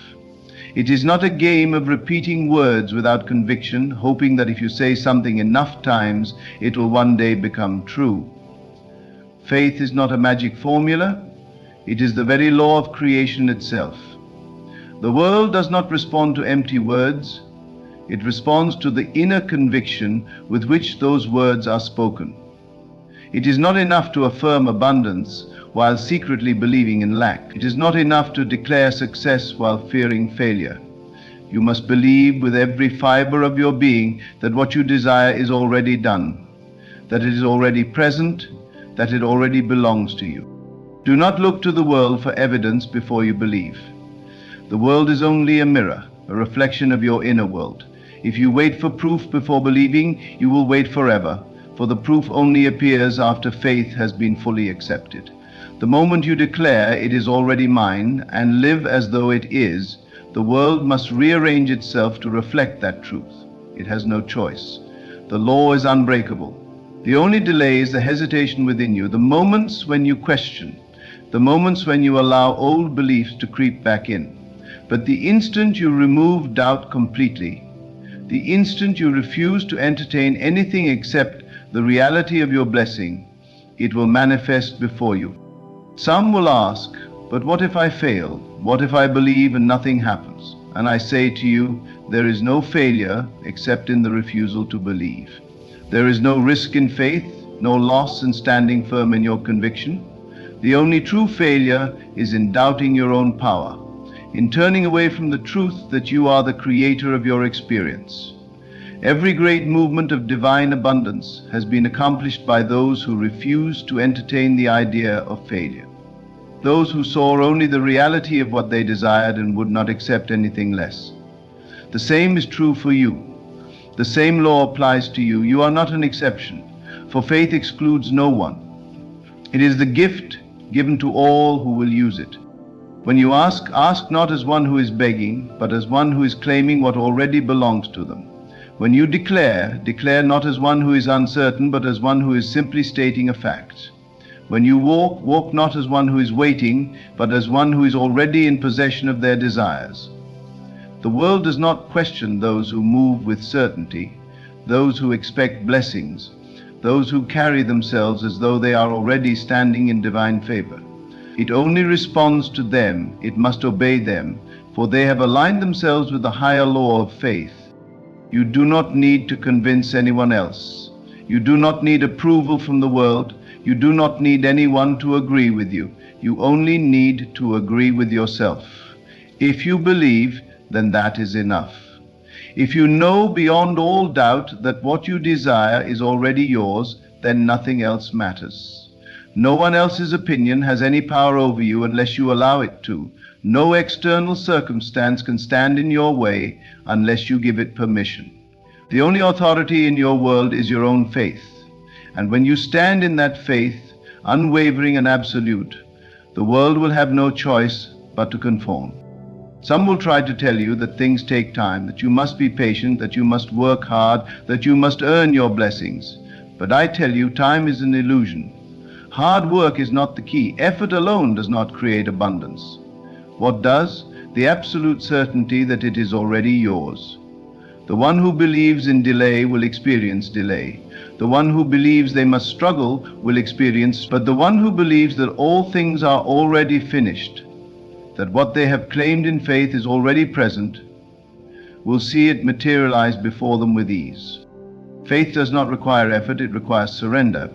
It is not a game of repeating words without conviction, hoping that if you say something enough times, it will one day become true. Faith is not a magic formula. It is the very law of creation itself. The world does not respond to empty words. It responds to the inner conviction with which those words are spoken. It is not enough to affirm abundance while secretly believing in lack. It is not enough to declare success while fearing failure. You must believe with every fiber of your being that what you desire is already done, that it is already present, that it already belongs to you. Do not look to the world for evidence before you believe. The world is only a mirror, a reflection of your inner world. If you wait for proof before believing, you will wait forever, for the proof only appears after faith has been fully accepted. The moment you declare it is already mine and live as though it is, the world must rearrange itself to reflect that truth. It has no choice. The law is unbreakable. The only delay is the hesitation within you, the moments when you question, the moments when you allow old beliefs to creep back in. But the instant you remove doubt completely, the instant you refuse to entertain anything except the reality of your blessing, it will manifest before you. Some will ask, but what if I fail? What if I believe and nothing happens? And I say to you, there is no failure except in the refusal to believe. There is no risk in faith, no loss in standing firm in your conviction. The only true failure is in doubting your own power, in turning away from the truth that you are the creator of your experience. Every great movement of divine abundance has been accomplished by those who refused to entertain the idea of failure, those who saw only the reality of what they desired and would not accept anything less. The same is true for you. The same law applies to you. You are not an exception, for faith excludes no one. It is the gift given to all who will use it. When you ask not as one who is begging, but as one who is claiming what already belongs to them. When you declare not as one who is uncertain, but as one who is simply stating a fact. When you walk not as one who is waiting, but as one who is already in possession of their desires. The world does not question those who move with certainty, those who expect blessings, those who carry themselves as though they are already standing in divine favor. It only responds to them, it must obey them, for they have aligned themselves with the higher law of faith. You do not need to convince anyone else. You do not need approval from the world. You do not need anyone to agree with you. You only need to agree with yourself. If you believe, then that is enough. If you know beyond all doubt that what you desire is already yours, then nothing else matters. No one else's opinion has any power over you unless you allow it to. No external circumstance can stand in your way unless you give it permission. The only authority in your world is your own faith. And when you stand in that faith, unwavering and absolute, the world will have no choice but to conform. Some will try to tell you that things take time, that you must be patient, that you must work hard, that you must earn your blessings. But I tell you, time is an illusion. Hard work is not the key. Effort alone does not create abundance. What does? The absolute certainty that it is already yours. The one who believes in delay will experience delay. The one who believes they must struggle will experience, but the one who believes that all things are already finished, that what they have claimed in faith is already present, will see it materialize before them with ease. Faith does not require effort, it requires surrender.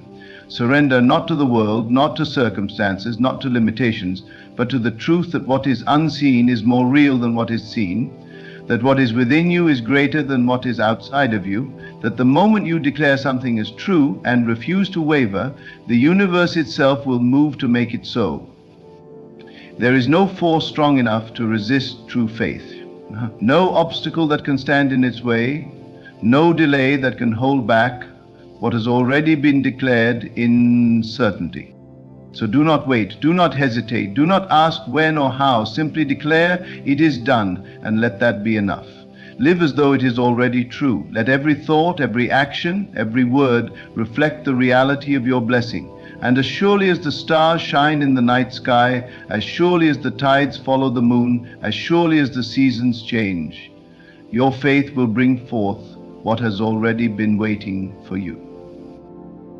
Surrender not to the world, not to circumstances, not to limitations, but to the truth that what is unseen is more real than what is seen, that what is within you is greater than what is outside of you, that the moment you declare something as true and refuse to waver, the universe itself will move to make it so. There is no force strong enough to resist true faith, no obstacle that can stand in its way, no delay that can hold back what has already been declared in certainty. So do not wait, do not hesitate, do not ask when or how, simply declare it is done and let that be enough. Live as though it is already true. Let every thought, every action, every word reflect the reality of your blessing. And as surely as the stars shine in the night sky, as surely as the tides follow the moon, as surely as the seasons change, your faith will bring forth what has already been waiting for you.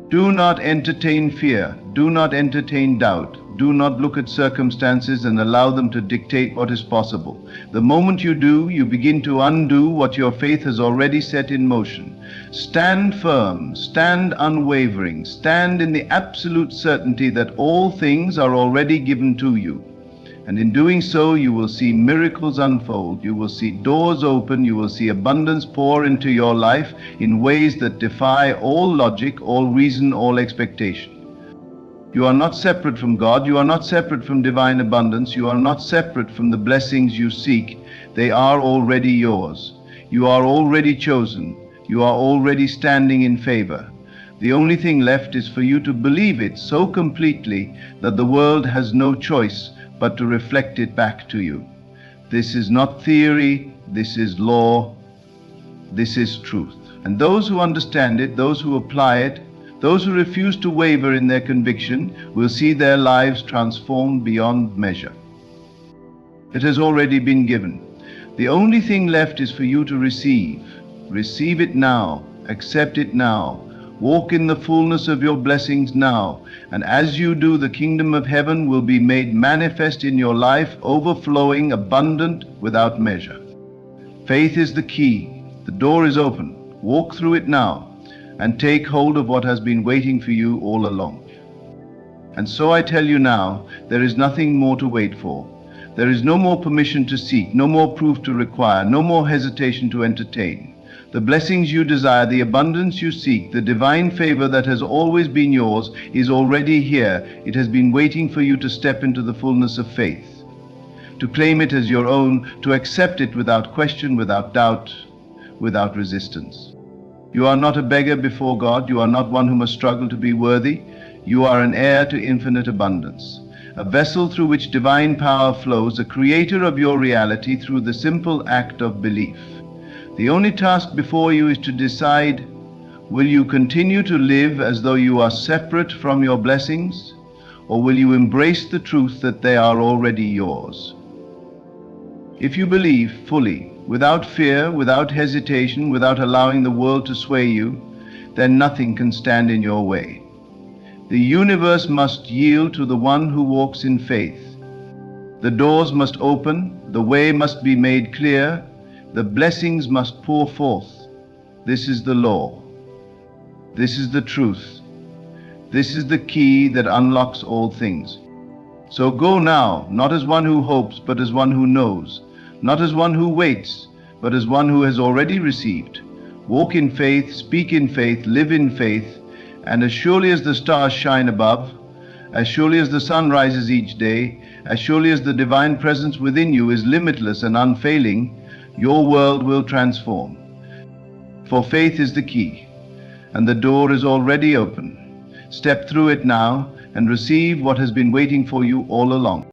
Do not entertain fear. Do not entertain doubt. Do not look at circumstances and allow them to dictate what is possible. The moment you do, you begin to undo what your faith has already set in motion. Stand firm, stand unwavering, stand in the absolute certainty that all things are already given to you. And in doing so, you will see miracles unfold. You will see doors open. You will see abundance pour into your life in ways that defy all logic, all reason, all expectation. You are not separate from God. You are not separate from divine abundance. You are not separate from the blessings you seek. They are already yours. You are already chosen. You are already standing in favor. The only thing left is for you to believe it so completely that the world has no choice but to reflect it back to you. This is not theory, this is law, this is truth. And those who understand it, those who apply it, those who refuse to waver in their conviction, will see their lives transformed beyond measure. It has already been given. The only thing left is for you to receive. Receive it now, accept it now. Walk in the fullness of your blessings now, and as you do, the kingdom of heaven will be made manifest in your life, overflowing, abundant, without measure. Faith is the key. The door is open. Walk through it now, and take hold of what has been waiting for you all along. And so I tell you now, there is nothing more to wait for. There is no more permission to seek, no more proof to require, no more hesitation to entertain. The blessings you desire, the abundance you seek, the divine favor that has always been yours is already here. It has been waiting for you to step into the fullness of faith, to claim it as your own, to accept it without question, without doubt, without resistance. You are not a beggar before God. You are not one who must struggle to be worthy. You are an heir to infinite abundance, a vessel through which divine power flows, a creator of your reality through the simple act of belief. The only task before you is to decide, will you continue to live as though you are separate from your blessings, or will you embrace the truth that they are already yours? If you believe fully, without fear, without hesitation, without allowing the world to sway you, then nothing can stand in your way. The universe must yield to the one who walks in faith. The doors must open, the way must be made clear, the blessings must pour forth. This is the law. This is the truth. This is the key that unlocks all things. So go now, not as one who hopes, but as one who knows, not as one who waits, but as one who has already received. Walk in faith, speak in faith, live in faith, and as surely as the stars shine above, as surely as the sun rises each day, as surely as the divine presence within you is limitless and unfailing, your world will transform. For faith is the key, and the door is already open. Step through it now and receive what has been waiting for you all along.